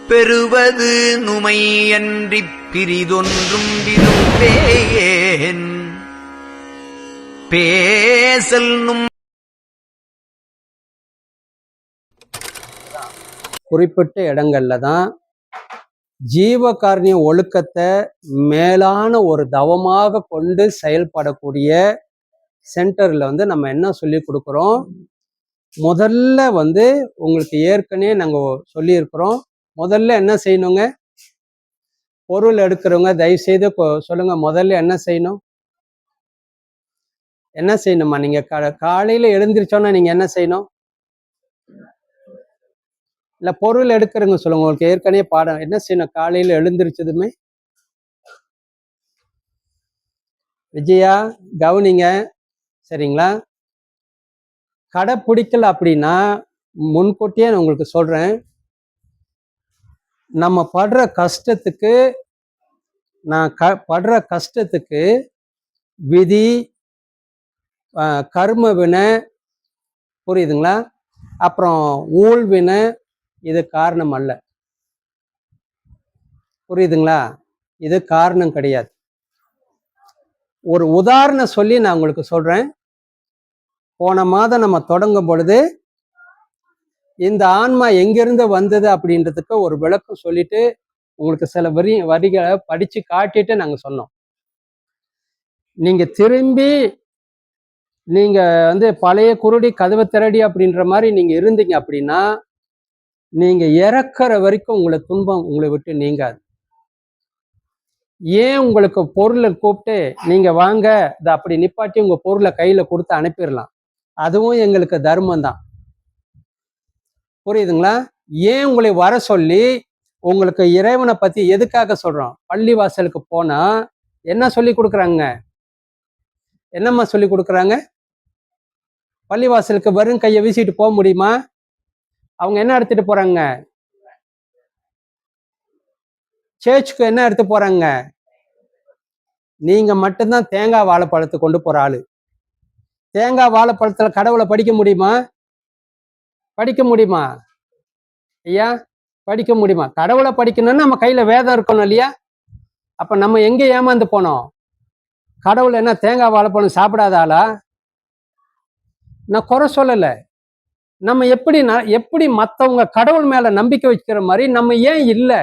பெறுவது நுமையன்றிப் பிரிதொன்றும் விரும்பேன் பேசல் குறிப்பிட்ட இடங்கள்ல தான் ஜீவகாருண்ய ஒழுக்கத்தை மேலான ஒரு தவமாக கொண்டு செயல்படக்கூடிய சென்டர்ல நம்ம என்ன சொல்லி கொடுக்குறோம். முதல்ல உங்களுக்கு ஏற்கனவே நாங்கள் சொல்லியிருக்கிறோம். முதல்ல என்ன செய்யணுங்க? பொருள் எடுக்கிறவங்க தயவு செய்து சொல்லுங்க, முதல்ல என்ன செய்யணும்? என்ன செய்யணுமா? நீங்க காலையில எழுந்திரிச்சோன்னா நீங்க என்ன செய்யணும்? இல்ல பொருள் எடுக்கிறவங்க சொல்லுங்க, உங்களுக்கு ஏற்கனவே பாடம் என்ன செய்யணும் காலையில எழுந்திரிச்சதுமே? விஜயா கவனிங்க, சரிங்களா? கடைப்பிடிக்கல அப்படின்னா முன்கூட்டியே நான் உங்களுக்கு சொல்றேன், நம்ம படுற கஷ்டத்துக்கு விதி கர்ம வினை, புரியுதுங்களா? அப்புறம் ஊழ்வினை, இது காரணம் அல்ல. புரியுதுங்களா? இது காரணம் கிடையாது. ஒரு உதாரணம் சொல்லி நான் உங்களுக்கு சொல்றேன். போன மாதம் நம்ம தொடங்கும் பொழுது இந்த ஆன்மா எங்கிருந்து வந்தது அப்படின்றதுக்கு ஒரு விளக்கம் சொல்லிட்டு உங்களுக்கு சில வரிகளை படிச்சு காட்டிட்டு நாங்க சொன்னோம். நீங்க திரும்பி நீங்க பழைய குருடி கதவை திரடி அப்படின்ற மாதிரி நீங்க இருந்தீங்க அப்படின்னா நீங்க இறக்குற வரைக்கும் உங்களை துன்பம் உங்களை விட்டு நீங்காது. ஏன் உங்களுக்கு பொருளை கூப்பிட்டு நீங்க வாங்க இதை அப்படி நிப்பாட்டி உங்க பொருளை கையில கொடுத்து அனுப்பிடலாம், அதுவும் எங்களுக்கு தர்மம் தான். புரியுதுங்களா? ஏன் உங்களை வர சொல்லி உங்களுக்கு இறைவனை பத்தி எதுக்காக சொல்றோம்? பள்ளி வாசலுக்கு போனா என்ன சொல்லி கொடுக்குறாங்க? என்னம்மா சொல்லி கொடுக்குறாங்க? பள்ளிவாசலுக்கு வெறும் கையை வீசிட்டு போக முடியுமா? அவங்க என்ன எடுத்துட்டு போறாங்க? சேர்ச்சுக்கு என்ன எடுத்து போறாங்க? நீங்க மட்டும்தான் தேங்காய் வாழைப்பழத்தை கொண்டு போற ஆளு. தேங்காய் வாழைப்பழத்துல கடவுளை படிக்க முடியுமா? படிக்க முடியுமா ஐயா? படிக்க முடியுமா? கடவுளை படிக்கணும்னா நம்ம கையில வேதம் இருக்கணும் இல்லையா? அப்ப நம்ம எங்க ஏமாந்து போனோம்? கடவுள் என்ன தேங்காய் வாழைப்பழம் சாப்பிடாத ஆளா? நான் குறை சொல்லலை. நம்ம எப்படி மற்றவங்க கடவுள் மேல நம்பிக்கை வச்சுக்கிற மாதிரி நம்ம ஏன் இல்லை?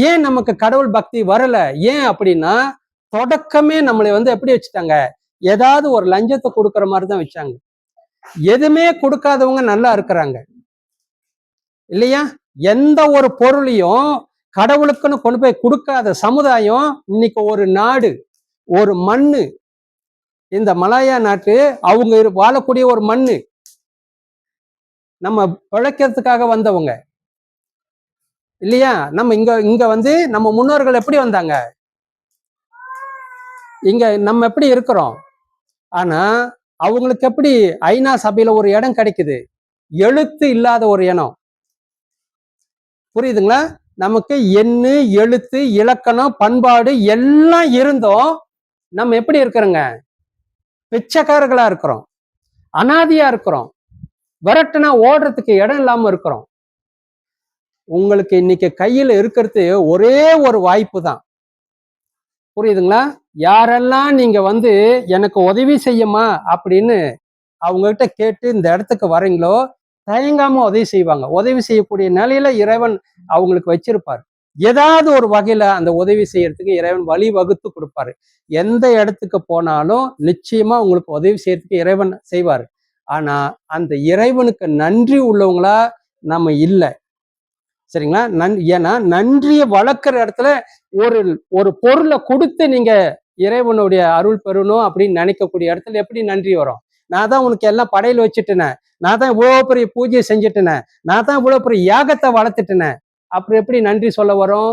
ஏன் நமக்கு கடவுள் பக்தி வரல? ஏன் அப்படின்னா தொடக்கமே நம்மளை எப்படி வச்சுட்டாங்க? ஏதாவது ஒரு லஞ்சத்தை கொடுக்குற மாதிரி தான் வச்சாங்க. எதுவுமே கொடுக்காதவங்க நல்லா இருக்கிறாங்க இல்லையா? எந்த ஒரு பொருளையும் கடவுளுக்குன்னு கொண்டு போய் கொடுக்காத சமுதாயம் இன்னைக்கு ஒரு நாடு, ஒரு மண்ணு, இந்த மலாயா நாட்டு அவங்க வாழக்கூடிய ஒரு மண்ணு, நம்ம பிழைக்கிறதுக்காக வந்தவங்க இல்லையா? நம்ம இங்க நம்ம முன்னோர்கள் எப்படி வந்தாங்க? இங்க நம்ம எப்படி இருக்கிறோம்? ஆனா அவங்களுக்கு எப்படி ஐநா சபையில ஒரு இடம் கிடைக்குது? எழுத்து இல்லாத ஒரு இடம். புரியுதுங்களா? நமக்கு எண்ணு, எழுத்து, இலக்கணம், பண்பாடு எல்லாம் இருந்தோம் நம்ம எப்படி இருக்கிறோங்க? பிச்சைக்காரர்களா இருக்கிறோம், அனாதியா இருக்கிறோம், விரட்டுனா ஓடுறதுக்கு இடம் இல்லாம இருக்கிறோம். உங்களுக்கு இன்னைக்கு கையில இருக்கிறது ஒரே ஒரு வாய்ப்பு தான். புரியுதுங்களா? யாரெல்லாம் நீங்க எனக்கு உதவி செய்யுமா அப்படின்னு அவங்க கிட்ட கேட்டு இந்த இடத்துக்கு வரீங்களோ தயங்காம உதவி செய்வாங்க. உதவி செய்யக்கூடிய நிலையில இறைவன் அவங்களுக்கு வச்சிருப்பாரு. ஏதாவது ஒரு வகையில அந்த உதவி செய்யறதுக்கு இறைவன் வழி வகுத்து கொடுப்பாரு. எந்த இடத்துக்கு போனாலும் நிச்சயமா உங்களுக்கு உதவி செய்யறதுக்கு இறைவன் செய்வாரு. ஆனா அந்த இறைவனுக்கு நன்றி உள்ளவங்களா நம்ம இல்லை, சரிங்களா? ஏன்னா நன்றியை வளர்க்குற இடத்துல ஒரு பொருளை கொடுத்து நீங்க இறைவனுடைய அருள் பெறணும் அப்படின்னு நினைக்கக்கூடிய இடத்துல எப்படி நன்றி வரும்? நான் தான் உனக்கு எல்லாம் படையில வச்சுட்டேனே, நான் தான் இவ்வளவு பெரிய பூஜையை செஞ்சுட்டேனே, நான் தான் இவ்வளவு பெரிய யாகத்தை வளர்த்துட்டேனே, அப்புறம் எப்படி நன்றி சொல்ல வரும்?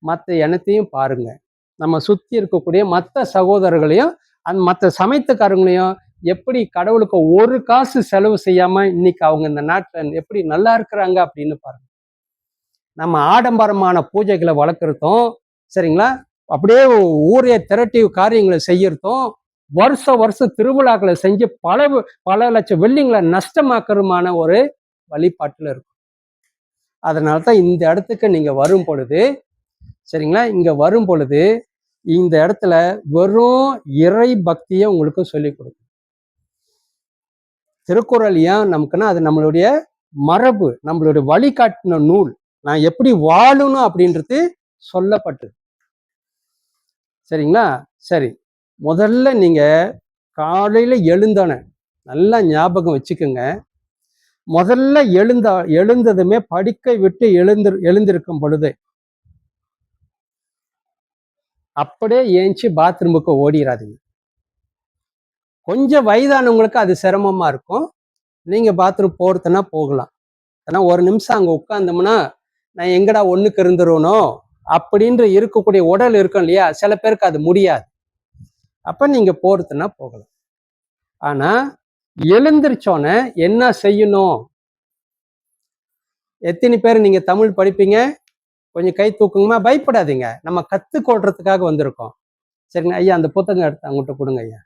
மற்ற இனத்தையும் பாருங்க, நம்ம சுத்தி இருக்கக்கூடிய மற்ற சகோதரர்களையும் மற்ற சமைத்துக்காரங்களையும் எப்படி கடவுளுக்கு ஒரு காசு செலவு செய்யாம இன்னைக்கு அவங்க இந்த நாட்டில் எப்படி நல்லா இருக்கிறாங்க அப்படின்னு பாருங்க. நம்ம ஆடம்பரமான பூஜைகளை வளர்க்குறதும், சரிங்களா, அப்படியே ஊரே திரட்டி காரியங்களை செய்யறதும், வருஷம் திருவிழாக்களை செஞ்சு பல லட்சம் வெள்ளிங்களை நஷ்டமாக்குறதுமான ஒரு வழிபாட்டுல இருக்கும். அதனால தான் இந்த இடத்துக்கு நீங்க வரும் பொழுது, சரிங்களா, இங்க வரும் பொழுது இந்த இடத்துல வெறும் இறை பக்தியை உங்களுக்கு சொல்லிக் கொடுக்கும். திருக்குறள் ஏன் நமக்குன்னா அது நம்மளுடைய மரபு, நம்மளுடைய வழிகாட்டின நூல். நான் எப்படி வாழணும் அப்படின்றது சொல்லப்பட்டது. சரிங்களா? சரி, முதல்ல நீங்க காலையில எழுந்தன நல்லா ஞாபகம் வச்சுக்கோங்க. முதல்ல எழுந்ததுமே படுக்கை விட்டு எழுந்திருக்கும் பொழுது அப்படியே ஏஞ்சி பாத்ரூமுக்கு ஓடிடாதீங்க. கொஞ்சம் வயதானவங்களுக்கு அது சிரமமா இருக்கும். நீங்க பாத்ரூம் போறதுன்னா போகலாம். ஏன்னா ஒரு நிமிஷம் அங்க உட்கார்ந்தோம்னா நான் எங்கடா ஒண்ணுக்கு இருந்துருவனோ அப்படின்ற இருக்கக்கூடிய உடல் இருக்கும் இல்லையா, சில பேருக்கு அது முடியாது. அப்ப நீங்க போறதுன்னா போகலாம். ஆனா எழுந்திரிச்சோன்னே என்ன செய்யணும்? எத்தனை பேர் நீங்க தமிழ் படிப்பீங்க? கொஞ்சம் கை தூக்குங்கம்மா. பயப்படாதீங்க, நம்ம கத்துக்கொள்றதுக்காக வந்திருக்கோம். சரிங்க ஐயா, அந்த புத்தகம் எடுத்து அவங்ககிட்ட கொடுங்க ஐயா.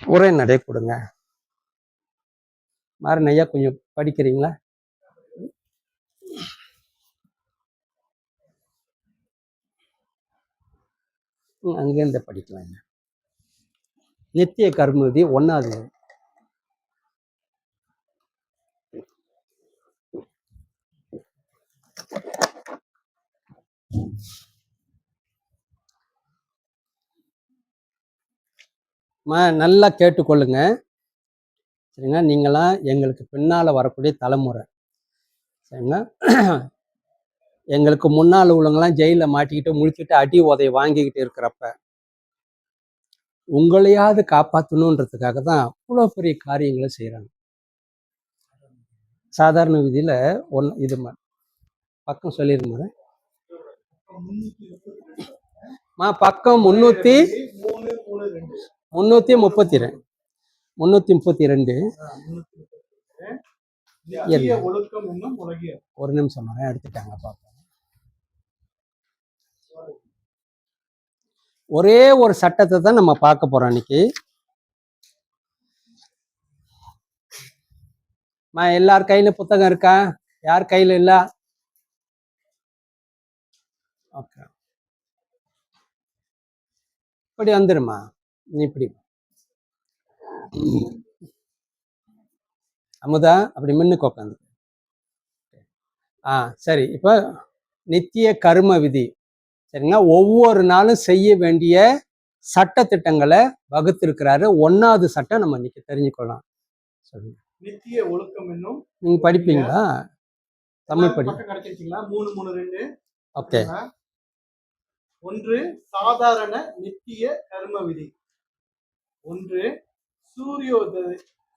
உரைநடை கொடுங்க. மாறன் ஐயா கொஞ்சம் படிக்கிறீங்களா? அங்கேருந்து படிக்கலாம். நித்திய கர்மவிதி 1வது. நல்லா கேட்டுக்கொள்ளுங்க. சரிங்களா? நீங்களாம் எங்களுக்கு பின்னால வரக்கூடிய தலைமுறை. சரிங்களா? எங்களுக்கு முன்னால் உள்ளவங்களாம் ஜெயில மாட்டிக்கிட்டு முழிச்சுட்டு அடி உதைய வாங்கிக்கிட்டு இருக்கிறப்ப உங்களையாவது காப்பாற்றணுன்றதுக்காக தான் அவ்வளோ பெரிய காரியங்களை செய்கிறாங்க. சாதாரண விதியில இது பக்கம் சொல்லிருங்க. பக்கம் 332 ஒரு நிமிஷம் எடுத்துட்டாங்க பாப்போம். ஒரே ஒரு சட்டத்தை தான் நம்ம பார்க்க போறோம் இன்னைக்கு. எல்லார் கையில புத்தகம் இருக்கா? யார் கையில இல்ல? ஓகே, இப்படி வந்துருமா? நீ இப்படி அமுதா அப்படி மின்னுக்கு உட்காந்து. சரி, இப்ப நித்திய கர்ம விதி. சரிங்களா? ஒவ்வொரு நாளும் செய்ய வேண்டிய சட்ட திட்டங்களை வகுத்திருக்கிறாரு. 1வது சட்டம் நம்ம இன்னைக்கு தெரிஞ்சுக்கொள்ளலாம். சொல்லுங்க. நித்திய ஒழுக்கம் என்னும். நீங்க படிப்பீங்களா? தமிழ் படிப்பீங்களா? 332. ஓகே. 1 சாதாரண நித்திய கர்ம விதி. 1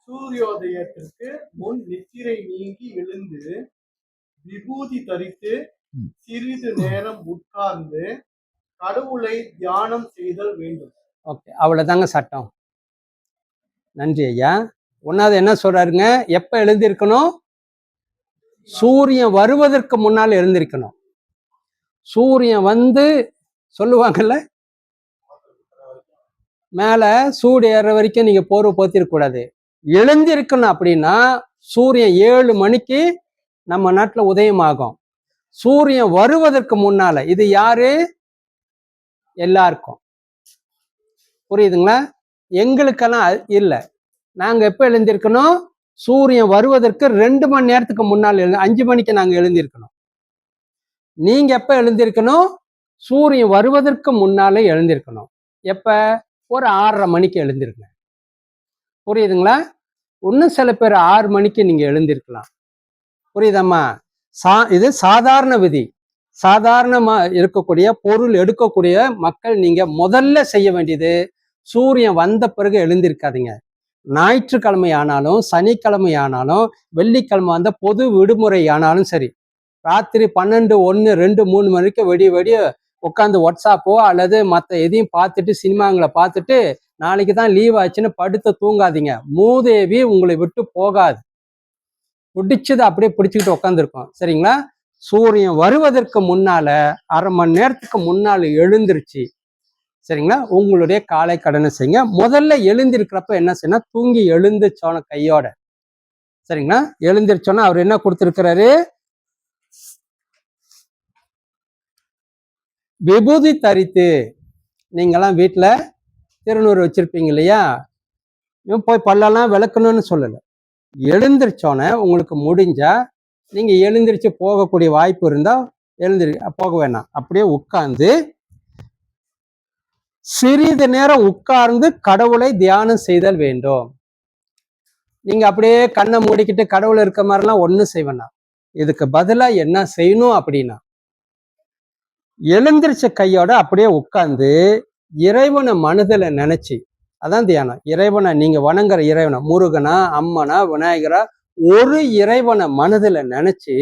சூரியோதயத்திற்கு முன் நித்திரை நீங்கி எழுந்து விபூதி தரித்து சிறிது நேரம் உட்கார்ந்து கடவுளை தியானம் செய்தல் வேண்டும். ஓகே, அவ்வளவுதாங்க சட்டம். நன்றி ஐயா. 1வது என்ன சொல்றாருங்க? எப்ப எழுந்திருக்கணும்? சூரியன் வருவதற்கு முன்னால் எழுந்திருக்கணும். சூரியன் வந்து சொல்லுவாங்கல்ல, மேல சூடு ஏற வரைக்கும் நீங்க போர்வை போத்திருக்க கூடாது. எழுந்திருக்கணும் அப்படின்னா சூரியன் 7 மணிக்கு நம்ம நாட்டுல உதயமாகும். சூரியன் வருவதற்கு முன்னால. இது யாரு? எல்லாருக்கும் புரியுதுங்களா? எங்களுக்கெல்லாம் இல்ல. நாங்க எப்ப எழுந்திருக்கணும்? சூரியன் வருவதற்கு 2 மணி நேரத்துக்கு முன்னால் 5 மணிக்கு நாங்க எழுந்திருக்கணும். நீங்க எப்ப எழுந்திருக்கணும்? சூரியன் வருவதற்கு முன்னாலே எழுந்திருக்கணும். எப்ப? ஒரு 6:30 மணிக்கு எழுந்திருங்க. புரியுதுங்களா? இன்னும் சில பேர் 6 மணிக்கு நீங்க எழுந்திருக்கலாம். புரியுதம்மா? இது சாதாரண விதி. சாதாரணமா இருக்கக்கூடிய பொருள் எடுக்கக்கூடிய மக்கள் நீங்க முதல்ல செய்ய வேண்டியது, சூரியன் வந்த பிறகு எழுந்திருக்காதீங்க. ஞாயிற்றுக்கிழமை ஆனாலும் சனிக்கிழமை ஆனாலும் வெள்ளிக்கிழமை வந்த பொது விடுமுறை ஆனாலும் சரி, ராத்திரி 12, 1, 2, 3 மணிக்கு வெடிய உட்காந்து வாட்ஸ்அப்போ அல்லது மற்ற எதையும் பார்த்துட்டு சினிமாங்களை பார்த்துட்டு நாளைக்கு தான் லீவ் ஆச்சுன்னு படுத்து தூங்காதீங்க. மூதேவி உங்களை விட்டு போகாது. பிடிச்சது அப்படியே பிடிச்சிக்கிட்டு உட்காந்துருக்கோம். சரிங்களா? சூரியன் வருவதற்கு முன்னால 1/2 மணி நேரத்துக்கு முன்னால எழுந்திருச்சு, சரிங்களா, உங்களுடைய காலை கடனை செய்யுங்க. முதல்ல எழுந்திருக்கிறப்ப என்ன செய்யணும்? தூங்கி எழுந்துச்சோன கையோட, சரிங்களா? எழுந்திருச்சோன்னா அவர் என்ன கொடுத்திருக்கிறாரு? விபூதி தரித்து. நீங்கெல்லாம் வீட்டுல திருநூறு வச்சிருப்பீங்க இல்லையா? போய் பல்லெல்லாம் விளக்கணும்னு சொல்லல. எழுந்திருச்சோன்னே உங்களுக்கு முடிஞ்சா நீங்க எழுந்திருச்சு போகக்கூடிய வாய்ப்பு இருந்தா போக வேணாம். அப்படியே உட்கார்ந்து சிறிது நேரம் உட்கார்ந்து கடவுளை தியானம் செய்தல் வேண்டும். நீங்க அப்படியே கண்ணை மூடிக்கிட்டு கடவுள் இருக்க மாதிரிலாம் ஒன்றும் செய்வேண்ணா. இதுக்கு பதிலா என்ன செய்யணும் அப்படின்னா, எழுந்திருச்ச கையோட அப்படியே உட்கார்ந்து இறைவனை மனதில் நினைச்சு, அதான் தியானம். இறைவனை நீங்க வணங்குற இறைவனை, முருகனா அம்மனா விநாயகரா, ஒரு இறைவனை மனதில் நினைச்சு,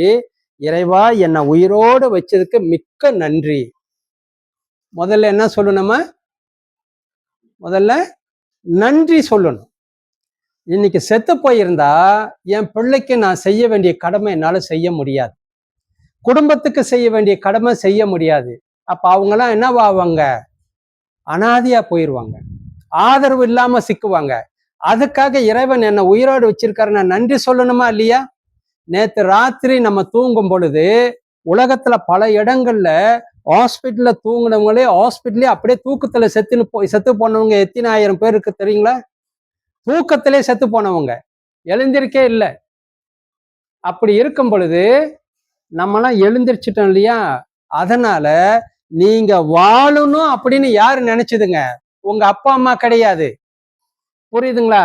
இறைவா என்னை உயிரோடு வச்சதுக்கு மிக்க நன்றி. முதல்ல என்ன சொல்லணுமா? முதல்ல நன்றி சொல்லணும். இன்னைக்கு செத்து போயிருந்தா என் பிள்ளைக்கு நான் செய்ய வேண்டிய கடமை என்னால செய்ய முடியாது, குடும்பத்துக்கு செய்ய வேண்டிய கடமை செய்ய முடியாது. அப்ப அவங்கெல்லாம் என்னவாவாங்க? அனாதையா போயிடுவாங்க, ஆதரவு இல்லாம சிக்குவாங்க. அதுக்காக இறைவன் என்னை உயிரோடு வச்சிருக்காரு, நான் நன்றி சொல்லணுமா இல்லையா? நேத்து ராத்திரி நம்ம தூங்கும் பொழுது உலகத்துல பல இடங்கள்ல ஹாஸ்பிட்டல்ல தூங்கினவங்களே ஹாஸ்பிட்டலே அப்படியே தூக்கத்துல செத்து போனவங்க எத்தனை ஆயிரம் பேர் இருக்கு தெரியுங்களா? தூக்கத்திலே செத்து போனவங்க, எழுந்திருக்கே இல்லை. அப்படி இருக்கும் பொழுது நம்மலாம் எழுந்திரிச்சிட்டோம் இல்லையா? அதனால நீங்க வாழணும் அப்படின்னு யாரு நினைச்சதுங்க? உங்க அப்பா அம்மா கிடையாது. புரியுதுங்களா?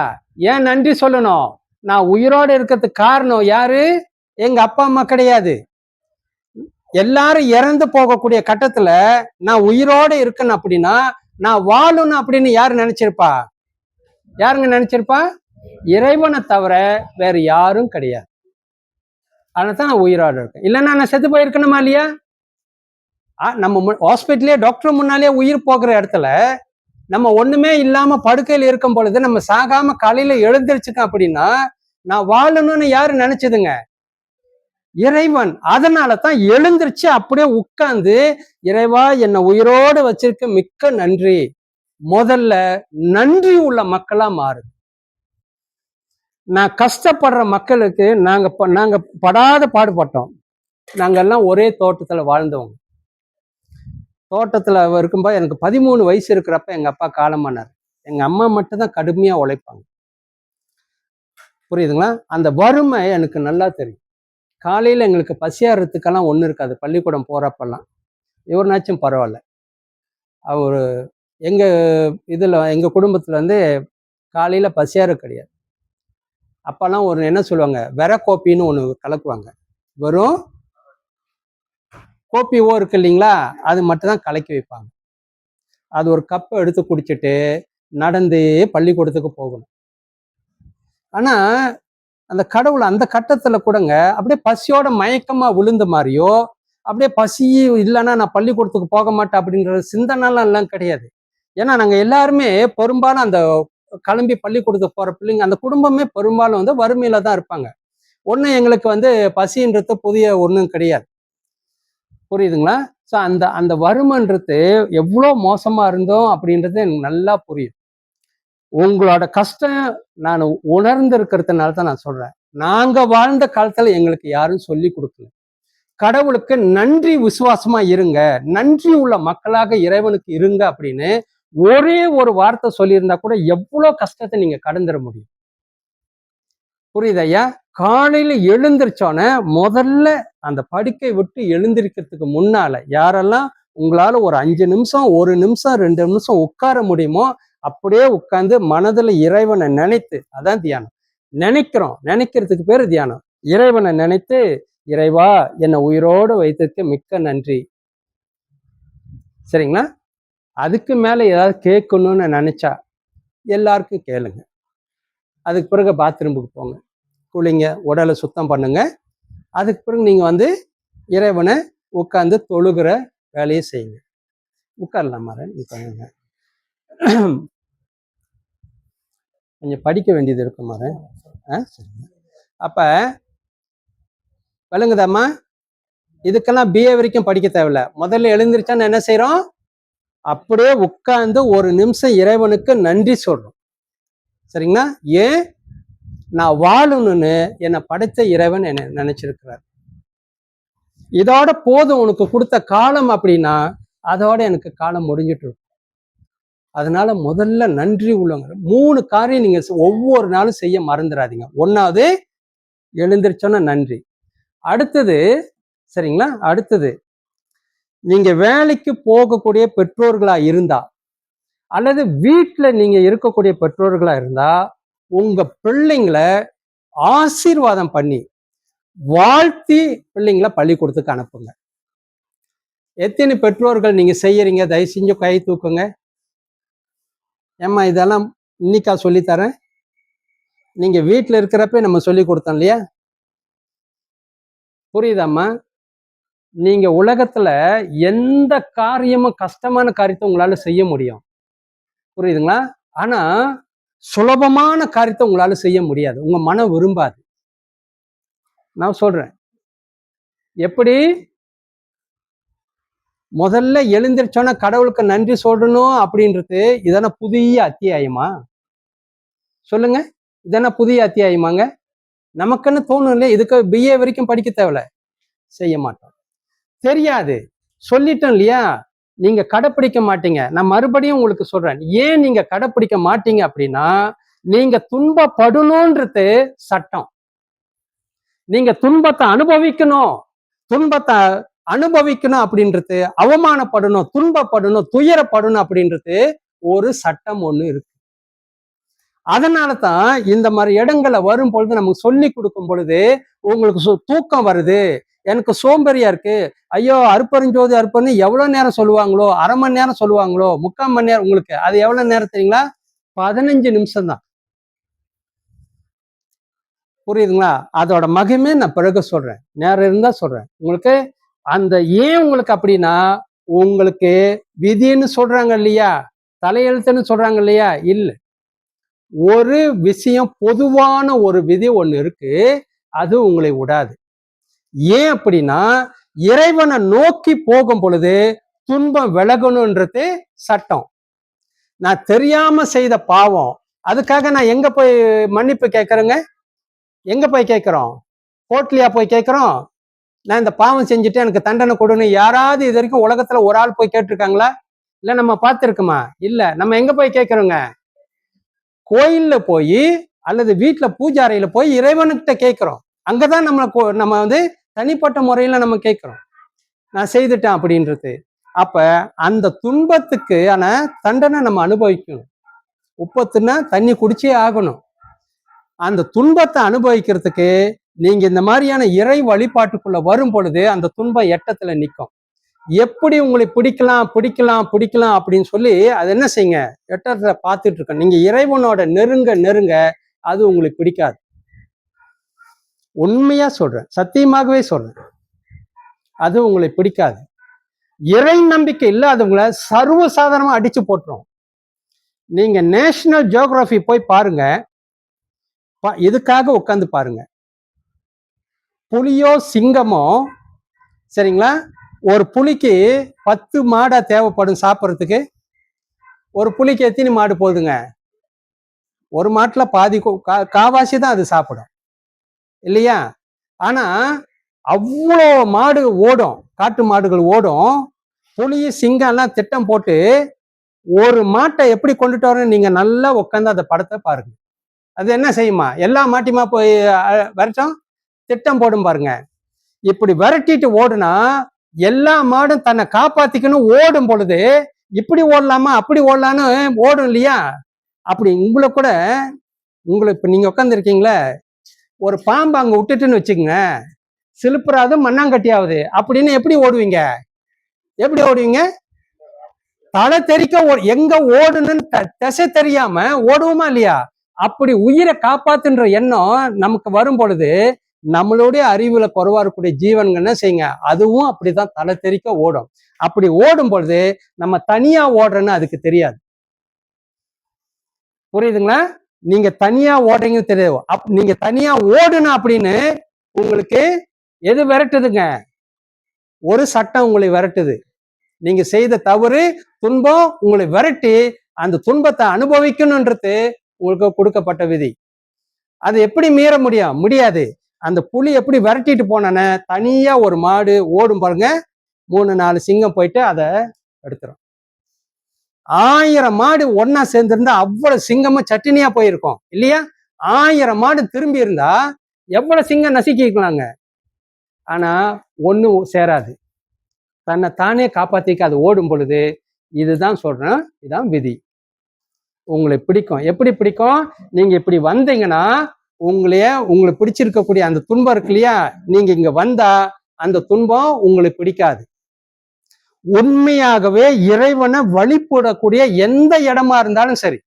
ஏன் நன்றி சொல்லணும்? நான் உயிரோடு இருக்கிறதுக்கு காரணம் யாரு? எங்க அப்பா அம்மா கிடையாது. எல்லாரும் இறந்து போகக்கூடிய கட்டத்துல நான் உயிரோடு இருக்கணும் அப்படின்னா நான் வாழணும் அப்படின்னு யாரு நினைச்சிருப்பா? யாருங்க நினைச்சிருப்பா? இறைவனை தவிர வேற யாரும் கிடையாது. அதனால்தான் நான் உயிரோடு இருக்கேன். இல்லைன்னா நான் செத்து போயிருக்கணுமா இல்லையா? நம்ம ஹாஸ்பிட்டலே டாக்டர் முன்னாலே உயிர் போகிற இடத்துல நம்ம ஒண்ணுமே இல்லாம படுக்கையில் இருக்கும் பொழுது நம்ம சாகாம காலையில எழுந்திருச்சுக்கோம் அப்படின்னா நான் வாழணும்னு யாரு நினைச்சதுங்க? இறைவன். அதனால தான் எழுந்திருச்சு அப்படியே உட்கார்ந்து இறைவா என்னை உயிரோடு வச்சிருக்க மிக்க நன்றி. முதல்ல நன்றி உள்ள மக்களா மாறு. நான் கஷ்டப்படுற மக்களுக்கு நாங்க படாத பாடுபட்டோம். நாங்கெல்லாம் ஒரே தோட்டத்துல வாழ்ந்தவங்க. தோட்டத்துல இருக்கும்போது எனக்கு 13 வயசு இருக்கிறப்ப எங்க அப்பா காலமானார். எங்க அம்மா மட்டும் தான் கடுமையா உழைப்பாங்க. புரியுதுங்களா? அந்த வறுமை எனக்கு நல்லா தெரியும். காலையில எங்களுக்கு பசியாறதுக்கெல்லாம் ஒண்ணு இருக்காது. பள்ளிக்கூடம் போறப்பெல்லாம் இவருனாச்சும் பரவாயில்ல. அவரு எங்க குடும்பத்துல வந்து காலையில பசியாறு கிடையாது. அப்பெல்லாம் ஒரு என்ன சொல்லுவாங்க, வெற கோப்பின்னு ஒண்ணு கலக்குவாங்க. வெறும் கோப்பி இருக்கு இல்லைங்களா, அது மட்டும் தான் கலக்கி வைப்பாங்க. அது ஒரு கப்பை எடுத்து குடிச்சிட்டு நடந்தே பள்ளிக்கூடத்துக்கு போகணும். ஆனா அந்த கடவுள் அந்த கட்டத்துல கூடங்க அப்படியே பசியோட மயக்கமா விழுந்த மாதிரியோ, அப்படியே பசி இல்லைன்னா நான் பள்ளிக்கூடத்துக்கு போக மாட்டேன் அப்படின்ற சிந்தனைலாம் எல்லாம் கிடையாது. ஏன்னா நாங்க எல்லாருமே பெரும்பாலும் அந்த கிளம்பி பள்ளிக்கூடத்துக்கு போற பிள்ளைங்க, அந்த குடும்பமே பெரும்பாலும் வந்து வறுமையில தான் இருப்பாங்க. ஒண்ணு எங்களுக்கு வந்து பசின்றது புதிய ஒண்ணும் கிடையாது. புரியுதுங்களா? ஸோ அந்த அந்த வறுமைன்றது எவ்வளோ மோசமா இருந்தோம் அப்படின்றது எனக்கு நல்லா புரியும். உங்களோட கஷ்டம் நான் உணர்ந்து இருக்கிறதுனால தான் நான் சொல்றேன். நாங்க வாழ்ந்த காலத்துல எங்களுக்கு யாரும் சொல்லி கொடுக்கல. கடவுளுக்கு நன்றி விசுவாசமா இருங்க, நன்றி உள்ள மக்களாக இறைவனுக்கு இருங்க அப்படின்னு ஒரே ஒரு வார்த்தை சொல்லியிருந்தா கூட எவ்வளவு கஷ்டத்தை நீங்க கடந்துட முடியும். புரியுது ஐயா? காலையில எழுந்திரிச்சோன்னே முதல்ல அந்த படுக்கை விட்டு எழுந்திருக்கிறதுக்கு முன்னால யாரெல்லாம் உங்களால ஒரு 5 நிமிஷம் 1 நிமிஷம் 2 நிமிஷம் உட்கார முடியுமோ அப்படியே உட்கார்ந்து மனதுல இறைவனை நினைத்து, அதான் தியானம். நினைக்கிறதுக்கு பேரு தியானம். இறைவனை நினைத்து, இறைவா என்னை உயிரோடு வைத்ததுக்கு மிக்க நன்றி. சரிங்களா? அதுக்கு மேல ஏதாவது கேட்கணும்னு நினைச்சா எல்லாருக்கும் கேளுங்க. அதுக்கு பிறகு பாத்ரூமுக்கு போங்க, குளிங்க, உடலை சுத்தம் பண்ணுங்க. அதுக்கு பிறகு நீங்க வந்து இறைவனை உட்கார்ந்து தொழுகிற வேலையை செய்யுங்க. உட்காரலாம் மாறேன். உட்காருங்க. கொஞ்சம் படிக்க வேண்டியது இருக்கு மாறேன். சரிங்க. அப்ப விளங்குதாம்மா? இதுக்கெல்லாம் BA வரைக்கும் படிக்க தேவையில்ல. முதல்ல எழுந்திருச்சான்னு என்ன செய்யறோம்? அப்படியே உட்கார்ந்து 1 நிமிஷம் இறைவனுக்கு நன்றி சொல்றோம். சரிங்களா? ஏன்? நான் வாழணும்னு என்னை படைத்த இறைவன் என்ன நினைச்சிருக்கிறார். இதோட போதும் உனக்கு கொடுத்த காலம் அப்படின்னா அதோட எனக்கு காலம் முடிஞ்சிட்டு இருக்கும். அதனால முதல்ல நன்றி உள்ளவங்க 3 காரியம் நீங்க ஒவ்வொரு நாளும் செய்ய மறந்துடாதீங்க. 1வது எழுந்திருச்சோன்னா நன்றி. அடுத்தது சரிங்களா, அடுத்தது நீங்க வேலைக்கு போகக்கூடிய பெற்றோர்களா இருந்தா அல்லது வீட்டுல நீங்க இருக்கக்கூடிய பெற்றோர்களா இருந்தா உங்க பிள்ளைங்களை ஆசீர்வாதம் பண்ணி வாழ்த்தி பிள்ளைங்களை பள்ளிக்கூடத்துக்கு அனுப்புங்க. எத்தனை பெற்றோர்கள் நீங்க செய்யறீங்க? தயவு செஞ்சு கை தூக்குங்க. ஏம்மா இதெல்லாம் இன்னைக்கா சொல்லித்தரேன்? நீங்க வீட்டுல இருக்கிறப்ப நம்ம சொல்லி கொடுத்தோம் இல்லையா? புரியுதாம்மா? நீங்க உலகத்துல எந்த காரியமும் கஷ்டமான காரியத்தை உங்களால செய்ய முடியும், புரியுதுங்களா? ஆனா சுலபமான காரியத்தை உங்களால செய்ய முடியாது, உங்க மனம் விரும்பாது. நான் சொல்றேன் எப்படி. முதல்ல எழுந்திருச்சோன்னா கடவுளுக்கு நன்றி சொல்லணும் அப்படின்றது இதென்ன புதிய அத்தியாயமா? சொல்லுங்க, இதென்ன புதிய அத்தியாயமாங்க? நமக்குன்னு தோணும் இல்லையா? இதுக்கு BA வரைக்கும் படிக்க தேவையில்ல, செய்ய மாட்டோம், தெரியாது, சொல்லிட்டோம் இல்லையா? நீங்க கடைப்பிடிக்க மாட்டீங்க. நான் மறுபடியும் உங்களுக்கு சொல்றேன், ஏன் நீங்க கடைப்பிடிக்க மாட்டீங்க அப்படின்னா நீங்க துன்பப்படணும்ன்றது சட்டம். நீங்க துன்பத்தை அனுபவிக்கணும், துன்பத்தை அனுபவிக்கணும் அப்படின்றது, அவமானப்படணும், துன்பப்படணும், துயரப்படணும் அப்படின்றது ஒரு சட்டம் ஒண்ணு இருக்கு. அதனால தான் இந்த மாதிரி இடங்களை வரும் பொழுது நமக்கு சொல்லி கொடுக்கும் பொழுது உங்களுக்கு தூக்கம் வருது, எனக்கு சோம்பேறியா இருக்கு, ஐயோ அருப்பறிஞ்சோதி அருப்பன்னு எவ்வளவு நேரம் சொல்லுவாங்களோ, அரை மணி நேரம் சொல்லுவாங்களோ, 3/4 மணி நேரம், உங்களுக்கு அது எவ்வளவு நேரம் தெரியுங்களா? 15 நிமிஷம் தான். புரியுதுங்களா? அதோட மகிமே நான் பிறகு சொல்றேன், நேரம் இருந்தா சொல்றேன் உங்களுக்கு. அந்த ஏன் உங்களுக்கு அப்படின்னா உங்களுக்கு விதின்னு சொல்றாங்க இல்லையா, தலையெழுத்துன்னு சொல்றாங்க இல்லையா? இல்லை, ஒரு விஷயம், பொதுவான ஒரு விதி ஒண்ணு இருக்கு, அது உங்களை விடாது. ஏன் அப்படின்னா இறைவனை நோக்கி போகும் பொழுது துன்பம் விலகணும்ன்றது சட்டம். நான் தெரியாம செய்த பாவம், அதுக்காக நான் எங்க போய் மன்னிப்பு கேட்கறேங்க? எங்க போய் கேட்கிறோம்? கோர்ட்லயா போய் கேட்கிறோம்? நான் இந்த பாவம் செஞ்சுட்டு எனக்கு தண்டனை கொடுன்னு யாராவது இது வரைக்கும் உலகத்துல ஒரு ஆள் போய் கேட்டிருக்காங்களா? இல்ல நம்ம பார்த்திருக்குமா? இல்ல. நம்ம எங்க போய் கேட்கிறோங்க? கோயில்ல போய் அல்லது வீட்டுல பூஜாரையில போய் இறைவன்கிட்ட கேட்கிறோம். அங்கதான் நம்ம தனிப்பட்ட முறையில நம்ம கேட்கிறோம், நான் செய்துட்டேன் அப்படின்றது. அப்ப அந்த துன்பத்துக்கு ஆன தண்டனை நம்ம அனுபவிக்கணும். உப்பத்துனா தண்ணி குடிச்சே ஆகணும். அந்த துன்பத்தை அனுபவிக்கிறதுக்கு நீங்க இந்த மாதிரியான இறை வழிபாட்டுக்குள்ள வரும் பொழுது அந்த துன்பம் எட்டத்துல நிற்கும். எப்படி உங்களை பிடிக்கலாம் பிடிக்கலாம் பிடிக்கலாம் அப்படின்னு சொல்லி அது என்ன செய்யுங்க, எட்டத்துல பார்த்துட்டு இருக்க. நீங்க இறைவனோட நெருங்க நெருங்க அது உங்களுக்கு பிடிக்காது. உண்மையா சொல்றேன், சத்தியமாகவே சொல்றேன், அது உங்களை பிடிக்காது. இறை நம்பிக்கை இல்லாதவங்களை சர்வசாதாரணமா அடிச்சு போட்டுரும். நீங்க நேஷனல் ஜியோகிராஃபி போய் பாருங்க, இதுக்காக உட்காந்து பாருங்க. புலியோ சிங்கமோ, சரிங்களா, ஒரு புலிக்கு 10 மாடா தேவைப்படும் சாப்பிட்றதுக்கு. ஒரு புலிக்கு எத்தனை மாடு போகுதுங்க? ஒரு மாட்டுல பாதி காவாசி தான் அது சாப்பிடும் இல்லையா? ஆனா அவ்வளோ மாடு ஓடும், காட்டு மாடுகள் ஓடும். புலி சிங்கம் எல்லாம் திட்டம் போட்டு ஒரு மாட்டை எப்படி கொண்டுட்டு வரணும், நீங்க நல்லா உட்காந்து அந்த படத்தை பாருங்க. அது என்ன செய்யுமா, எல்லா மாட்டியுமா போய் விரட்டும், திட்டம் போடும் பாருங்க. இப்படி விரட்டிட்டு ஓடுனா எல்லா மாடும் தன்னை காப்பாத்திக்கணும் ஓடும் பொழுது இப்படி ஓடலாமா அப்படி ஓடலான்னு ஓடும் இல்லையா? அப்படி உங்களை கூட, இப்ப நீங்க உட்காந்து இருக்கீங்களே, ஒரு பாம்பு அங்க விட்டுட்டுன்னு வச்சுக்கோங்க, சிலுப்புறாது மண்ணாங்கட்டியாவது அப்படின்னு எப்படி ஓடுவீங்க? எப்படி ஓடுவீங்க? தலை தெறிக்க எங்க ஓடுன்னு திசை தெரியாம ஓடுவோமா இல்லையா? அப்படி உயிரை காப்பாத்துன்ற எண்ணம் நமக்கு வரும் பொழுது நம்மளுடைய அறிவுல குறைவா இருக்கக்கூடிய ஜீவன்கள் என்ன செய்யுங்க, அதுவும் அப்படிதான் தலை தெறிக்க ஓடும். அப்படி ஓடும் பொழுது நம்ம தனியா ஓடுறோன்னு அதுக்கு தெரியாது. புரியுதுங்களா? நீங்க தனியா ஓடுறீங்கன்னு தெரியாது. நீங்க தனியா ஓடுனா அப்படின்னு உங்களுக்கு எது விரட்டுதுங்க? ஒரு சட்டம் உங்களை விரட்டுது. நீங்க செய்த தவறு, துன்பம் உங்களை விரட்டி அந்த துன்பத்தை அனுபவிக்கணும்ன்றது உங்களுக்கு கொடுக்கப்பட்ட விதி. அது எப்படி மீற முடியாது. அந்த புலி எப்படி விரட்டிட்டு போனானே, தனியா ஒரு மாடு ஓடும் பாருங்க, 3-4 சிங்கம் போயிட்டு அதை எடுத்துரும். 1000 மாடு ஒன்னா சேர்ந்திருந்தா அவ்வளவு சிங்கமும் சட்டினியா போயிருக்கும் இல்லையா? 1000 மாடு திரும்பி இருந்தா எவ்வளவு சிங்கம் நசுக்கிக்கலாங்க. ஆனா ஒண்ணும் சேராது, தன்னை தானே காப்பாத்திக்க அது ஓடும் பொழுது. இதுதான் சொல்றேன், இதுதான் விதி. உங்களை பிடிக்கும். எப்படி பிடிக்கும்? நீங்க இப்படி வந்தீங்கன்னா உங்களுக்கு பிடிச்சிருக்கக்கூடிய அந்த துன்பம் இருக்கு இல்லையா, நீங்க இங்க வந்தா அந்த துன்பம் உங்களுக்கு பிடிக்காது. உண்மையாகவே இறைவனை வழிபடக்கூடிய எந்த இடமா இருந்தாலும் சரி,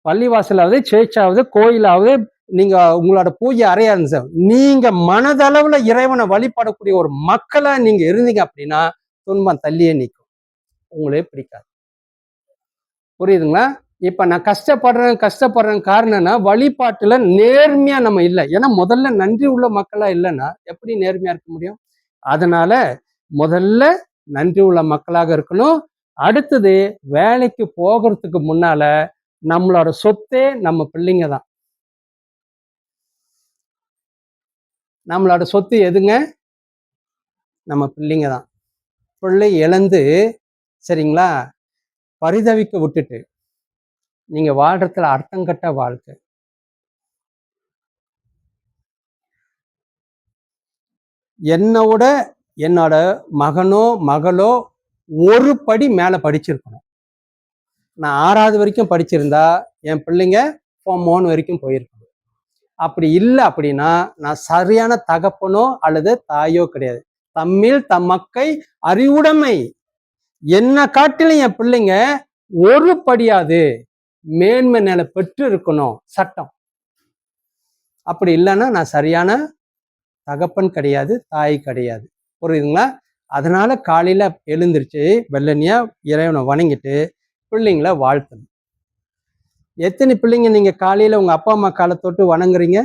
பள்ளிவாசலாவது, சேர்ச்சாவது, கோயிலாவது, நீங்க உங்களோட பூஜை அறையா இருந்துச்சு, நீங்க மனதளவுல இறைவனை வழிபடக்கூடிய ஒரு மக்களா நீங்க இருந்தீங்க அப்படின்னா துன்பம் தள்ளியே நிற்கும், உங்களே பிடிக்காது. புரியுதுங்களா? இப்ப நான் கஷ்டப்படுறேன் காரணம்னா வழிபாட்டுல நேர்மையா நம்ம இல்லை. ஏன்னா முதல்ல நன்றி உள்ள மக்களா இல்லைன்னா எப்படி நேர்மையா இருக்க முடியும்? அதனால முதல்ல நன்றி உள்ள மக்களாக இருக்கணும். அடுத்தது, வேலைக்கு போகிறதுக்கு முன்னால நம்மளோட சொத்தே நம்ம பிள்ளைங்க தான். நம்மளோட சொத்து எதுங்க? நம்ம பிள்ளைங்க தான். பிள்ளை இழந்து, சரிங்களா, பரிதவிக்க விட்டுட்டு நீங்க வாழ்றதுல அர்த்தம் கட்ட வாழ்க்கை. என்னோட என்னோட மகனோ மகளோ ஒரு படி மேல படிச்சிருக்கணும். நான் 6வது வரைக்கும் படிச்சிருந்தா என் பிள்ளைங்க Form 1 வரைக்கும் போயிருக்கணும். அப்படி இல்லை அப்படின்னா நான் சரியான தகப்பனோ அல்லது தாயோ கிடையாது. தம்மில் தம்மக்கை அறிவுடைமை. என்ன காட்டிலும் என் பிள்ளைங்க ஒரு படியாது மேன்மை நிலை பெற்று இருக்கணும் சட்டம். அப்படி இல்லைன்னா நான் சரியான தகப்பன் கிடையாது, தாய் கிடையாது. புரியுதுங்களா? அதனால காலையில எழுந்திருச்சு வெள்ளனியா இறைவனை வணங்கிட்டு பிள்ளைங்களை வாழ்த்தணும். எத்தனை பிள்ளைங்க நீங்க காலையில உங்க அப்பா அம்மா காலை தொட்டு வணங்குறீங்க?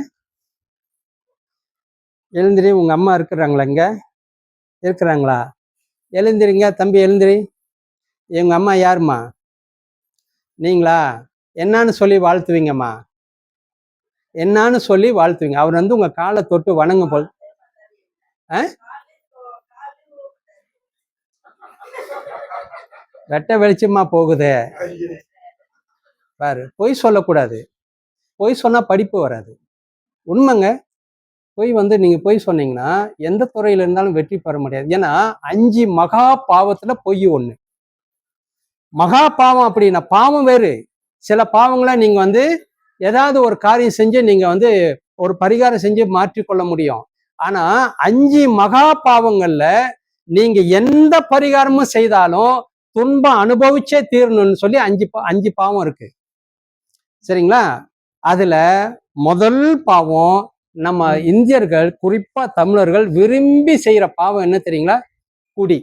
எழுந்திரி. உங்க அம்மா இருக்கிறாங்களா? இங்க இருக்கிறாங்களா? எழுந்திரிங்க தம்பி, எழுந்திரி. எங்க அம்மா யாருமா? நீங்களா? என்னான்னு சொல்லி வாழ்த்துவீங்கம்மா? என்னான்னு சொல்லி வாழ்த்துவீங்க. அவர் வந்து உங்க காலை தொட்டு வணங்கும் போல் வெட்ட வெளிச்சமா போகுதே பாரு. பொய் சொல்லக்கூடாது. பொய் சொன்னா படிப்பு வராது. உண்மைங்க. பொய் வந்து நீங்க பொய் சொன்னீங்கன்னா எந்த துறையில இருந்தாலும் வெற்றி பெற முடியாது. ஏன்னா 5 மகா பாவத்துல பொய் ஒண்ணு. மகா பாவம் அப்படின்னா பாவம் வேறு. சில பாவங்களை நீங்க வந்து ஏதாவது ஒரு காரியம் செஞ்சு நீங்க வந்து ஒரு பரிகாரம் செஞ்சு மாற்றிக்கொள்ள முடியும். ஆனா 5 மகா பாவங்கள்ல நீங்க எந்த பரிகாரமும் செய்தாலும் துன்பம் அனுபவிச்சே தீரணும்னு சொல்லி 5 பாவம் இருக்கு. சரிங்களா? அதுல முதல் பாவம் நம்ம இந்தியர்கள், குறிப்பா தமிழர்கள் விரும்பி செய்யற பாவம் என்ன தெரியுங்களா? குடி.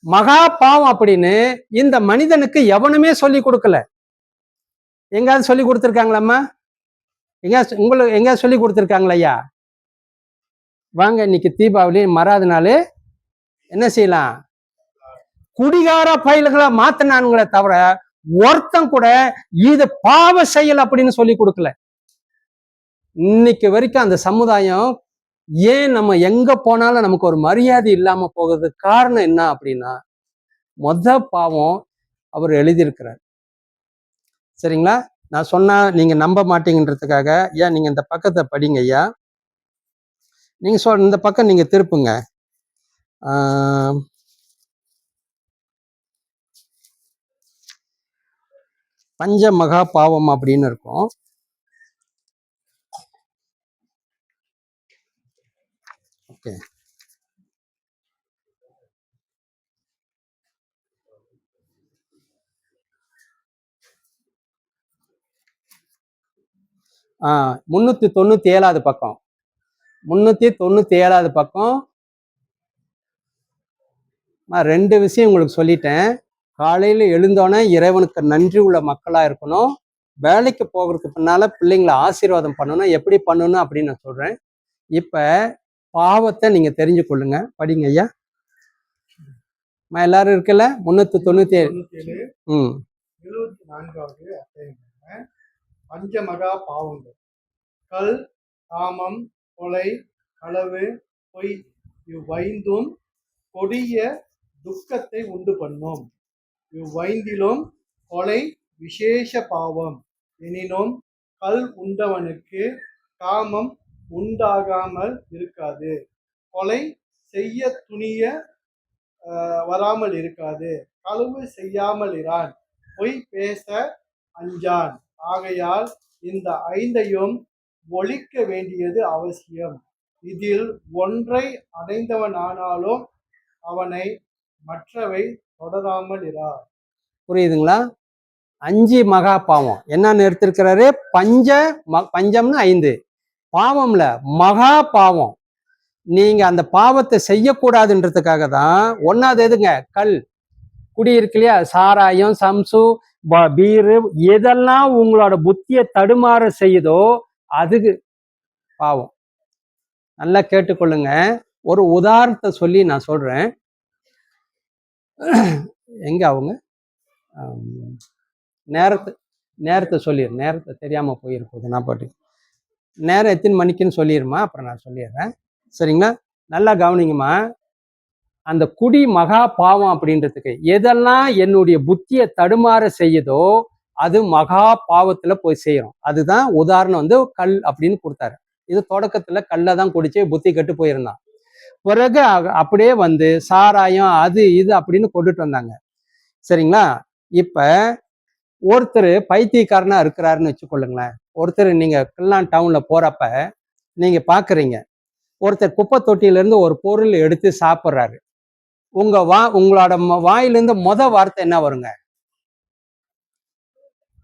மகா பாவம் அப்படின்னு இந்த மனிதனுக்கு எவனுமே சொல்லி கொடுக்கல. எங்காவது சொல்லி கொடுத்துருக்காங்களாம்மா? உங்களுக்கு எங்கேயாவது சொல்லி கொடுத்துருக்காங்களா? ஐயா வாங்க, இன்னைக்கு தீபாவளி, மறாத நாள் என்ன செய்யலாம்? குடிகார பயல்களை மாத்தினானுங்களே தவிர ஒருத்தம் கூட இது பாவ செயல் அப்படின்னு சொல்லி கொடுக்கல. இன்னைக்கு வரைக்கும் அந்த சமுதாயம் ஏன் நம்ம எங்க போனாலும் நமக்கு ஒரு மரியாதை இல்லாம போகுது காரணம் என்ன அப்படின்னா பாவம் அவர் எழுதியிருக்கிறார். சரிங்களா? நான் சொன்னா நீங்க நம்ப மாட்டீங்கன்றதுக்காக ஏன் நீங்க இந்த பக்கத்தை படிங்க ஐயா. நீங்க இந்த பக்கம் நீங்க திருப்புங்க. பஞ்ச மகா பாவம் அப்படின்னு இருக்கும். ஓகே, ஆ 397வது பக்கம். 397வது பக்கம். 2 விஷயம் உங்களுக்கு சொல்லிட்டேன். காலையில எழுந்தோன்னே இறைவனுக்கு நன்றி உள்ள மக்களா இருக்கணும். வேலைக்கு போகிறதுக்கு பின்னால பிள்ளைங்களை ஆசீர்வாதம் பண்ணணும். எப்படி பண்ணணும் அப்படின்னு நான் சொல்றேன். இப்ப பாவத்தை நீங்க தெரிஞ்சு கொள்ளுங்க. படிங்க ஐயா. எல்லாரும் இருக்குல்ல? 397. பஞ்சமகா பாவங்கள். கல், காமம், கொலை, களவு, பொய் இவ்வைந்தும் கொடிய துக்கத்தை உண்டு பண்ணும். இவ்வைந்திலும் கொலை விசேஷ பாவம். எனினும் கல் உண்டவனுக்கு காமம் உண்டாகாமல் இருக்காது, கொலை செய்ய துணிய வராமல் இருக்காது, களவு செய்யாமல் இரான், பொய் பேச அஞ்சான். ஆகையால் இந்த ஐந்தையும் ஒழிக்க வேண்டியது அவசியம். இதில் ஒன்றை அடைந்தவனானாலும் அவனை மற்றவை தொடராமல் இரா. புரியுதுங்களா? 5 மகா பாவம் என்னன்னு எடுத்திருக்கிறாரு? பஞ்சம்னு 5 பாவம்ல மகா பாவம். நீங்க அந்த பாவத்தை செய்யக்கூடாதுன்றதுக்காக தான் ஒன்னாவது எதுங்க? கல், குடி இருக்கு இல்லையா, சாராயம், சம்சு, பீரு, எதெல்லாம் உங்களோட புத்தியை தடுமாற செய்யுதோ அதுக்கு பாவம். நல்லா கேட்டுக்கொள்ளுங்க. ஒரு உதாரணத்தை சொல்லி நான் சொல்றேன். எங்க அவங்க நேரத்தை சொல்லிடு, நேரத்தை தெரியாம போயிருப்போது. நான் பாட்டு நேரம் எத்தனை மணிக்குன்னு சொல்லிடுமா, அப்புறம் நான் சொல்லிடுறேன். சரிங்களா? நல்லா கவனிங்கம்மா. அந்த குடி மகா பாவம் அப்படின்றதுக்கு எதெல்லாம் என்னுடைய புத்தியை தடுமாற செய்யுதோ அது மகா பாவத்துல போய் செய்யறோம். அதுதான் உதாரணம் கல் அப்படின்னு கொடுத்தாரு. இது தொடக்கத்துல கல்ல தான் குடிச்சு புத்தி கெட்டு போயிருந்தான். பிறகு அப்படியே சாராயம் அது இது அப்படின்னு கொண்டுட்டு வந்தாங்க. சரிங்களா? இப்ப ஒருத்தர் பைத்தியக்காரனா இருக்கிறாருன்னு வச்சுக்கொள்ளுங்களேன். ஒருத்தர் நீங்க கிள்ளான் டவுன்ல போறப்ப நீங்க பாக்குறீங்க, ஒருத்தர் குப்பை தொட்டியில இருந்து ஒரு பொருள் எடுத்து சாப்பிட்றாரு. உங்களோட வாயிலிருந்து வார்த்தை என்ன வருங்க?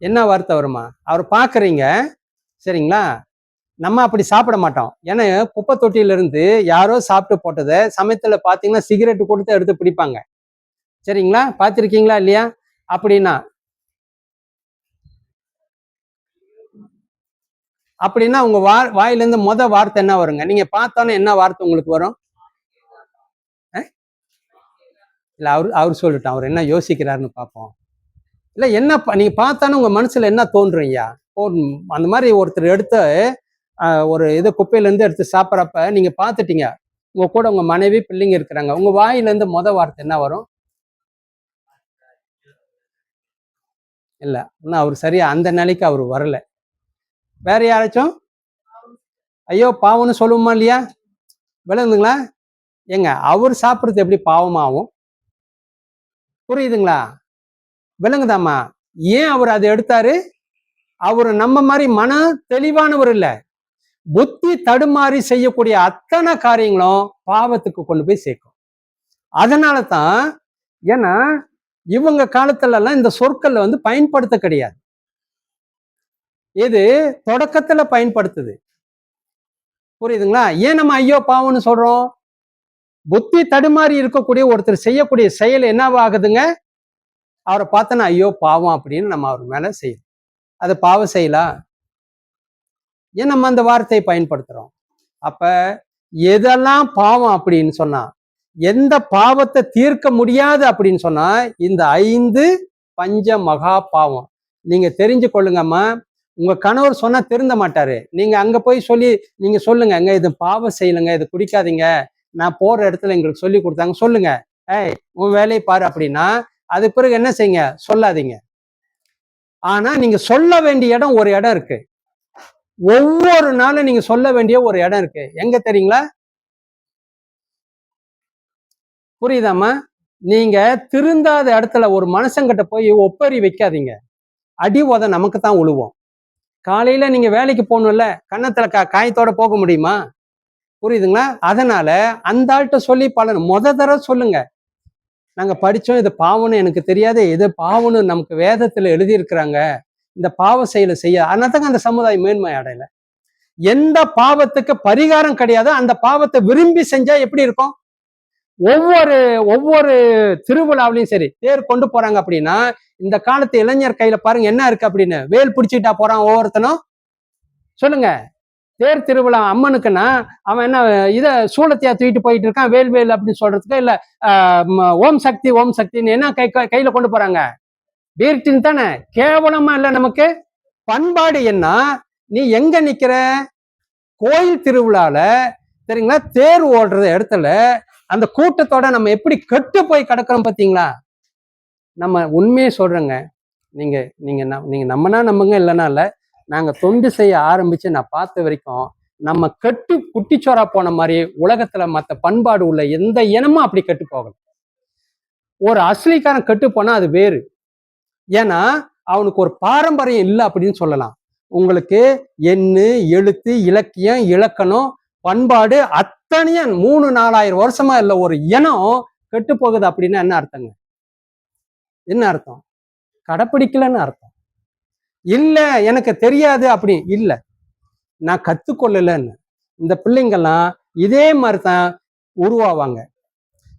என்ன வார்த்தை வருமா? அவர் பாக்குறீங்க. சரிங்களா? நம்ம அப்படி சாப்பிட மாட்டோம். ஏன்னா குப்பை தொட்டியில இருந்து யாரோ சாப்பிட்டு போட்டதை சமயத்துல பாத்தீங்கன்னா சிகரெட் கொடுத்து எடுத்து பிடிப்பாங்க. சரிங்களா? பார்த்திருக்கீங்களா இல்லையா? அப்படின்னா உங்க வாயிலிருந்து வார்த்தை என்ன வருங்க? நீங்க பார்த்தோன்னே என்ன வார்த்தை உங்களுக்கு வரும்? இல்ல அவர் சொல்லிட்டோம். அவர் என்ன யோசிக்கிறாருன்னு பார்ப்போம். இல்ல என்ன நீங்க பார்த்தானே உங்க மனசுல என்ன தோன்றுங்கய்யா? அந்த மாதிரி ஒருத்தர் எடுத்து ஒரு இது குப்பையில இருந்து எடுத்து சாப்பிட்றப்ப நீங்க பார்த்துட்டீங்க, உங்க கூட உங்க மனைவி பிள்ளைங்க இருக்கிறாங்க, உங்க வாயிலிருந்து வார்த்தை என்ன வரும்? இல்ல இன்னும் அவர் சரியா அந்த நிலைக்கு அவர் வரல. வேற யாராச்சும் ஐயோ பாவம்னு சொல்லுவோமா இல்லையா? விளங்குதுங்களா? ஏங்க அவர் சாப்பிட்றது எப்படி பாவமாகும்? புரியுதுங்களா? விளங்குதாமா? ஏன் அவர் அதை எடுத்தாரு? அவரு நம்ம மாதிரி மன தெளிவானவர் இல்ல. புத்தி தடுமாறி செய்யக்கூடிய அத்தனை காரியங்களும் பாவத்துக்கு கொண்டு போய் சேர்க்கும். அதனால தான், ஏன்னா இவங்க காலத்துல எல்லாம் இந்த சொற்கள் பயன்படுத்த கிடையாது. இது தொடக்கத்துல பயன்படுத்துது. புரியுதுங்களா? ஏன் நம்ம ஐயோ பாவம்னு சொல்றோம்? புத்தி தடுமாறி இருக்கக்கூடிய ஒருத்தர் செய்யக்கூடிய செயல் என்னவாகுதுங்க? அவரை பார்த்தோன்னா ஐயோ பாவம் அப்படின்னு நம்ம அவர் மேல செய்யணும். அது பாவ செயலா? ஏன் நம்ம அந்த வார்த்தையை பயன்படுத்துறோம்? அப்ப எதெல்லாம் பாவம் அப்படின்னு சொன்னா, எந்த பாவத்தை தீர்க்க முடியாது அப்படின்னு சொன்னா இந்த 5 பஞ்ச மகா பாவம். நீங்க தெரிஞ்சு கொள்ளுங்கம்மா. உங்க கணவர் சொன்னா திருந்த மாட்டாரு. நீங்க அங்க போய் சொல்லி நீங்க சொல்லுங்க, இது பாவம் செய்யலுங்க, இது குடிக்காதீங்க, நான் போற இடத்துல எங்களுக்கு சொல்லி கொடுத்தாங்க, சொல்லுங்க, உன் வேலையை பாரு அப்படின்னா அது பிறகு என்ன செய்யுங்க? சொல்லாதீங்க. ஆனா நீங்க சொல்ல வேண்டிய இடம் ஒரு இடம் இருக்கு. ஒவ்வொரு நாளும் நீங்க சொல்ல வேண்டிய ஒரு இடம் இருக்கு. எங்க தெரியுங்களா? புரியுதாமா? நீங்க திருந்தாத இடத்துல ஒரு மனுஷங்கிட்ட போய் ஒப்பறி வைக்காதீங்க. அடி உத நமக்கு தான் உழுவோம். காலையில நீங்க வேலைக்கு போகணும்ல, கன்னத்துல காயத்தோட போக முடியுமா? புரியுதுங்களா? அதனால அந்த ஆள்கிட்ட சொல்லி பலன் தடவை சொல்லுங்க, நாங்க படிச்சோம், இது பாவம்னு எனக்கு தெரியாது, இது பாவம்னு நமக்கு வேதத்துல எழுதியிருக்கிறாங்க, இந்த பாவ செயலை செய்ய. அதனால அந்த சமுதாயம் மேன்மை அடையல. எந்த பாவத்துக்கு பரிகாரம் கிடையாது, அந்த பாவத்தை விரும்பி செஞ்சா எப்படி இருக்கும்? ஒவ்வொரு திருவிழாவிலையும் சரி, தேர் கொண்டு போறாங்க அப்படின்னா இந்த காலத்து இளைஞர் கையில பாருங்க என்ன இருக்கு அப்படின்னு, வேல் பிடிச்சிட்டா போறான் ஒவ்வொருத்தனும். சொல்லுங்க, தேர் திருவிழா அம்மனுக்குன்னா அவன் என்ன இதை சூளத்தையா தூக்கிட்டு போயிட்டு இருக்கான், வேல் வேல் அப்படின்னு சொல்றதுக்கு இல்ல ஓம் சக்தி ஓம் சக்தின்னு என்ன கையில கொண்டு போறாங்க? பீர்ட்டின் தானே. கேவலமா இல்ல நமக்கு? பண்பாடு என்ன? நீ எங்க நிக்கிற? கோயில் திருவிழால சரிங்களா, தேர் ஓடுற இடத்துல அந்த கூட்டத்தோட நம்ம எப்படி கெட்டு போய் கிடக்கிறோம் பாத்தீங்களா? நம்ம உண்மையை சொல்றேங்க. நீங்க நீங்க நீங்க நம்மனா நம்புங்க, இல்லைன்னா இல்ல. நாங்க தொண்டு செய்ய ஆரம்பிச்சு நான் பார்த்த வரைக்கும் நம்ம கெட்டு குட்டிச்சோரா போன மாதிரி உலகத்துல மற்ற பண்பாடு உள்ள எந்த இனமும் அப்படி கெட்டு போகல. ஒரு அஸ்லிக்காரன் கெட்டு போனா அது வேறு. ஏன்னா அவனுக்கு ஒரு பாரம்பரியம் இல்லை அப்படின்னு சொல்லலாம். உங்களுக்கு எண்ணு, எழுத்து, இலக்கியம், இலக்கணம், பண்பாடு அத்தனையும் 3-4000 வருஷமா இல்ல ஒரு இனம் கெட்டு போகுது அப்படின்னா என்ன அர்த்தங்க? என்ன அர்த்தம்? கடைப்பிடிக்கலன்னு அர்த்தம். இல்ல எனக்கு தெரியாது அப்படி இல்ல, நான் கத்துக்கொள்ளலன்னு. இந்த பிள்ளைங்கெல்லாம் இதே மாதிரிதான் உருவாவாங்க.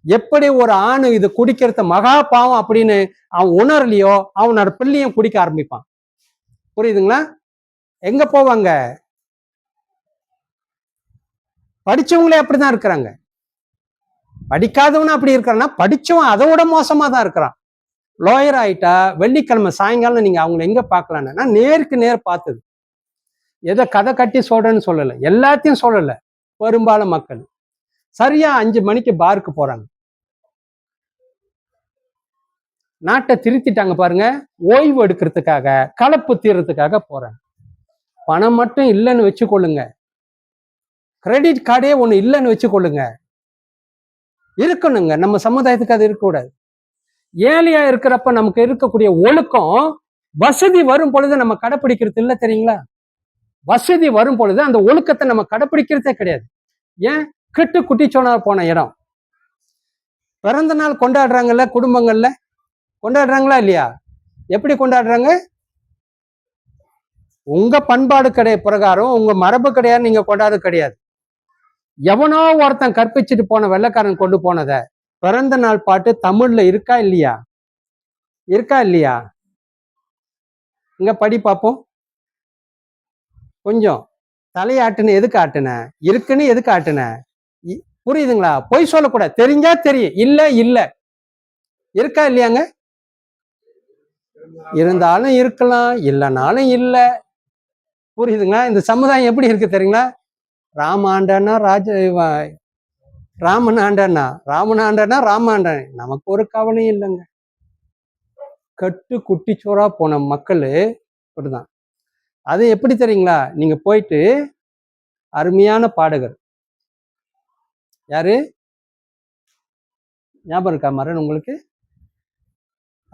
எப்படி ஒரு ஆணு இது குடிக்கிறது மகா பாவம் அப்படின்னு அவன் உணரலையோ, அவனோட பிள்ளையும் குடிக்க ஆரம்பிப்பான். புரியுதுங்களா? எங்க போவாங்க? படிச்சவங்களே அப்படிதான் இருக்கிறாங்க. படிக்காதவனும் அப்படி இருக்கிறான்னா படிச்சவன் அதை விட மோசமா தான் இருக்கிறான். லோயர் ஆயிட்டா வெள்ளிக்கிழமை சாயங்காலம் நீங்க அவங்களை எங்க பார்க்கலான்னு நான் நேருக்கு நேர் பார்த்தது. எதை கதை கட்டி சொல்றேன்னு சொல்லலை, எல்லாத்தையும் சொல்லலை. பெரும்பாலும் மக்கள் சரியா 5 மணிக்கு பாருக்கு போறாங்க. நாட்டை திருத்திட்டாங்க பாருங்க. ஓய்வு எடுக்கிறதுக்காக, கலப்பு தீர்றதுக்காக போறாங்க. பணம் மட்டும் இல்லைன்னு வச்சுக்கொள்ளுங்க, கிரெடிட் கார்டே ஒண்ணு இல்லைன்னு வச்சுக்கொள்ளுங்க, இருக்கணுங்க. நம்ம சமுதாயத்துக்கு அது இருக்கக்கூடாது. ஏழையா இருக்கிறப்ப நமக்கு இருக்கக்கூடிய ஒழுக்கம் வசதி வரும் பொழுது நம்ம கடைப்பிடிக்கிறது இல்லை தெரியுங்களா? வசதி வரும் பொழுது அந்த ஒழுக்கத்தை நம்ம கடைப்பிடிக்கிறதே கிடையாது. ஏன்? கெட்டு குட்டிச்சோனா போன இடம். பிறந்த நாள் கொண்டாடுறாங்கல்ல, குடும்பங்கள்ல கொண்டாடுறாங்களா இல்லையா? எப்படி கொண்டாடுறாங்க? உங்க பண்பாடு பிரகாரம், உங்க மரபு கிடையாது, நீங்க கொண்டாடு கிடையாது. எவனோ ஒருத்தன் கற்பிச்சுட்டு போன வெள்ளைக்காரன் கொண்டு போனத பிறந்த நாள் பாட்டு தமிழ்ல இருக்கா இல்லையா? இருக்கா இல்லையா? இங்க படி பார்ப்போம். கொஞ்சம் தலையாட்டுன்னு எதுக்கு ஆட்டுன? இருக்குன்னு எதுக்கு ஆட்டுன? புரியுதுங்களா? பொய் சொல்லக்கூடாது. தெரிஞ்சா தெரியும், இல்ல இல்ல. இருக்கா இல்லையாங்க? இருந்தாலும் இருக்கலாம், இல்லைனாலும் இல்ல. புரியுதுங்களா? இந்த சமுதாயம் எப்படி இருக்கு தெரியுங்களா? ராமாண்டனா ராமன் ஆண்டனா, ராமன் ஆண்டனா, ராமாண்டன், நமக்கு ஒரு கவலையும் இல்லைங்க. கட்டு குட்டிச்சோரா போன மக்கள் அப்படிதான். அது எப்படி தெரியுங்களா? நீங்க போயிட்டு அருமையான பாடகர் யாரு ஞாபகம் இருக்கா மரன் உங்களுக்கு?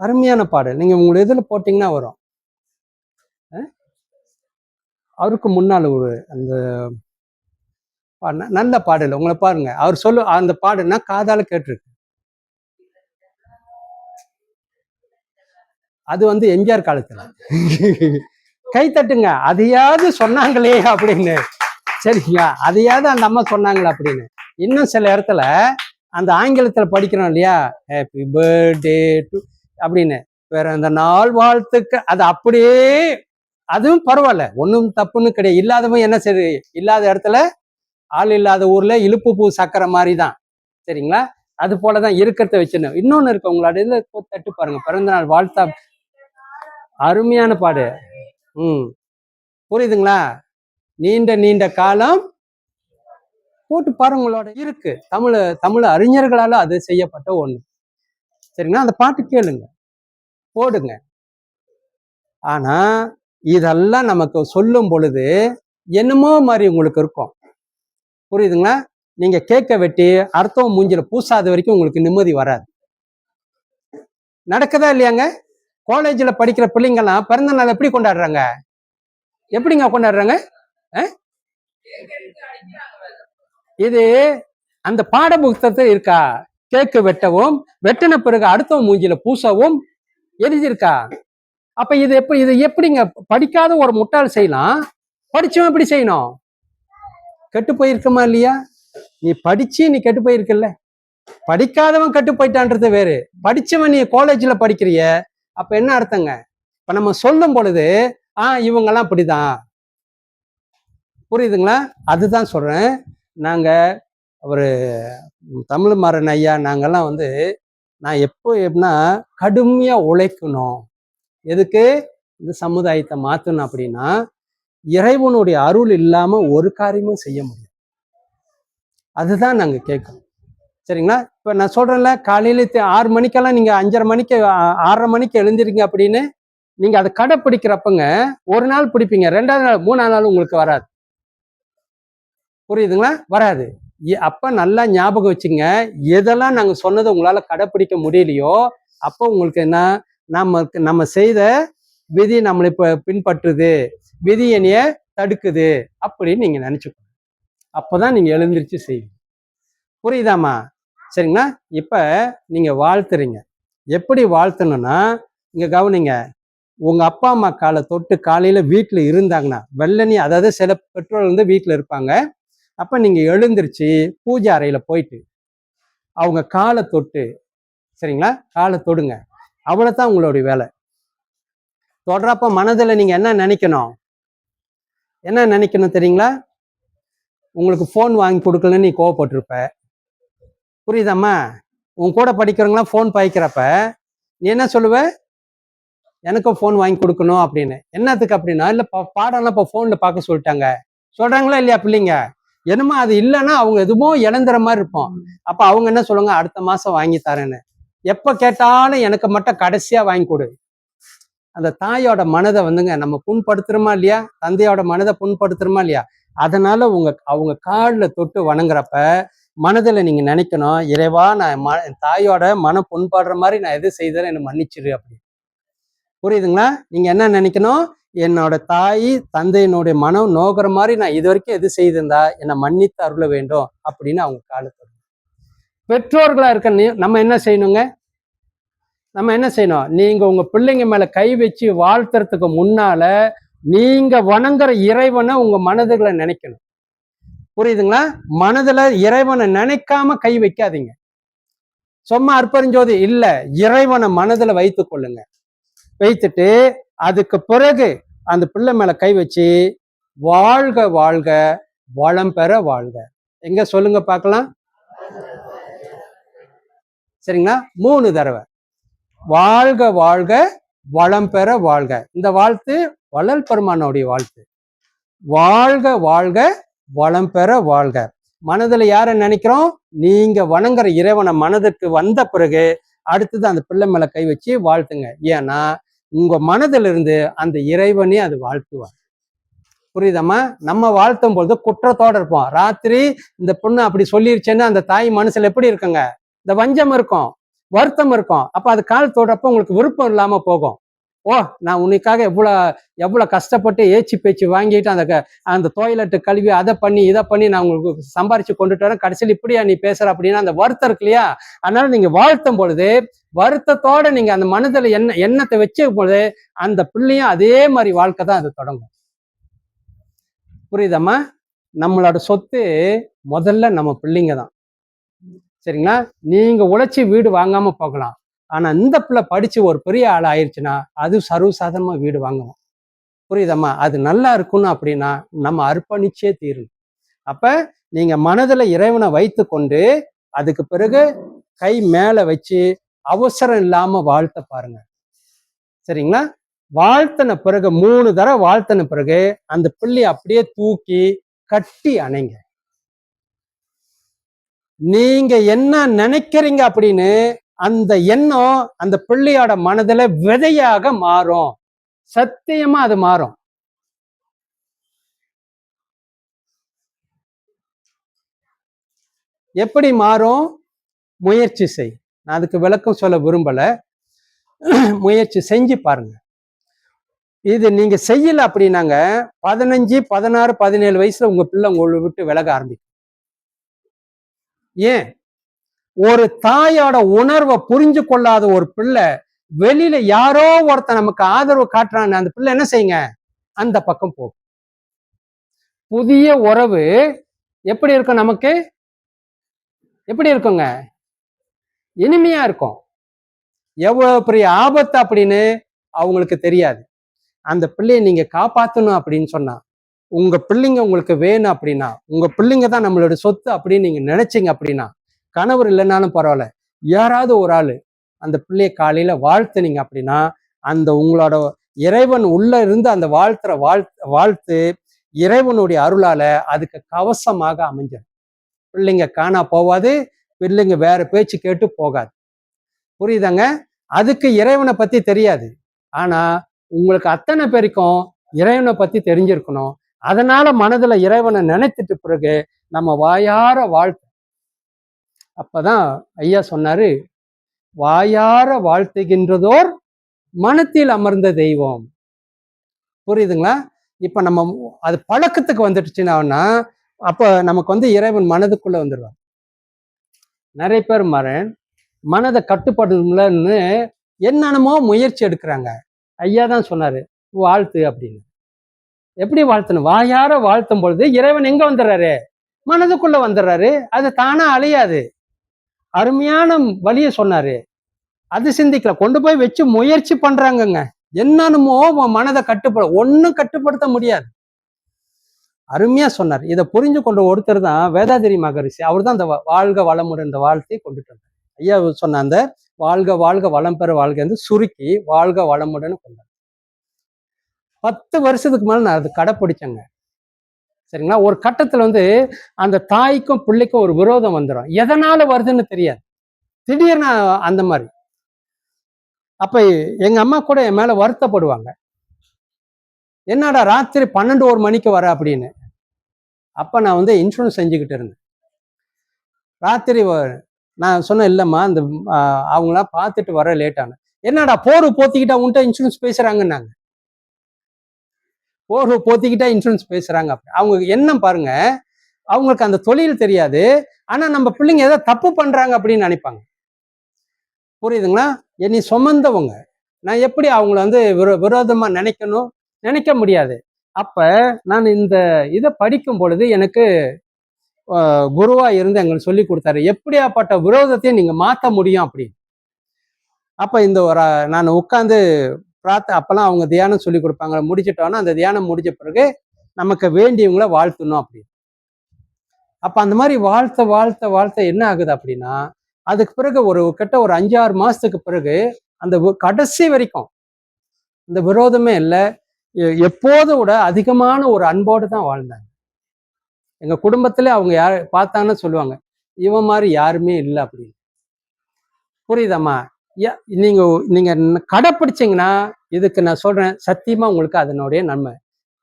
அருமையான பாடல் நீங்க உங்களை இதுல போட்டீங்கன்னா வரும். அவருக்கு முன்னால் ஒரு அந்த நல்ல பாடல் உங்களை பாருங்க. அவர் சொல்லு அந்த பாடுனா காதால கேட்டிருக்கு. அது வந்து எம்ஜிஆர் காலத்துல. கை தட்டுங்க, அதையாவது சொன்னாங்களே அப்படின்னு. சரிங்களா? அதையாவது அந்த அம்மா சொன்னாங்களே அப்படின்னு. இன்னும் சில இடத்துல அந்த ஆங்கிலத்துல படிக்கிறோம் இல்லையா, ஹாப்பி பர்த்டே டு அப்படின்னு, வேற அந்த நாள் வாழ்த்துக்கு, அது அப்படியே அதுவும் பரவாயில்ல, ஒன்றும் தப்புன்னு கிடையாது. இல்லாதவன் என்ன சரி, இல்லாத இடத்துல ஆள் இல்லாத ஊர்ல இழுப்பு பூ சக்கரை மாதிரி தான். சரிங்களா? அது போலதான் இருக்கிறத வச்சுன்னு. இன்னொன்னு இருக்கு, உங்களோட இதுல தட்டு பாருங்க, பிறந்த நாள் வாழ்த்தா. அருமையான பாடு. புரியுதுங்களா? நீண்ட நீண்ட காலம் போட்டு பாருங்களோட இருக்கு. தமிழ் அறிஞர்களால அது செய்யப்பட்ட ஒண்ணு. சரிங்களா? அந்த பாட்டு கேளுங்க, போடுங்க. ஆனா இதெல்லாம் நமக்கு சொல்லும் பொழுது என்னமோ மாதிரி உங்களுக்கு இருக்கும். புரியுதுங்களா? நீங்க கேட்க வெட்டி அர்த்தம் மூஞ்சில பூசாத வரைக்கும் உங்களுக்கு நிம்மதி வராது. நடக்குதா இல்லையாங்க? காலேஜ்ல படிக்கிற பிள்ளைங்கெல்லாம் பிறந்த நாள் எப்படி கொண்டாடுறாங்க? எப்படிங்க கொண்டாடுறாங்க? இது அந்த பாட புத்தகத்தில் இருக்கா? கேக்கு வெட்டவும், வெட்டின பிறகு அடுத்த மூஞ்சில பூசவும் எழுதியிருக்கா? அப்ப இது எப்படிங்க படிக்காத ஒரு முட்டாள் செய்யலாம்? படிச்சவன் எப்படி செய்யணும்? கெட்டு போயிருக்குமா இல்லையா? நீ படிச்சு நீ கெட்டு போயிருக்கல. படிக்காதவன் கெட்டு போயிட்டான்றது வேறு. படிச்சவன் நீ காலேஜ்ல படிக்கிறிய, அப்ப என்ன அர்த்தங்க? இப்ப நம்ம சொல்லும் பொழுது இவங்கெல்லாம் அப்படிதான். புரியுதுங்களா? அதுதான் சொல்றேன். நாங்க ஒரு தமிழ் மாறன் ஐயா நாங்கெல்லாம் வந்து, நான் எப்படின்னா கடுமையா உழைக்கணும். எதுக்கு? இந்த சமுதாயத்தை மாற்றணும் அப்படின்னா இறைவனுடைய அருள் இல்லாம ஒரு காரியமும் செய்ய முடியும். அதுதான் நாங்க கேட்கணும். சரிங்களா? இப்ப நான் சொல்றேன்ல, காலையில 6 மணிக்கெல்லாம் நீங்க 5:30 மணிக்கு 6:30 மணிக்கு எழுந்திருங்க அப்படின்னு நீங்க அதை கடைப்பிடிக்கிறப்பங்க ஒரு நாள் பிடிப்பீங்க, 2வது நாள் 3வது நாள் உங்களுக்கு வராது. புரியுதுங்களா? வராது. அப்ப நல்லா ஞாபகம் வச்சுங்க, எதெல்லாம் நாங்க சொன்னதை உங்களால கடைப்பிடிக்க முடியலையோ அப்போ உங்களுக்கு என்ன, நம்ம செய்த விதி நம்மளை இப்ப பின்பற்றுது, விதி என்னைய தடுக்குது அப்படின்னு நீங்க நினைச்சுக்கணும். அப்பதான் நீங்க எழுந்திருச்சு செய்வீங்க. புரியுதாமா? சரிங்களா? இப்ப நீங்க வாழ்த்துறீங்க. எப்படி வாழ்த்தணும்னா, இங்க கவனிங்க, உங்க அப்பா அம்மா காலை தொட்டு காலையில வீட்டுல இருந்தாங்கன்னா வெள்ளனி, அதாவது சில பெற்றோர்கள் வந்து வீட்டுல இருப்பாங்க, அப்ப நீங்க எழுந்திருச்சு பூஜை அறையில போயிட்டு அவங்க காலை தொட்டு, சரிங்களா, காலை தொடுங்க. அவ்வளவுதான் உங்களுடைய வேலை. தொடரப்ப மனதுல நீங்க என்ன நினைக்கணும், என்ன நினைக்கணும் தெரியுங்களா? உங்களுக்கு போன் வாங்கி கொடுக்கலன்னு நீ கோவப்பட்டிருப்ப. புரியுதாம்மா? உன் கூட படிக்கிறவங்களாம் போன் பாய்க்கிறப்ப நீ என்ன சொல்லுவ, எனக்கும் போன் வாங்கி கொடுக்கணும் அப்படின்னு. என்னத்துக்கு அப்படின்னா, இல்ல பாடம்லாம் இப்போ போன்ல பார்க்க சொல்லிட்டாங்க, சொல்றாங்களா இல்லையா பிள்ளைங்க? என்னமோ அது இல்லைன்னா அவங்க எதுவும் இழந்துற மாதிரி இருப்போம். அப்ப அவங்க என்ன சொல்லுவாங்க, அடுத்த மாசம் வாங்கி தரேன்னு. எப்ப கேட்டாலும் எனக்கு மட்டும் கடைசியா வாங்கி கொடு. அந்த தாயோட மனதை வந்துங்க நம்ம புண்படுத்துறோமா இல்லையா, தந்தையோட மனதை புண்படுத்துறோமா இல்லையா, அதனால அவங்க காலில் தொட்டு வணங்குறப்ப மனதுல நீங்க நினைக்கணும், இறைவா நான் தாயோட மனம் புண்பாடுற மாதிரி நான் எது செய்தாலும் என்னை மன்னிச்சிரு அப்படி. புரியுதுங்களா? நீங்க என்ன நினைக்கணும், என்னோட தாய் தந்தையினுடைய மனம் நோகிற மாதிரி நான் இது வரைக்கும் எது செய்திருந்தா என்னை மன்னித்து அருள வேண்டும் அப்படின்னு அவங்க காலத்தை. பெற்றோர்களா இருக்க நம்ம என்ன செய்யணுங்க, நம்ம என்ன செய்யணும், நீங்க உங்க பிள்ளைங்க மேல கை வச்சு வாழ்த்துறதுக்கு முன்னால நீங்க வணங்குற இறைவனை உங்க மனதுகளை நினைக்கணும். புரியுதுங்களா? மனதுல இறைவனை நினைக்காம கை வைக்காதீங்க. சும்மா அற்பரிஞ்சோதி இல்ல, இறைவனை மனதுல வைத்துக் கொள்ளுங்க. வைத்துட்டு அதுக்கு பிறகு அந்த பிள்ளை மேல கை வச்சு வாழ்க வாழ்க வளம் பெற வாழ்க. எங்க சொல்லுங்க பார்க்கலாம். சரிங்களா? 3 தடவை வாழ்க வாழ்க வளம் பெற வாழ்க. இந்த வாழ்த்து வள்ளல் பெருமானுடைய வாழ்த்து. வாழ்க வாழ்க வளம் பெற வாழ்க. மனதுல யார நினைக்கிறோம், நீங்க வணங்குற இறைவனை மனதுக்கு வந்த பிறகு அடுத்தது அந்த பிள்ளை மேல கை வச்சு வாழ்த்துங்க. ஏன்னா உங்க மனதில இருந்து அந்த இறைவனே அது வாழ்த்துவார். புரியுதாம்மா? நம்ம வாழ்த்தும் பொழுது குற்றத்தோட இருப்போம். ராத்திரி இந்த பொண்ணு அப்படி சொல்லிருச்சேன்னு அந்த தாய் மனசுல எப்படி இருக்குங்க, இந்த வஞ்சம் இருக்கும், வருத்தம் இருக்கும். அப்ப அது கால் தோடுறப்ப உங்களுக்கு விருப்பம் இல்லாம போகும். ஓ, நான் உனக்காக எவ்வளவு கஷ்டப்பட்டு ஏச்சி பேச்சு வாங்கிட்டு அந்த டொய்லெட் கழுவி அதை பண்ணி இதை பண்ணி நான் உங்களுக்கு சம்பாரிச்சு கொண்டுட்டு வரேன், கடைசியில் இப்படியா நீ பேசுற அப்படின்னா அந்த வருத்தம் இருக்கு இல்லையா? அதனால நீங்க வாழ்த்தும் பொழுது வருத்தத்தோட நீங்க அந்த மனதில் எண்ணத்தை வச்ச பொழுது அந்த பிள்ளையும் அதே மாதிரி வாழ்க்கை தான் அது தொடங்கும். புரியுதாம்மா? நம்மளோட சொத்து முதல்ல நம்ம பிள்ளைங்க தான். சரிங்களா? நீங்க உழைச்சி வீடு வாங்காம போகலாம், ஆனா இந்த பிள்ளை படிச்சு ஒரு பெரிய ஆள் ஆயிடுச்சுன்னா அது சர்வசாதாரணமா வீடு வாங்கணும். புரியுதம்மா? அது நல்லா இருக்கணும் அப்படின்னா நம்ம அர்ப்பணிச்சே தீரணும். அப்ப நீங்க மனதுல இறைவனை வைத்து கொண்டு அதுக்கு பிறகு கை மேல வச்சு அவசரம் இல்லாம வாழ்த்த பாருங்க. சரிங்களா? வாழ்த்தின பிறகு 3 தடவை வாழ்த்தின பிறகு அந்த பிள்ளைய அப்படியே தூக்கி கட்டி அணைங்க. நீங்க என்ன நினைக்கிறீங்க அப்படின்னு அந்த எண்ணம் அந்த பிள்ளையோட மனதுல விதையாக மாறும். சத்தியமா அது மாறும். எப்படி மாறும்? முயற்சி செய். நான் அதுக்கு விளக்கம் சொல்ல விரும்பல, முயற்சி செஞ்சு பாருங்க. இது நீங்க செய்யல அப்படின்னாங்க 15, 16, 17 வயசுல உங்க பிள்ளை உங்களை விட்டு விலக ஆரம்பிக்கும். ஏன்? ஒரு தாயோட உணர்வை புரிஞ்சு கொள்ளாத ஒரு பிள்ளை வெளியில யாரோ ஒருத்தன் நமக்கு ஆதரவு காட்டுறான்னு அந்த பிள்ளை என்ன செய்யுங்க, அந்த பக்கம் போகும். புதிய உறவு எப்படி இருக்கும், நமக்கு எப்படி இருக்குங்க, இனிமையா இருக்கும். எவ்வளவு பெரிய ஆபத்து அப்படின்னு அவங்களுக்கு தெரியாது. அந்த பிள்ளையை நீங்க காப்பாற்றணும் அப்படின்னு சொன்னா, உங்க பிள்ளைங்க உங்களுக்கு வேணும் அப்படின்னா, உங்க பிள்ளைங்க தான் நம்மளோட சொத்து அப்படின்னு நீங்க நினைச்சீங்க அப்படின்னா, கணவர் இல்லைன்னாலும் பரவாயில்ல, யாராவது ஒரு ஆளு அந்த பிள்ளைய காலையில வாழ்த்துனீங்க அப்படின்னா அந்த உங்களோட இறைவன் உள்ள இருந்து அந்த வாழ்த்துற வாழ்த்து இறைவனுடைய அருளால அதுக்கு கவசமாக அமைஞ்சிடும். பிள்ளைங்க காணா போவாது, பிள்ளைங்க வேற பேச்சு கேட்டு போகாது. புரியுதாங்க? அதுக்கு இறைவனை பத்தி தெரியாது. ஆனா உங்களுக்கு அத்தனை பேருக்கும் இறைவனை பத்தி தெரிஞ்சிருக்கணும். அதனால மனதுல இறைவனை நினைத்துட்டு பிறகு நம்ம வாயார வாழ்த்து. அப்பதான் ஐயா சொன்னாரு, வாயார வாழ்த்துகின்றதோர் மனத்தில் அமர்ந்த தெய்வம். புரியுதுங்களா? இப்ப நம்ம அது பழக்கத்துக்கு வந்துடுச்சுன்னா அப்ப நமக்கு இறைவன் மனதுக்குள்ள வந்துடுவார். நிறைய பேர் மனதை கட்டுப்படுத்தலன்னு என்னென்னமோ முயற்சி எடுக்கிறாங்க. ஐயா தான் சொன்னாரு, வாழ்த்து அப்படின்னு. எப்படி வாழ்த்தணும்? வாயார வாழ்த்தும் பொழுது இறைவன் எங்க வந்துடுறாரு? மனதுக்குள்ள வந்துடுறாரு. அது தானா அழியாது. அருமையான வழிய சொன்னாரு. அது சிந்திக்கல, கொண்டு போய் வச்சு முயற்சி பண்றாங்கங்க. என்னன்னுமோ மனதை ஒன்னும் கட்டுப்படுத்த முடியாது. அருமையா சொன்னார். இதை புரிஞ்சு கொண்ட ஒருத்தர் தான் வேதாதிரி மகரிஷி. அவர் தான் அந்த வாழ்க வளமுடன் இந்த வாழ்த்தை கொண்டுட்டு வந்தார். ஐயா சொன்ன அந்த வாழ்க வாழ்க வளம் பெற வாழ்க சுருக்கி வாழ்க வளமுடன் கொண்டார். 10 வருஷத்துக்கு மேல நான் அது கடைப்பிடிச்சேங்க. சரிங்களா? ஒரு கட்டத்துல அந்த தாய்க்கும் பிள்ளைக்கும் ஒரு விரோதம் வந்துடும். எதனால வருதுன்னு தெரியாது. திடீர்னு அந்த மாதிரி. அப்ப எங்க அம்மா கூட என் மேல வருத்தப்படுவாங்க. என்னடா ராத்திரி 12-1 மணிக்கு வர அப்படின்னு. அப்ப நான் இன்சூரன்ஸ் செஞ்சுக்கிட்டு இருந்தேன். ராத்திரி நான் சொன்னேன், இல்லம்மா அந்த அவங்களாம் பார்த்துட்டு வர லேட்டான. என்னடா போர்வு போத்திக்கிட்டா உன்ட்ட இன்சூரன்ஸ் பேசுறாங்கன்னாங்க. போர்வு போத்திக்கிட்டா இன்சூரன்ஸ் பேசுறாங்க. அவங்க என்ன பாருங்க, அவங்களுக்கு அந்த தொழில் தெரியாது. ஆனா நம்ம பிள்ளைங்க ஏதோ தப்பு பண்றாங்க அப்படின்னு நினைப்பாங்க. புரியுதுங்களா? என்னை சுமந்தவங்க, நான் எப்படி அவங்கள விரோதமா நினைக்க முடியாது. அப்ப நான் இந்த இதை படிக்கும் பொழுது எனக்கு குருவா இருந்து எங்களுக்கு சொல்லி கொடுத்தாரு, எப்படியாப்பட்ட விரோதத்தையும் நீங்க மாற்ற முடியும் அப்படின்னு. அப்ப நான் உட்காந்து அப்பெல்லாம் அவங்க தியானம் சொல்லி கொடுப்பாங்க. முடிச்சிட்டோன்னா அந்த தியானம் முடிச்ச பிறகு நமக்கு வேண்டியவங்களை வாழ்த்தணும் அப்படின்னு. அப்ப அந்த மாதிரி வாழ்த்த என்ன ஆகுது அப்படின்னா, அதுக்கு பிறகு ஒரு 5-6 மாசத்துக்கு பிறகு அந்த கடைசி வரைக்கும் இந்த விரோதமே இல்லை. எப்போது விட அதிகமான ஒரு அன்போடு தான் வாழ்ந்தாங்க. எங்க குடும்பத்துல அவங்க பார்த்தாங்கன்னு சொல்லுவாங்க, இவன் மாதிரி யாருமே இல்லை அப்படின்னு. புரியுதாம்மா? நீங்க கடைப்பிடிச்சிங்கன்னா, இதுக்கு நான் சொல்றேன், சத்தியமா உங்களுக்கு அதனுடைய நன்மை.